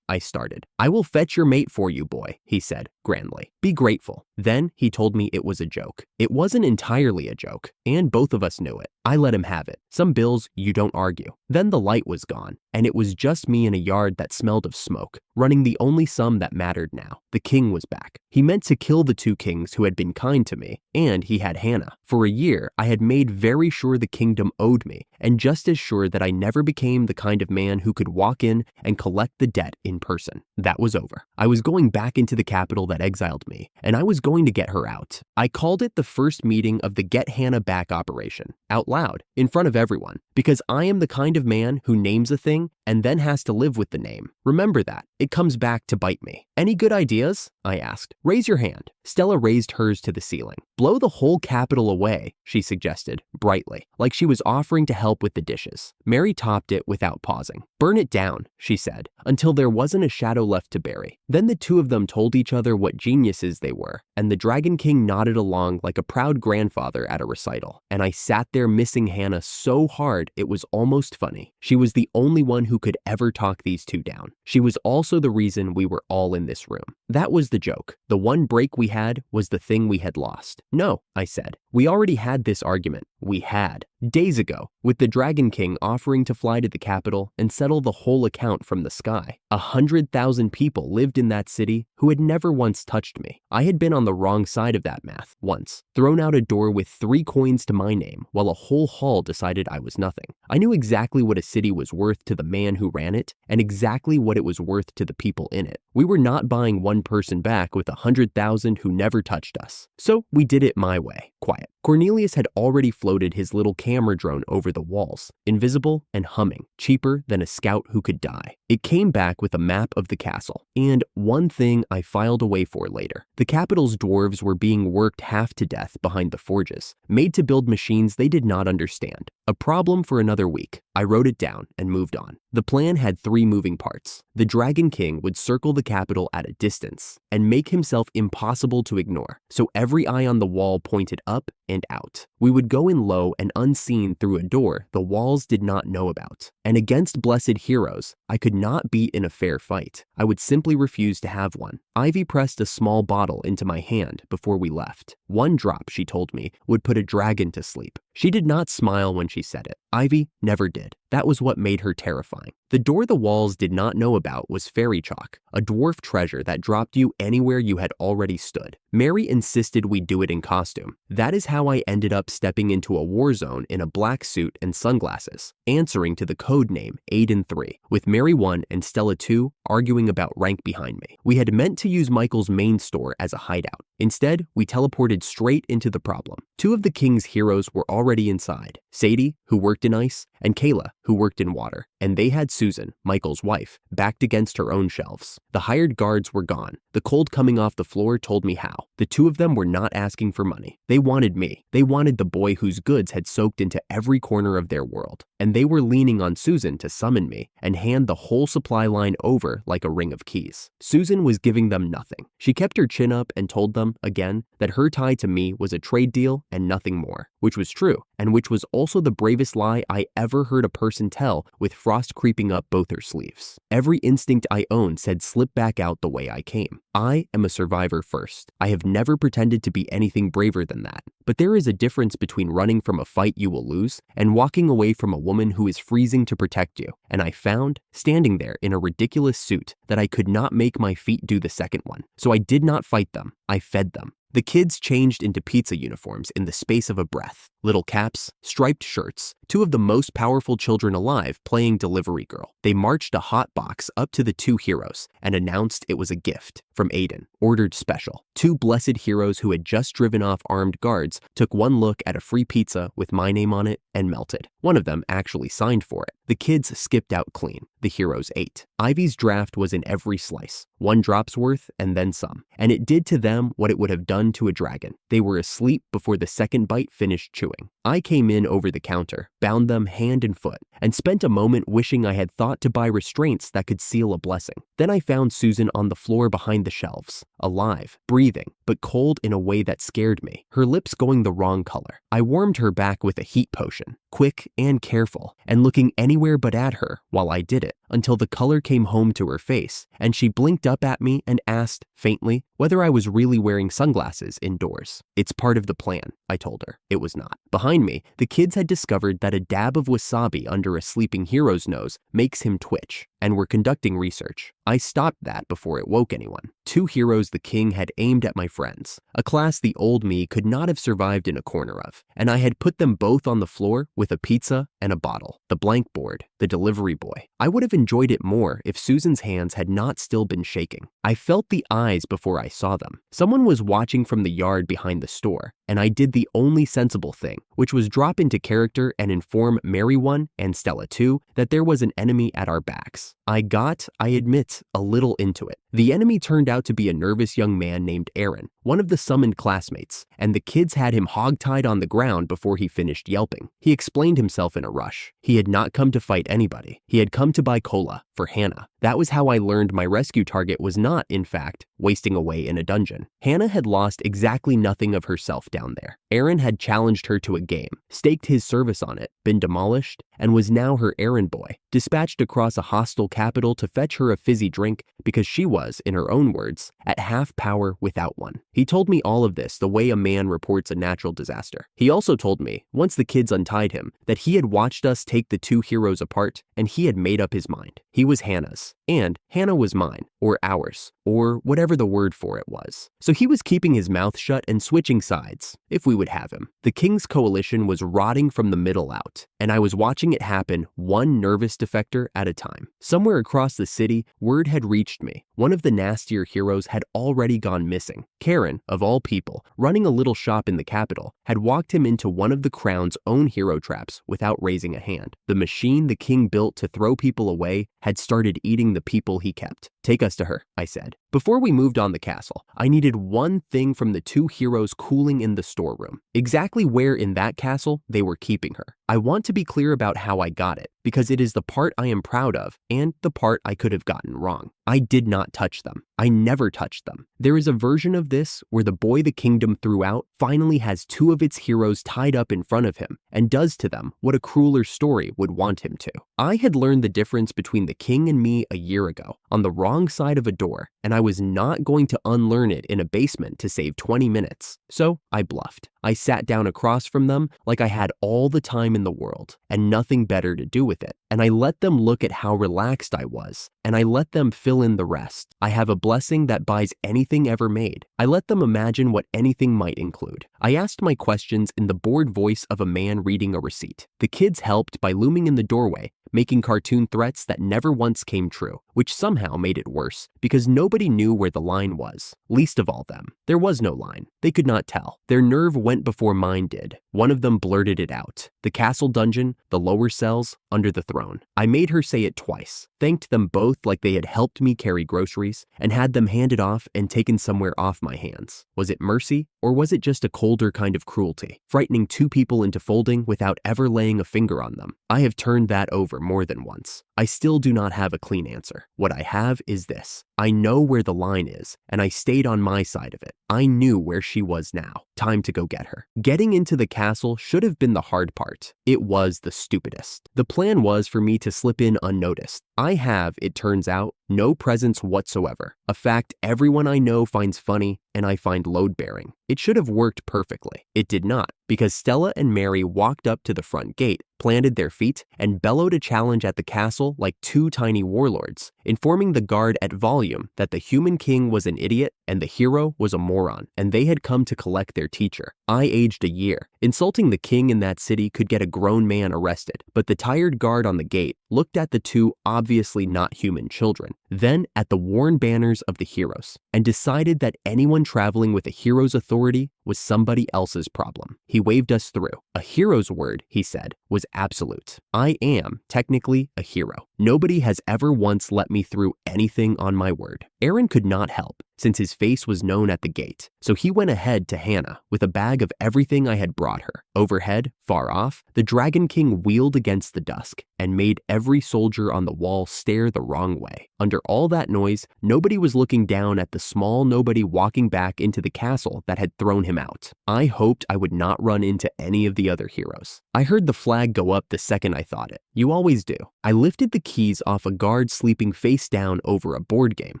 I started. "I will fetch your mate for you, boy," he said grandly. "Be grateful." Then he told me it was a joke. It wasn't entirely a joke, and both of us knew it. I let him have it. Some bills you don't argue. Then the light was gone, and it was just me in a yard that smelled of smoke, running the only sum that mattered now. The king was back. He meant to kill the 2 kings who had been kind to me, and he had Hannah. For a year, I had made very sure the kingdom owed me, and just as sure that I never became the kind of man who could walk in and collect the debt in person. That was over. I was going back into the capital that exiled me, and I was going to get her out. I called it the first meeting of the Get Hannah Back operation, out loud, in front of everyone, because I am the kind of man who names a thing and then has to live with the name. Remember that. It comes back to bite me. "Any good ideas?" I asked. "Raise your hand." Stella raised hers to the ceiling. "Blow the whole capital away," she suggested, brightly, like she was offering to help with the dishes. Mary topped it without pausing. "Burn it down," she said, until there wasn't a shadow left to bury. Then the 2 of them told each other what geniuses they were, and the Dragon King nodded along like a proud grandfather at a recital. And I sat there missing Hannah so hard it was almost funny. She was the only one who could ever talk these 2 down. She was also the reason we were all in this room. That was the joke. The one break we had was the thing we had lost. "No," I said. "We already had this argument. We had. Days ago, with the Dragon King offering to fly to the capital and settle the whole account from the sky. 100,000 people lived in that city who had never once touched me. I had been on the wrong side of that math once, thrown out a door with 3 coins to my name while a whole hall decided I was nothing. I knew exactly what a city was worth to the man who ran it and exactly what it was worth to the people in it. We were not buying one person back with 100,000 who never touched us. So we did it my way, quiet. Cornelius had already floated his little camera drone over the walls, invisible and humming, cheaper than a scout who could die. It came back with a map of the castle, and one thing I filed away for later. The capital's dwarves were being worked half to death behind the forges, made to build machines they did not understand. A problem for another week. I wrote it down and moved on. The plan had 3 moving parts. The Dragon King would circle the capital at a distance and make himself impossible to ignore, so every eye on the wall pointed up and out. We would go in low and unseen through a door the walls did not know about. And against blessed heroes, I could not beat in a fair fight. I would simply refuse to have one. Ivy pressed a small bottle into my hand before we left. 1 drop, she told me, would put a dragon to sleep. She did not smile when she said it. Ivy never did. That was what made her terrifying. The door the walls did not know about was fairy chalk, a dwarf treasure that dropped you anywhere you had already stood. Mary insisted we do it in costume. That is how I ended up stepping into a war zone in a black suit and sunglasses, answering to the code name Aiden 3, with Mary 1 and Stella 2 arguing about rank behind me. We had meant to use Michael's main store as a hideout. Instead, we teleported straight into the problem. 2 of the king's heroes were already inside, Sadie, who worked in ice, and Kayla, who worked in water, and they had Susan, Michael's wife, backed against her own shelves. The hired guards were gone. The cold coming off the floor told me how. The 2 of them were not asking for money. They wanted me. They wanted the boy whose goods had soaked into every corner of their world. And they were leaning on Susan to summon me and hand the whole supply line over like a ring of keys. Susan was giving them nothing. She kept her chin up and told them, again, that her tie to me was a trade deal and nothing more, which was true, and which was also the bravest lie I ever heard a person tell with frost creeping up both her sleeves. Every instinct I owned said slip back out the way I came. I am a survivor first. I have never pretended to be anything braver than that. But there is a difference between running from a fight you will lose and walking away from a woman who is freezing to protect you. And I found, standing there in a ridiculous suit, that I could not make my feet do the second one. So I did not fight them. I fed them. The kids changed into pizza uniforms in the space of a breath. Little caps, striped shirts, 2 of the most powerful children alive playing delivery girl. They marched a hot box up to the 2 heroes and announced it was a gift from Aiden, ordered special. 2 blessed heroes who had just driven off armed guards took one look at a free pizza with my name on it and melted. One of them actually signed for it. The kids skipped out clean. The heroes ate. Ivy's draft was in every slice, 1 drop's worth and then some. And it did to them what it would have done to a dragon. They were asleep before the second bite finished chewing. I came in over the counter, bound them hand and foot, and spent a moment wishing I had thought to buy restraints that could seal a blessing. Then I found Susan on the floor behind the shelves, alive, breathing, but cold in a way that scared me, her lips going the wrong color. I warmed her back with a heat potion, quick and careful, and looking anywhere but at her while I did it, until the color came home to her face, and she blinked up at me and asked, faintly, whether I was really wearing sunglasses indoors. It's part of the plan, I told her. It was not. Behind me, the kids had discovered that a dab of wasabi under a sleeping hero's nose makes him twitch, and were conducting research. I stopped that before it woke anyone. 2 heroes the king had aimed at my friends, a class the old me could not have survived in a corner of, and I had put them both on the floor with a pizza and a bottle. The blank board, the delivery boy. I would have enjoyed it more if Susan's hands had not still been shaking. I felt the eyes before I saw them. Someone was watching from the yard behind the store, and I did the only sensible thing, which was drop into character and inform Mary 1 and Stella 2 that there was an enemy at our backs. I got, I admit, a little into it. The enemy turned out to be a nervous young man named Aaron, one of the summoned classmates, and the kids had him hogtied on the ground before he finished yelping. He explained himself in a rush. He had not come to fight anybody. He had come to buy cola for Hannah. That was how I learned my rescue target was not, in fact, wasting away in a dungeon. Hannah had lost exactly nothing of herself down there. Aaron had challenged her to a game, staked his service on it, been demolished, and was now her errand boy, dispatched across a hostile capital to fetch her a fizzy drink because she was, in her own words, at half power without one. He told me all of this the way a man reports a natural disaster. He also told me, once the kids untied him, that he had watched us take the 2 heroes apart and he had made up his mind. He was Hannah's, and Hannah was mine, or ours. or whatever the word for it was. So he was keeping his mouth shut and switching sides, if we would have him. The king's coalition was rotting from the middle out, and I was watching it happen one nervous defector at a time. Somewhere across the city, word had reached me. One of the nastier heroes had already gone missing. Karen, of all people, running a little shop in the capital, had walked him into one of the crown's own hero traps without raising a hand. The machine the king built to throw people away had started eating the people he kept. "Take us to her," I said. Before we moved on the castle, I needed one thing from the two heroes cooling in the storeroom. Exactly where in that castle they were keeping her. I want to be clear about how I got it, because it is the part I am proud of and the part I could have gotten wrong. I did not touch them. I never touched them. There is a version of this where the boy the kingdom threw out finally has two of its heroes tied up in front of him and does to them what a crueler story would want him to. I had learned the difference between the king and me a year ago on the wrong side of a door, and I was not going to unlearn it in a basement to save 20 minutes. So I bluffed. I sat down across from them like I had all the time in the world and nothing better to do with it. And I let them look at how relaxed I was, and I let them fill in the rest. I have a blessing that buys anything ever made. I let them imagine what anything might include. I asked my questions in the bored voice of a man reading a receipt. The kids helped by looming in the doorway, making cartoon threats that never once came true, which somehow made it worse, because nobody knew where the line was, least of all them. There was no line. They could not tell. Their nerve went before mine did. One of them blurted it out. The castle dungeon, the lower cells, under the throne. I made her say it twice, thanked them both like they had helped me carry groceries, and had them handed off and taken somewhere off my hands. Was it mercy, or was it just a colder kind of cruelty, frightening two people into folding without ever laying a finger on them? I have turned that over more than once. I still do not have a clean answer. What I have is this. I know where the line is, and I stayed on my side of it. I knew where she was now. Time to go get her. Getting into the castle should have been the hard part. It was the stupidest. The plan was for me to slip in unnoticed. I have, it turns out, no presence whatsoever, a fact everyone I know finds funny and I find load-bearing. It should have worked perfectly. It did not, because Stella and Mary walked up to the front gate, planted their feet, and bellowed a challenge at the castle like two tiny warlords, informing the guard at volume that the human king was an idiot and the hero was a moron, and they had come to collect their teacher. I aged a year. Insulting the king in that city could get a grown man arrested, but the tired guard on the gate looked at the two obviously not human children, then at the worn banners of the heroes, and decided that anyone traveling with a hero's authority was somebody else's problem. He waved us through. A hero's word, he said, was absolute. I am, technically, a hero. Nobody has ever once let me through anything on my word. Aaron could not help, since his face was known at the gate, so he went ahead to Hannah with a bag of everything I had brought her. Overhead, far off, the Dragon King wheeled against the dusk and made every soldier on the wall stare the wrong way. Under all that noise, nobody was looking down at the small nobody walking back into the castle that had thrown him out. I hoped I would not run into any of the other heroes. I heard the flag go up the second I thought it. You always do. I lifted the keys off a guard sleeping face down over a board game,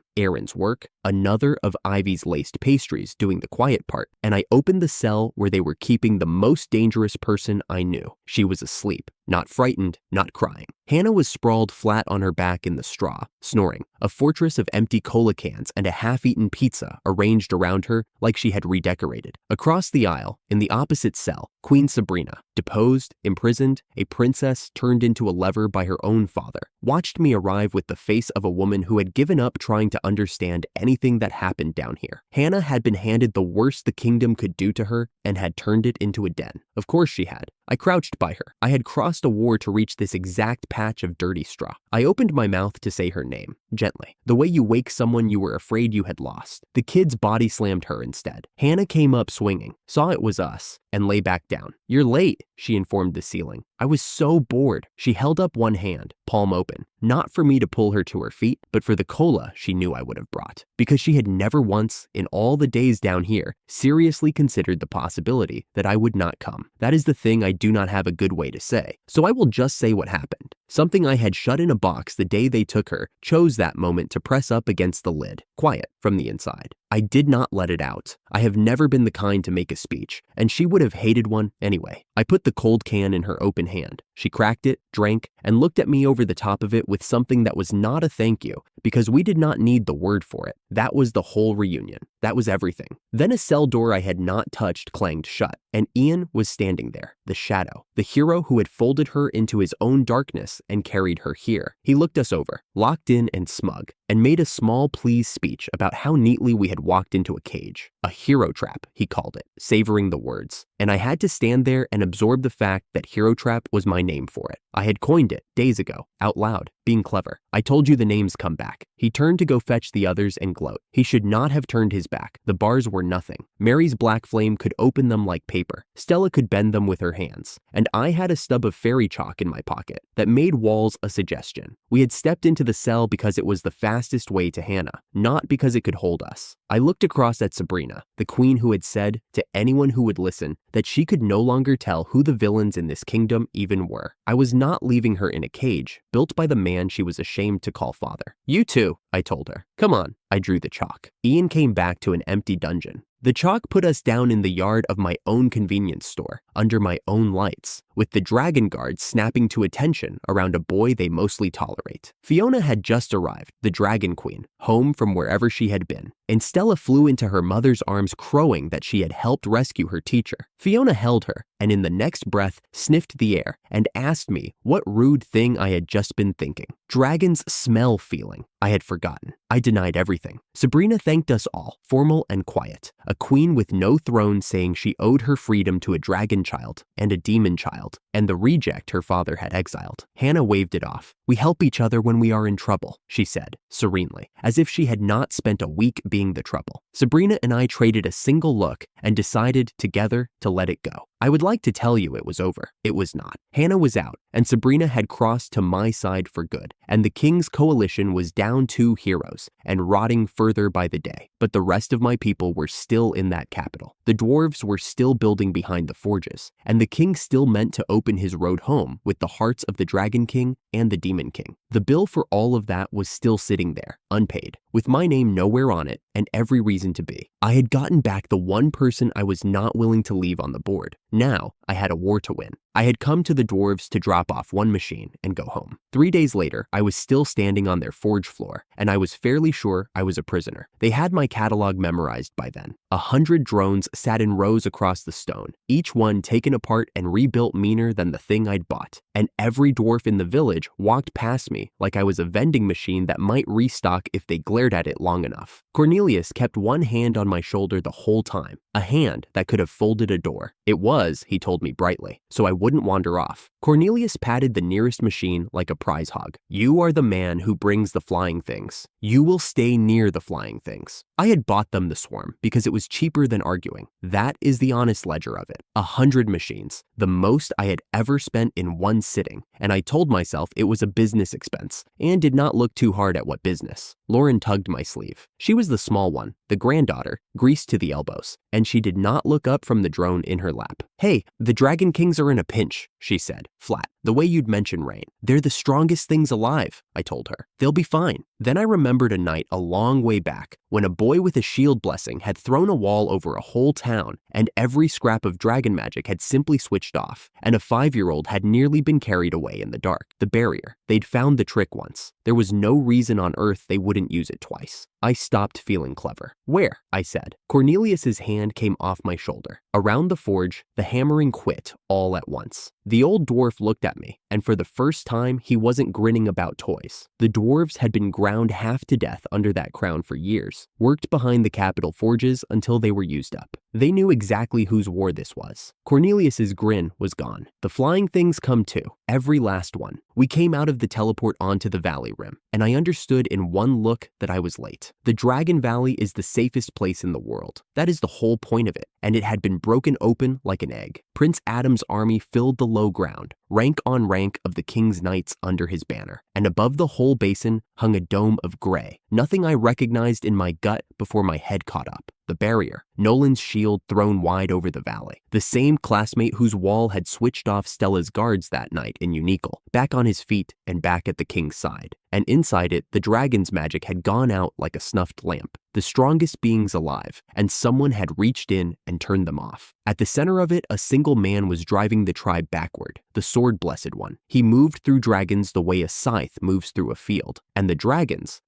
Aaron's work, another of Ivy's laced pastries doing the quiet part, and I opened the cell where they were keeping the most dangerous person I knew. She was asleep, not frightened, not crying. Hannah was sprawled flat on her back in the straw, snoring, a fortress of empty cola cans and a half-eaten pizza arranged around her like she had redecorated. Across the aisle, in the opposite cell, Queen Sabrina, deposed, imprisoned, a princess turned into a lever by her own father, watched me arrive with the face of a woman who had given up trying to understand anything that happened down here. Hannah had been handed the worst the kingdom could do to her and had turned it into a den. Of course she had. I crouched by her. I had crossed a war to reach this exact patch of dirty straw. I opened my mouth to say her name, gently, the way you wake someone you were afraid you had lost. The kids body slammed her instead. Hannah came up swinging, saw it was us, and lay back down. "You're late," she informed the ceiling. I was so bored. She held up one hand, palm open, not for me to pull her to her feet, but for the cola she knew I would have brought, because she had never once, in all the days down here, seriously considered the possibility that I would not come. That is the thing I do not have a good way to say, so I will just say what happened. Something I had shut in a box the day they took her chose that moment to press up against the lid, quiet from the inside. I I did not let it out. I have never been the kind to make a speech, and she would have hated one anyway. I put the cold can in her open hand. She cracked it, drank, and looked at me over the top of it with something that was not a thank you, because we did not need the word for it. That was the whole reunion. That was everything. Then a cell door I had not touched clanged shut, and Ian was standing there, the shadow, the hero who had folded her into his own darkness and carried her here. He looked us over, locked in and smug, and made a small pleased speech about how neatly we had walked into a cage. A hero trap, he called it, savoring the words. And I had to stand there and absorb the fact that hero trap was my name for it. I had coined it days ago, out loud, being clever. I told you the names come back. He turned to go fetch the others and gloat. He should not have turned his back. The bars were nothing. Mary's black flame could open them like paper. Stella could bend them with her hands. And I had a stub of fairy chalk in my pocket that made walls a suggestion. We had stepped into the cell because it was the fastest way to Hannah, not because it could hold us. I looked across at Sabrina, the queen who had said, to anyone who would listen, that she could no longer tell who the villains in this kingdom even were. I was not leaving her in a cage, built by the man she was ashamed to call father. You too, I told her. Come on. I drew the chalk. Ian came back to an empty dungeon. The chalk put us down in the yard of my own convenience store, under my own lights, with the dragon guards snapping to attention around a boy they mostly tolerate. Fiona had just arrived, the dragon queen, home from wherever she had been, and Stella flew into her mother's arms crowing that she had helped rescue her teacher. Fiona held her, and in the next breath sniffed the air and asked me what rude thing I had just been thinking. Dragons smell feeling. I had forgotten. I denied everything. Sabrina thanked us all, formal and quiet. A queen with no throne saying she owed her freedom to a dragon child and a demon child, and the reject her father had exiled. Hannah waved it off. We help each other when we are in trouble, she said, serenely, as if she had not spent a week being the trouble. Sabrina and I traded a single look and decided together to let it go. I would like to tell you it was over. It was not. Hannah was out, and Sabrina had crossed to my side for good, and the king's coalition was down 2 heroes and rotting further by the day. But the rest of my people were still in that capital. The dwarves were still building behind the forges, and the king still meant to open his road home with the hearts of the Dragon King and the Demon King. The bill for all of that was still sitting there, unpaid, with my name nowhere on it and every reason to be. I had gotten back the one person I was not willing to leave on the board. Now I had a war to win. I had come to the dwarves to drop off one machine and go home. 3 days later, I was still standing on their forge floor, and I was fairly sure I was a prisoner. They had my catalog memorized by then. 100 drones sat in rows across the stone, each one taken apart and rebuilt meaner than the thing I'd bought. And every dwarf in the village walked past me like I was a vending machine that might restock if they glared at it long enough. Cornelius kept one hand on my shoulder the whole time, a hand that could have folded a door. It was, he told me brightly, so I wouldn't wander off. Cornelius patted the nearest machine like a prize hog. You are the man who brings the flying things. You will stay near the flying things. I had bought them the swarm because it was cheaper than arguing. That is the honest ledger of it. 100 machines, the most I had ever spent in one sitting, and I told myself it was a business expense and did not look too hard at what business. Lauren tugged my sleeve. She was the small one, the granddaughter, greased to the elbows, and she did not look up from the drone in her lap. Hey, the Dragon Kings are in a pinch, she said, flat, the way you'd mention rain. They're the strongest things alive, I told her. They'll be fine. Then I remembered a night a long way back when a boy with a shield blessing had thrown a wall over a whole town and every scrap of dragon magic had simply switched off, and a 5-year-old had nearly been carried away in the dark. The barrier. They'd found the trick once. There was no reason on earth they wouldn't use it twice. I stopped feeling clever. Where? I said. Cornelius's hand came off my shoulder. Around the forge, the hammering quit all at once. The old dwarf looked at me, and for the first time, he wasn't grinning about toys. The dwarves had been ground half to death under that crown for years, worked behind the capital forges until they were used up. They knew exactly whose war this was. Cornelius's grin was gone. The flying things come too, every last one. We came out of the teleport onto the valley rim, and I understood in one look that I was late. The Dragon Valley is the safest place in the world. That is the whole point of it, and it had been broken open like an egg. Prince Adam's army filled the low ground, rank on rank of the king's knights under his banner, and above the whole basin, hung a dome of gray, nothing I recognized in my gut before my head caught up. The barrier, Nolan's shield thrown wide over the valley. The same classmate whose wall had switched off Stella's guards that night in Unical, back on his feet and back at the king's side. And inside it, the dragon's magic had gone out like a snuffed lamp, the strongest beings alive, and someone had reached in and turned them off. At the center of it, a single man was driving the tribe backward, the sword-blessed one. He moved through dragons the way a scythe moves through a field, and the dragons,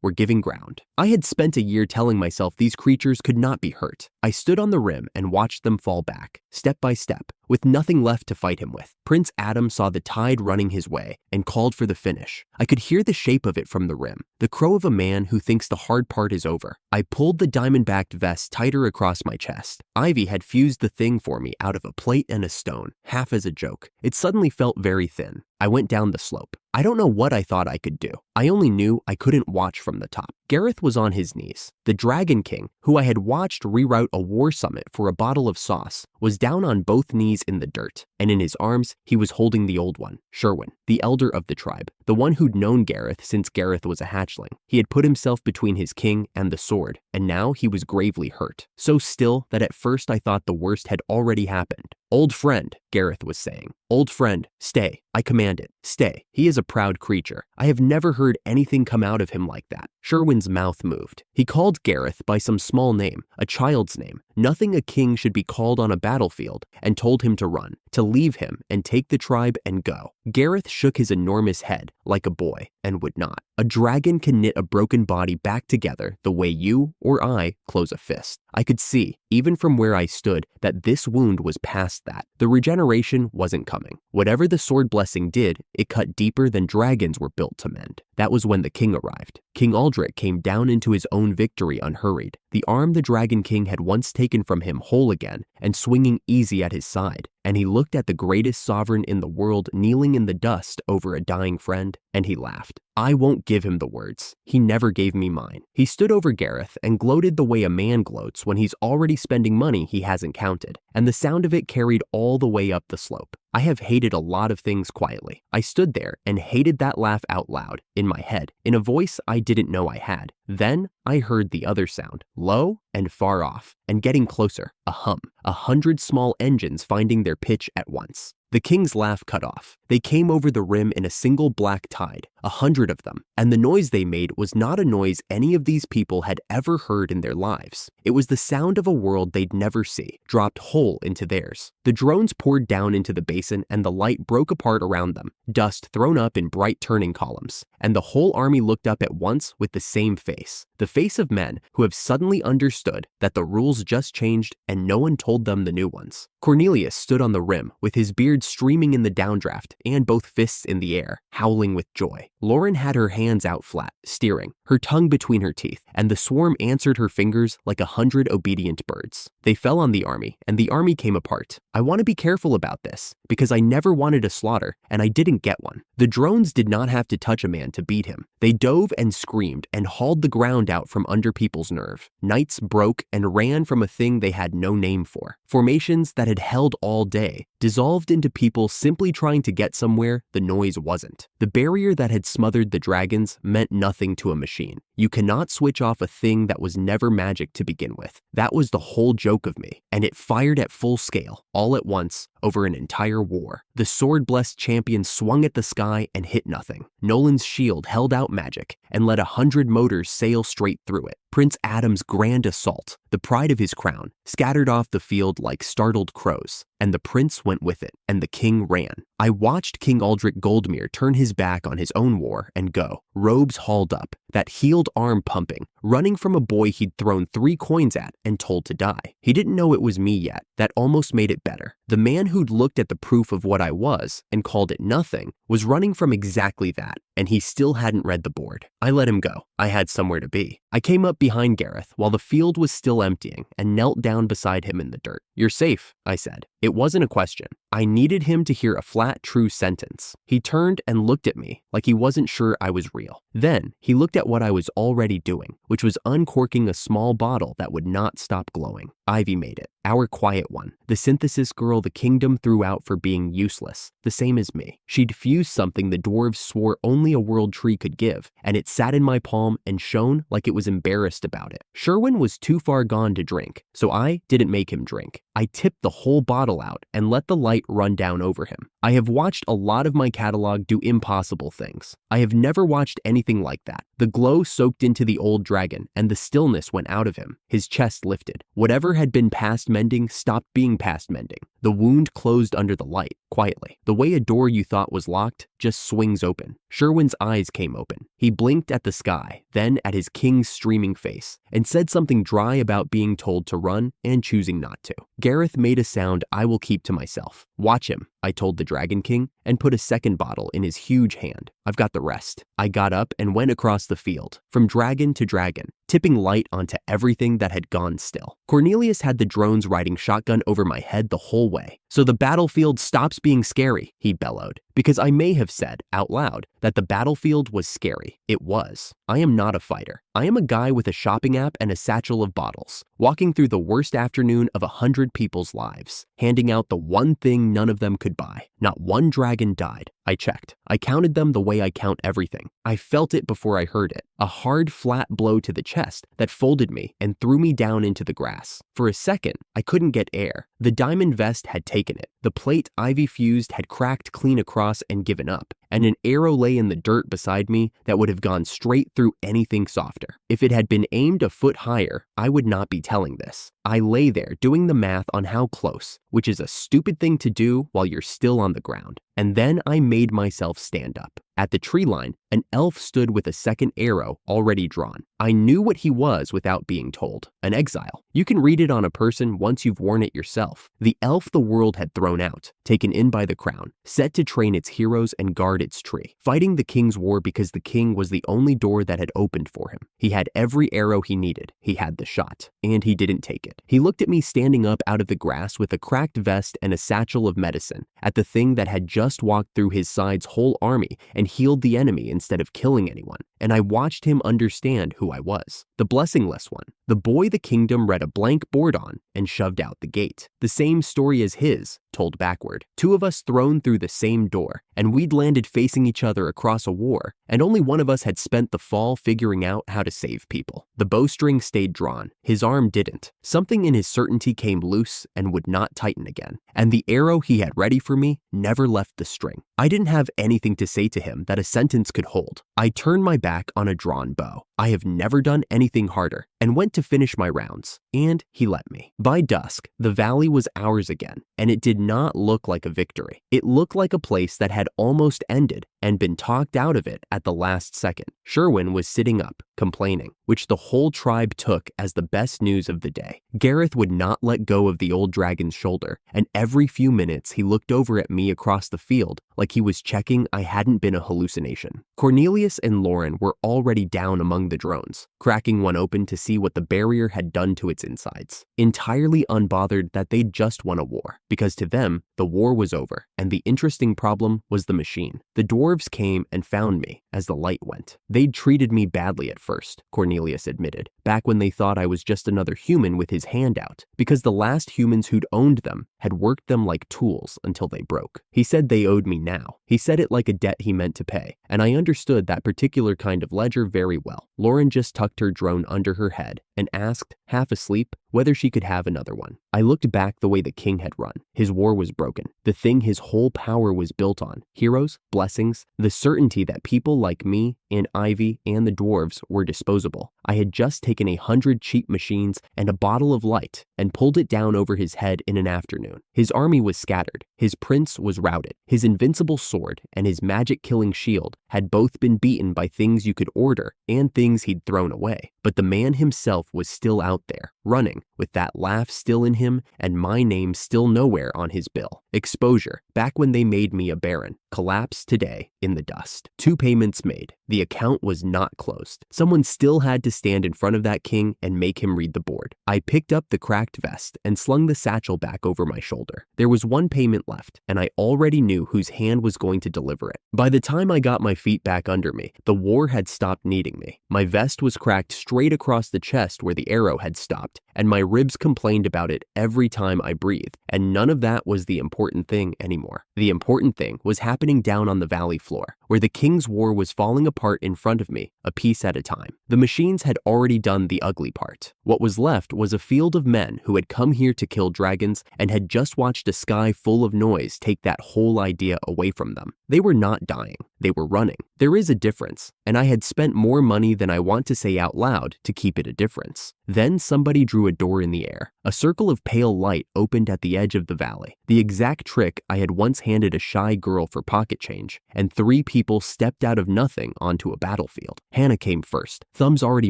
were giving ground. I had spent a year telling myself these creatures could not be hurt. I stood on the rim and watched them fall back, step by step, with nothing left to fight him with. Prince Adam saw the tide running his way and called for the finish. I could hear the shape of it from the rim, the crow of a man who thinks the hard part is over. I pulled the diamond-backed vest tighter across my chest. Ivy had fused the thing for me out of a plate and a stone, half as a joke. It suddenly felt very thin. I went down the slope. I don't know what I thought I could do. I only knew I couldn't watch from the top. Gareth was on his knees. The Dragon King, who I had watched reroute a war summit for a bottle of sauce, was down on both knees in the dirt, and in his arms he was holding the old one, Sherwin, the elder of the tribe, the one who'd known Gareth since Gareth was a hatchling. He had put himself between his king and the sword, and now he was gravely hurt, so still that at first I thought the worst had already happened. "Old friend," Gareth was saying. "Old friend, stay. I command it. Stay. He is a proud creature. I have never heard anything come out of him like that." Sherwin's mouth moved. He called Gareth by some small name, a child's name, nothing a king should be called on a battlefield, and told him to run, to leave him and take the tribe and go. Gareth shook his enormous head like a boy and would not. A dragon can knit a broken body back together the way you or I close a fist. I could see, even from where I stood, that this wound was past that. The regeneration wasn't coming. Whatever the sword blessing did, it cut deeper than dragons were built to mend. That was when the king arrived. King Aldrich came down into his own victory unhurried, the arm the Dragon King had once taken from him whole again and swinging easy at his side. And he looked at the greatest sovereign in the world kneeling in the dust over a dying friend, and he laughed. I won't give him the words. He never gave me mine. He stood over Gareth and gloated the way a man gloats when he's already spending money he hasn't counted, and the sound of it carried all the way up the slope. I have hated a lot of things quietly. I stood there and hated that laugh out loud, in my head, in a voice I didn't know I had. Then I heard the other sound, low and far off, and getting closer, a hum, 100 small engines finding their pitch at once. The king's laugh cut off. They came over the rim in a single black tide, 100 of them, and the noise they made was not a noise any of these people had ever heard in their lives. It was the sound of a world they'd never see, dropped whole into theirs. The drones poured down into the basin and the light broke apart around them, dust thrown up in bright turning columns, and the whole army looked up at once with the same face, the face of men who have suddenly understood that the rules just changed and no one told them the new ones. Cornelius stood on the rim with his beard streaming in the downdraft and both fists in the air, howling with joy. Lauren had her hands out flat, steering, her tongue between her teeth, and the swarm answered her fingers like 100 obedient birds. They fell on the army, and the army came apart. I want to be careful about this, because I never wanted a slaughter, and I didn't get one. The drones did not have to touch a man to beat him. They dove and screamed and hauled the ground out from under people's nerve. Knights broke and ran from a thing they had no name for. Formations that had held all day dissolved into people simply trying to get somewhere the noise wasn't. The barrier that had smothered the dragons meant nothing to a machine. You cannot switch off a thing that was never magic to begin with. That was the whole joke of me, and it fired at full scale, all at once, over an entire war. The sword-blessed champion swung at the sky and hit nothing. Nolan's shield held out magic and let 100 motors sail straight through it. Prince Adam's grand assault, the pride of his crown, scattered off the field like startled crows, and the prince went with it, and the king ran. I watched King Aldrich Goldmere turn his back on his own war and go, robes hauled up, that healed arm pumping, running from a boy he'd thrown 3 coins at and told to die. He didn't know it was me yet. That almost made it better. The man who'd looked at the proof of what I was and called it nothing was running from exactly that, and he still hadn't read the board. I let him go. I had somewhere to be. I came up behind Gareth while the field was still emptying and knelt down beside him in the dirt. "You're safe," I said. It wasn't a question. I needed him to hear a flat, true sentence. He turned and looked at me like he wasn't sure I was real. Then he looked at what I was already doing, which was uncorking a small bottle that would not stop glowing. Ivy made it, our quiet one, The synthesis girl the kingdom threw out for being useless, the same as me. She'd fused something the dwarves swore only a world tree could give, and it sat in my palm and shone like it was embarrassed about it. Sherwin was too far gone to drink, so I didn't make him drink. I tipped the whole bottle out and let the light run down over him. I have watched a lot of my catalog do impossible things. I have never watched anything like that. The glow soaked into the old dragon, and the stillness went out of him. His chest lifted. Whatever had been past mending stopped being past mending. The wound closed under the light, quietly. The way a door you thought was locked just swings open. Sherwin's eyes came open. He blinked at the sky, then at his king's streaming face, and said something dry about being told to run and choosing not to. Gareth made a sound I will keep to myself. Watch him, I told the Dragon King, and put a second bottle in his huge hand. I've got the rest. I got up and went across the field, from dragon to dragon, tipping light onto everything that had gone still. Cornelius had the drones riding shotgun over my head the whole way. So the battlefield stops being scary, he bellowed, because I may have said, out loud, that the battlefield was scary. It was. I am not a fighter. I am a guy with a shopping app and a satchel of bottles, walking through the worst afternoon of 100 people's lives, handing out the one thing none of them could buy. Not one dragon died. I checked. I counted them the way I count everything. I felt it before I heard it. A hard, flat blow to the chest that folded me and threw me down into the grass. For a second, I couldn't get air. The diamond vest had taken it. The plate Ivy fused had cracked clean across and given up, and an arrow lay in the dirt beside me that would have gone straight through anything softer. If it had been aimed a foot higher, I would not be telling this. I lay there doing the math on how close, which is a stupid thing to do while you're still on the ground. And then I made myself stand up. At the tree line, an elf stood with a second arrow already drawn. I knew what he was without being told. An exile. You can read it on a person once you've worn it yourself. The elf the world had thrown out, taken in by the crown, set to train its heroes and guard its tree, fighting the king's war because the king was the only door that had opened for him. He had every arrow he needed. He had the shot, and he didn't take it. He looked at me standing up out of the grass with a cracked vest and a satchel of medicine, at the thing that had just walked through his side's whole army and healed the enemy instead of killing anyone, and I watched him understand who I was. The blessingless one. The boy the kingdom read a blank board on and shoved out the gate. The same story as his, told backward. Two of us thrown through the same door, and we'd landed facing each other across a war, and only one of us had spent the fall figuring out how to save people. The bowstring stayed drawn. His arm didn't. Something in his certainty came loose and would not tighten again, and the arrow he had ready for me never left the string. I didn't have anything to say to him that a sentence could hold. I turned my back on a drawn bow. I have never done anything harder, and went to finish my rounds, and he let me. By dusk, the valley was ours again, and it did not look like a victory. It looked like a place that had almost ended and been talked out of it at the last second. Sherwin was sitting up, complaining, which the whole tribe took as the best news of the day. Gareth would not let go of the old dragon's shoulder, and every few minutes he looked over at me across the field like he was checking I hadn't been a hallucination. Cornelius and Lauren were already down among the drones, cracking one open to see what the barrier had done to its insides, entirely unbothered that they'd just won a war, because to them, the war was over, and the interesting problem was the machine. The dwarves came and found me as the light went. They'd treated me badly at first, Cornelius admitted, back when they thought I was just another human with his hand out, because the last humans who'd owned them had worked them like tools until they broke. He said they owed me now. He said it like a debt he meant to pay, and I understood that particular kind of ledger very well. Lauren just tucked her drone under her head and asked, half asleep, whether she could have another one. I looked back the way the king had run. His war was broken. The thing his whole power was built on. Heroes, blessings, the certainty that people like me and Ivy and the dwarves were disposable. I had just taken 100 cheap machines and a bottle of light and pulled it down over his head in an afternoon. His army was scattered. His prince was routed. His invincible sword and his magic-killing shield had both been beaten by things you could order and things he'd thrown away. But the man himself was still out there, running, with that laugh still in him and my name still nowhere on his bill. Exposure, back when they made me a baron. Collapse today in the dust. 2 payments made. The account was not closed. Someone still had to stand in front of that king and make him read the board. I picked up the cracked vest and slung the satchel back over my shoulder. There was 1 payment left, and I already knew whose hand was going to deliver it. By the time I got my feet back under me, the war had stopped needing me. My vest was cracked straight across the chest where the arrow had stopped, and my ribs complained about it every time I breathed, and none of that was the important thing anymore. The important thing was happening down on the valley floor, where the King's War was falling apart in front of me, a piece at a time. The machines had already done the ugly part. What was left was a field of men who had come here to kill dragons and had just watched a sky full of noise take that whole idea away from them. They were not dying. They were running. There is a difference, and I had spent more money than I want to say out loud to keep it a difference. Then somebody drew a door in the air. A circle of pale light opened at the edge of the valley, the exact trick I had once handed a shy girl for pocket change, and 3 people stepped out of nothing onto a battlefield. Hannah came first, thumbs already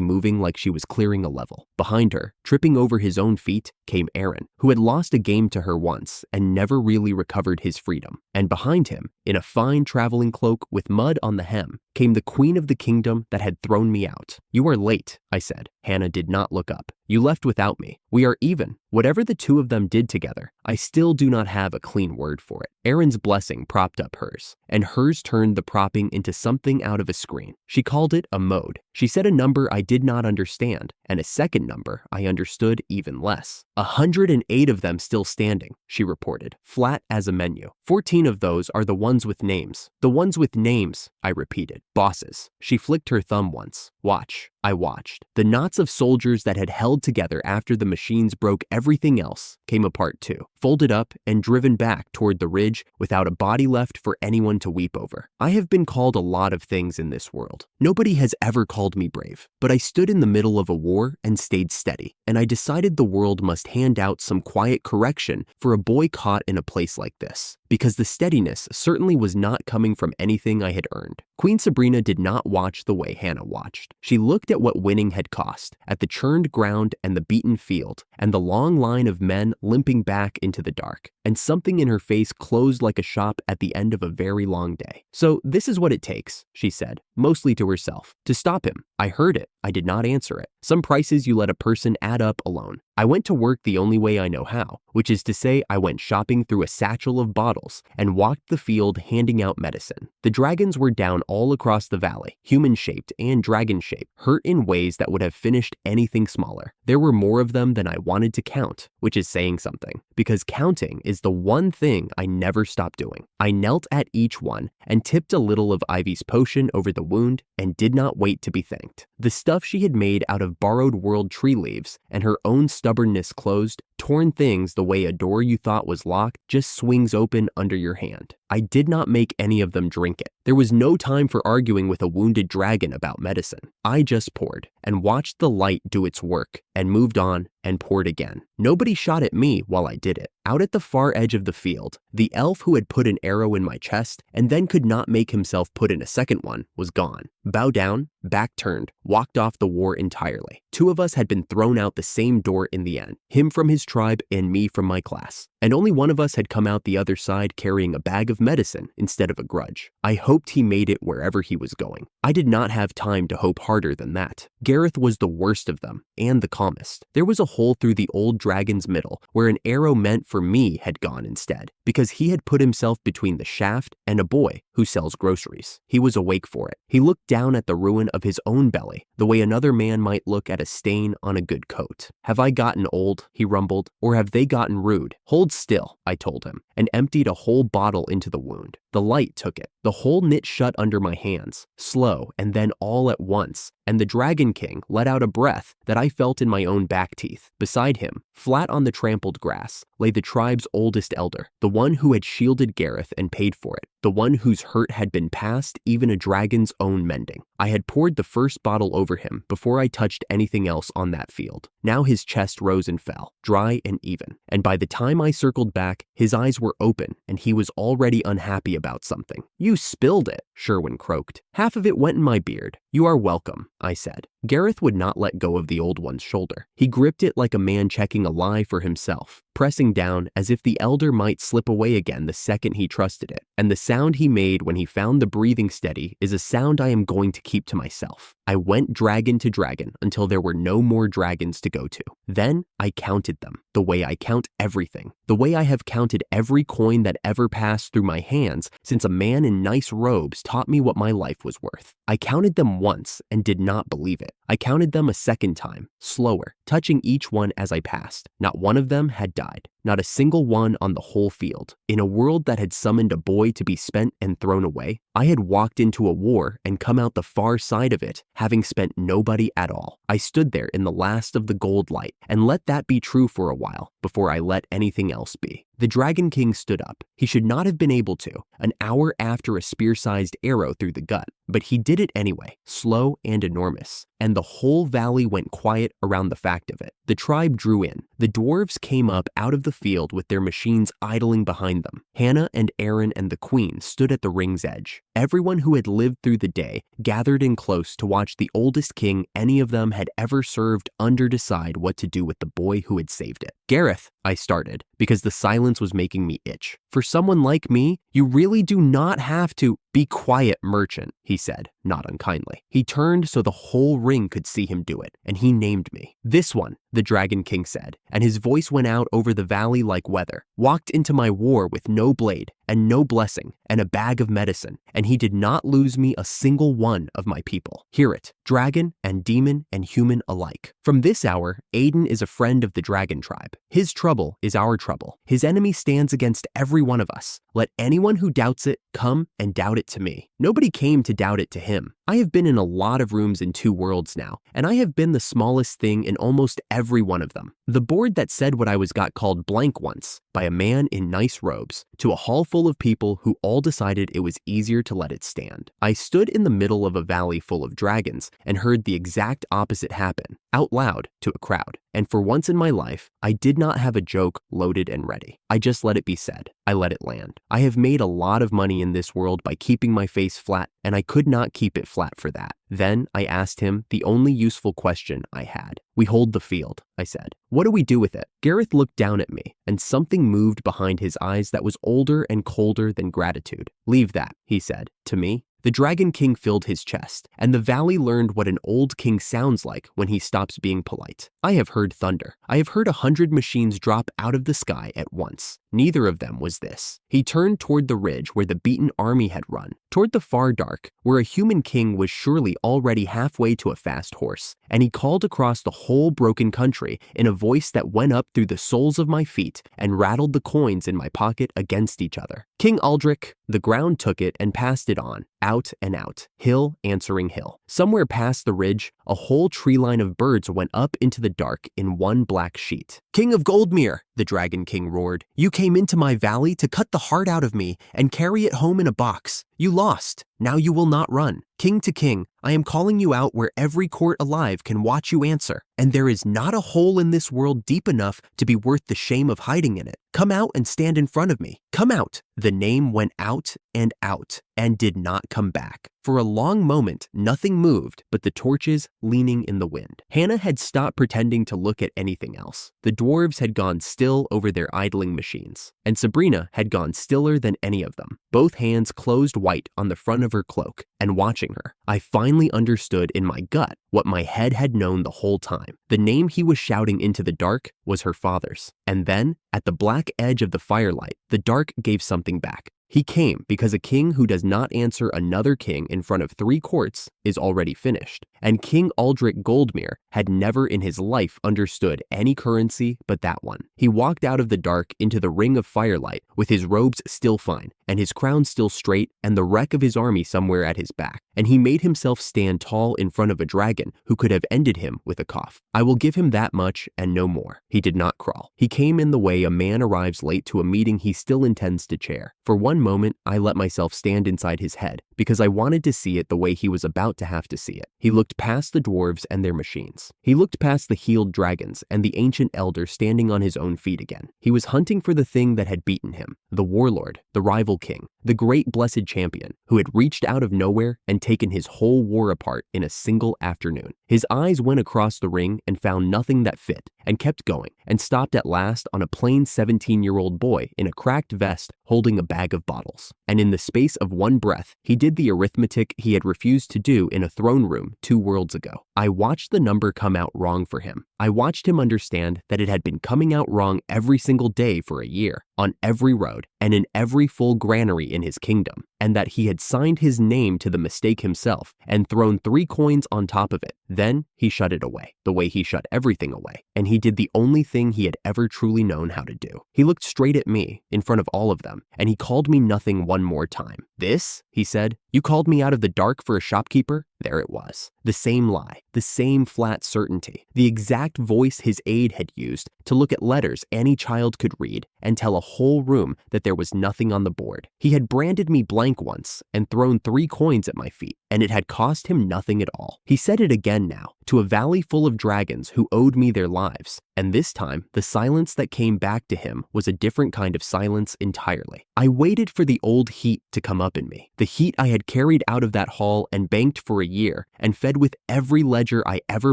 moving like she was clearing a level. Behind her, tripping over his own feet, came Aaron, who had lost a game to her once and never really recovered his freedom. And behind him, in a fine traveling cloak with mud on the hem, came the queen of the kingdom that had thrown me out. "You are late," I said. Hannah did not look up. "You left without me. We are even." Whatever the two of them did together, I still do not have a clean word for it. Aaron's blessing propped up hers, and hers turned the propping into something out of a screen. She called it a mode. She said a number I did not understand, and a second number I understood even less. 108 of them still standing, she reported, flat as a menu. 14 of those are the ones with names. The ones with names, I repeated. Bosses. She flicked her thumb once. Watch. I watched. The knots of soldiers that had held together after the machines broke everything else came apart too, folded up and driven back toward the ridge without a body left for anyone to weep over. I have been called a lot of things in this world. Nobody has ever called me brave, but I stood in the middle of a war and stayed steady, and I decided the world must hand out some quiet correction for a boy caught in a place like this, because the steadiness certainly was not coming from anything I had earned. Queen Sabrina did not watch the way Hannah watched. She looked at what winning had cost, at the churned ground and the beaten field, and the long line of men limping back into the dark, and something in her face closed like a shop at the end of a very long day. "So this is what it takes," she said, mostly to herself, "to stop him." I heard it. I did not answer it. Some prices you let a person add up alone. I went to work the only way I know how, which is to say I went shopping through a satchel of bottles and walked the field handing out medicine. The dragons were down all across the valley, human-shaped and dragon-shaped, hurt in ways that would have finished anything smaller. There were more of them than I wanted to count, which is saying something, because counting is the one thing I never stopped doing. I knelt at each one and tipped a little of Ivy's potion over the wound and did not wait to be thanked. The stuff she had made out of borrowed world tree leaves and her own stubbornness closed, torn things the way a door you thought was locked just swings open under your hand. I did not make any of them drink it. There was no time for arguing with a wounded dragon about medicine. I just poured and watched the light do its work and moved on and poured again. Nobody shot at me while I did it. Out at the far edge of the field, the elf who had put an arrow in my chest and then could not make himself put in a second one was gone. Bow down, back turned, walked off the war entirely. 2 of us had been thrown out the same door in the end, him from his tribe and me from my class. And only one of us had come out the other side carrying a bag of medicine instead of a grudge. I hoped he made it wherever he was going. I did not have time to hope harder than that. Gareth was the worst of them, and the calmest. There was a hole through the old dragon's middle where an arrow meant for me had gone instead, because he had put himself between the shaft and a boy who sells groceries. He was awake for it. He looked down at the ruin of his own belly, the way another man might look at a stain on a good coat. "Have I gotten old?" he rumbled, "or have they gotten rude? Hold still," I told him, and emptied a whole bottle into the wound. The light took it. The hole knit shut under my hands, slow and then all at once, and the Dragon King let out a breath that I felt in my own back teeth. Beside him, flat on the trampled grass, lay the tribe's oldest elder, the one who had shielded Gareth and paid for it, the one whose hurt had been past even a dragon's own mending. I had poured the first bottle over him before I touched anything else on that field. Now his chest rose and fell, dry and even, and by the time I circled back, his eyes were open and he was already unhappy about something. "You spilled it," Sherwin croaked. "Half of it went in my beard." "You are welcome," I said. Gareth would not let go of the old one's shoulder. He gripped it like a man checking a lie for himself, pressing down as if the elder might slip away again the second he trusted it. And the sound he made when he found the breathing steady is a sound I am going to keep to myself. I went dragon to dragon until there were no more dragons to go to. Then I counted them, the way I count everything, the way I have counted every coin that ever passed through my hands since a man in nice robes taught me what my life was worth. I counted them once and did not believe it. I counted them a second time, slower, touching each one as I passed. Not one of them had died. Not a single one on the whole field. In a world that had summoned a boy to be spent and thrown away, I had walked into a war and come out the far side of it, having spent nobody at all. I stood there in the last of the gold light and let that be true for a while before I let anything else be. The Dragon King stood up. He should not have been able to, an hour after a spear-sized arrow through the gut, but he did it anyway, slow and enormous, and the whole valley went quiet around the fact of it. The tribe drew in. The dwarves came up out of the field with their machines idling behind them. Hannah and Aaron and the queen stood at the ring's edge. Everyone who had lived through the day gathered in close to watch the oldest king any of them had ever served decide what to do with the boy who had saved it. Gareth, I started, because the silence was making me itch. For someone like me, you really do not have to. Be quiet, merchant, he said, not unkindly. He turned so the whole ring could see him do it, and he named me. This one, the Dragon King said, and his voice went out over the valley like weather. Walked into my war with no blade, and no blessing, and a bag of medicine, and he did not lose me a single one of my people. Hear it, dragon and demon and human alike. From this hour, Aiden is a friend of the dragon tribe. His trouble is our trouble. His enemy stands against every one of us. Let anyone who doubts it come and doubt it to me. Nobody came to doubt it to him. I have been in a lot of rooms in two worlds now, and I have been the smallest thing in almost every one of them. The board that said what I was got called blank once by a man in nice robes to a hall full of people who all decided it was easier to let it stand. I stood in the middle of a valley full of dragons and heard the exact opposite happen, out loud to a crowd. And for once in my life, I did not have a joke loaded and ready. I just let it be said. I let it land. I have made a lot of money in this world by keeping my face flat, and I could not keep it flat for that. Then I asked him the only useful question I had. We hold the field, I said. What do we do with it? Gareth looked down at me, and something moved behind his eyes that was older and colder than gratitude. Leave that, he said, to me. The Dragon King filled his chest, and the valley learned what an old king sounds like when he stops being polite. I have heard thunder. I have heard 100 machines drop out of the sky at once. Neither of them was this. He turned toward the ridge where the beaten army had run, toward the far dark, where a human king was surely already halfway to a fast horse, and he called across the whole broken country in a voice that went up through the soles of my feet and rattled the coins in my pocket against each other. King Aldrich, the ground took it and passed it on, out and out, hill answering hill. Somewhere past the ridge, a whole tree line of birds went up into the dark in one black sheet. King of Goldmere, the Dragon King roared, you came into my valley to cut the heart out of me and carry it home in a box. You lost. Now you will not run. King to king, I am calling you out where every court alive can watch you answer, and there is not a hole in this world deep enough to be worth the shame of hiding in it. Come out and stand in front of me. Come out. The name went out and did not come back. For a long moment, nothing moved but the torches leaning in the wind. Hannah had stopped pretending to look at anything else. The dwarves had gone still over their idling machines, and Sabrina had gone stiller than any of them, both hands closed white on the front of her cloak, and watching her. I finally understood in my gut what my head had known the whole time. The name he was shouting into the dark was her father's. And then, at the black edge of the firelight, the dark gave something back. He came because a king who does not answer another king in front of 3 courts is already finished. And King Aldrich Goldmere had never in his life understood any currency but that one. He walked out of the dark into the ring of firelight with his robes still fine and his crown still straight and the wreck of his army somewhere at his back. And he made himself stand tall in front of a dragon who could have ended him with a cough. I will give him that much and no more. He did not crawl. He came in the way a man arrives late to a meeting he still intends to chair. For one moment, I let myself stand inside his head because I wanted to see it the way he was about to have to see it. He looked past the dwarves and their machines. He looked past the healed dragons and the ancient elder standing on his own feet again. He was hunting for the thing that had beaten him, the warlord, the rival king, the great blessed champion who had reached out of nowhere and taken his whole war apart in a single afternoon. His eyes went across the ring and found nothing that fit and kept going and stopped at last on a plain 17-year-old boy in a cracked vest holding a bag of bottles. And in the space of one breath, he did the arithmetic he had refused to do in a throne room 2 worlds ago. I watched the number come out wrong for him. I watched him understand that it had been coming out wrong every single day for a year. on every road, and in every full granary in his kingdom, and that he had signed his name to the mistake himself and thrown 3 coins on top of it. Then he shut it away, the way he shut everything away, and he did the only thing he had ever truly known how to do. He looked straight at me, in front of all of them, and he called me nothing one more time. "This," he said, "you called me out of the dark for a shopkeeper?" There it was. The same lie, the same flat certainty, the exact voice his aide had used to look at letters any child could read and tell a whole room that there was nothing on the board. He had branded me blank once and thrown 3 coins at my feet, and it had cost him nothing at all. He said it again now, to a valley full of dragons who owed me their lives, and this time the silence that came back to him was a different kind of silence entirely. I waited for the old heat to come up in me, the heat I had carried out of that hall and banked for a year and fed with every ledger I ever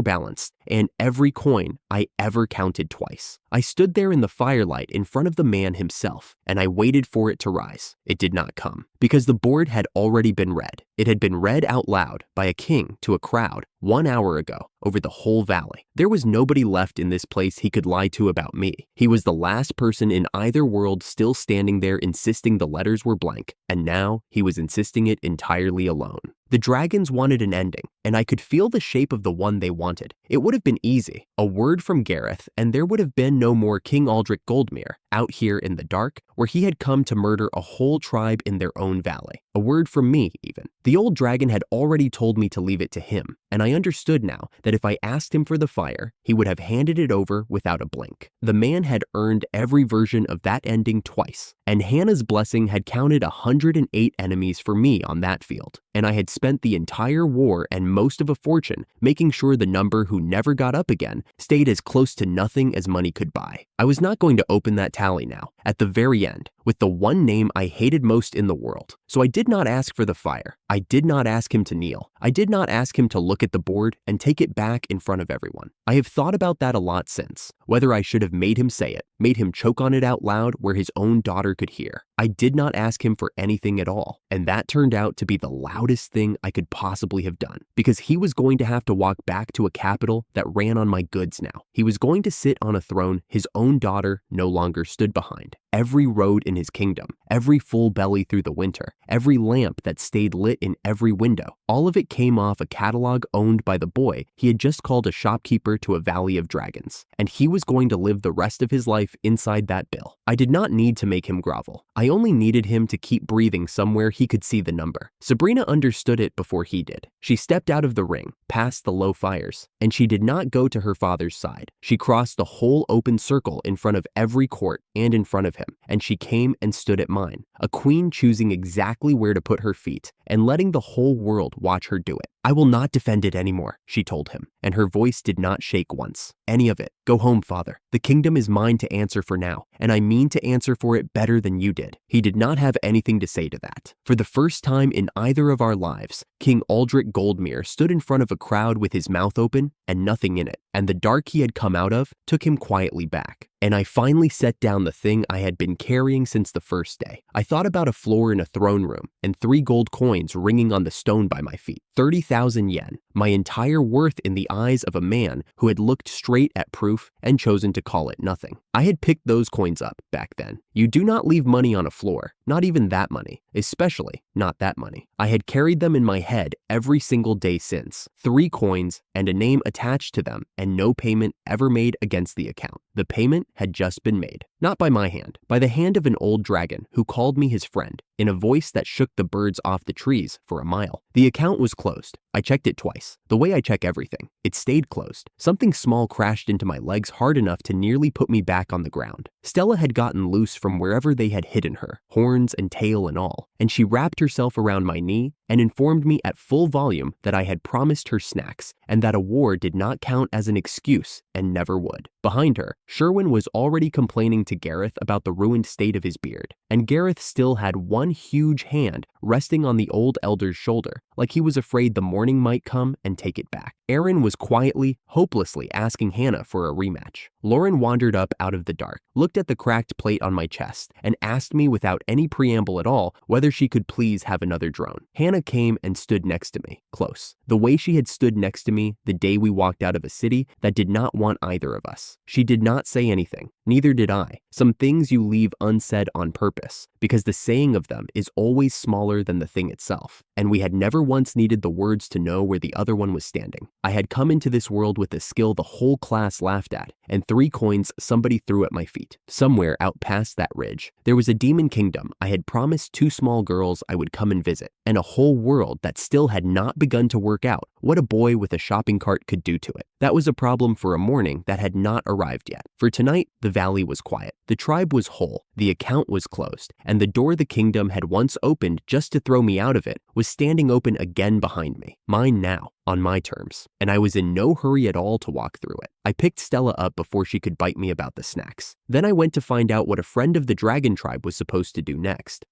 balanced and every coin I ever counted twice. I stood there in the firelight in front of the man himself, and I waited for it to rise. It did not come, because the board had already been read. It had been read out loud by a king to a crowd 1 hour ago over the whole valley. There was nobody left in this place he could lie to about me. He was the last person in either world still standing there insisting the letters were blank, and now he was insisting it entirely alone. The dragons wanted an ending, and I could feel the shape of the one they wanted. It would have been easy. A word from Gareth, and there would have been no more King Aldrich Goldmere out here in the dark, where he had come to murder a whole tribe in their own valley. A word from me, even. The old dragon had already told me to leave it to him, and I understood now that if I asked him for the fire, he would have handed it over without a blink. The man had earned every version of that ending twice, and Hannah's blessing had counted 108 enemies for me on that field, and I had spent the entire war and most of a fortune making sure the number who never got up again stayed as close to nothing as money could buy. I was not going to open that tally now, at the very end, with the one name I hated most in the world. So I did not ask for the fire. I did not ask him to kneel. I did not ask him to look at the board and take it back in front of everyone. I have thought about that a lot since, whether I should have made him say it, made him choke on it out loud where his own daughter could hear. I did not ask him for anything at all, and that turned out to be the loudest thing I could possibly have done, because he was going to have to walk back to a capital that ran on my goods now. He was going to sit on a throne his own daughter no longer stood behind. Every road in his kingdom, every full belly through the winter, every lamp that stayed lit in every window, all of it came off a catalog owned by the boy he had just called a shopkeeper to a valley of dragons, and he was going to live the rest of his life inside that bill. I did not need to make him grovel. I only needed him to keep breathing somewhere he could see the number. Sabrina understood it before he did. She stepped out of the ring, past the low fires, and she did not go to her father's side. She crossed the whole open circle in front of every court and in front of him, and she came and stood at mine, a queen choosing exactly where to put her feet and letting the whole world watch her do it. "I will not defend it anymore," she told him, and her voice did not shake once. "Any of it. Go home, father. The kingdom is mine to answer for now, and I mean to answer for it better than you did." He did not have anything to say to that. For the first time in either of our lives, King Aldrich Goldmere stood in front of a crowd with his mouth open and nothing in it, and the dark he had come out of took him quietly back. And I finally set down the thing I had been carrying since the first day. I thought about a floor in a throne room and 3 gold coins ringing on the stone by my feet. 30,000 yen, my entire worth in the eyes of a man who had looked straight at proof and chosen to call it nothing. I had picked those coins up back then. You do not leave money on a floor, not even that money, especially not that money. I had carried them in my head every single day since. 3 coins and a name attached to them, and no payment ever made against the account. The payment had just been made, not by my hand, by the hand of an old dragon who called me his friend in a voice that shook the birds off the trees for a mile. The account was closed. I checked it twice, the way I check everything. It stayed closed. Something small crashed into my legs hard enough to nearly put me back on the ground. Stella had gotten loose from wherever they had hidden her, horns and tail and all, and she wrapped herself around my knee and informed me at full volume that I had promised her snacks and that a war did not count as an excuse and never would. Behind her, Sherwin was already complaining to Gareth about the ruined state of his beard, and Gareth still had one huge hand resting on the old elder's shoulder, like he was afraid the morning might come and take it back. Aaron was quietly, hopelessly asking Hannah for a rematch. Lauren wandered up out of the dark, looked at the cracked plate on my chest, and asked me without any preamble at all whether she could please have another drone. Hannah came and stood next to me, close. The way she had stood next to me the day we walked out of a city that did not want either of us. She did not say anything, neither did I. Some things you leave unsaid on purpose, because the saying of them is always smaller than the thing itself, and we had never once needed the words to know where the other one was standing. I had come into this world with a skill the whole class laughed at, and 3 coins somebody threw at my feet. Somewhere out past that ridge, there was a demon kingdom I had promised 2 small girls I would come and visit, and a whole world that still had not begun to work out what a boy with a shopping cart could do to it. That was a problem for a morning that had not arrived yet. For tonight, the valley was quiet. The tribe was whole, the account was closed, and the door the kingdom had once opened just to throw me out of it was standing open again behind me. Mine now, on my terms, and I was in no hurry at all to walk through it. I picked Stella up before she could bite me about the snacks. Then I went to find out what a friend of the dragon tribe was supposed to do next.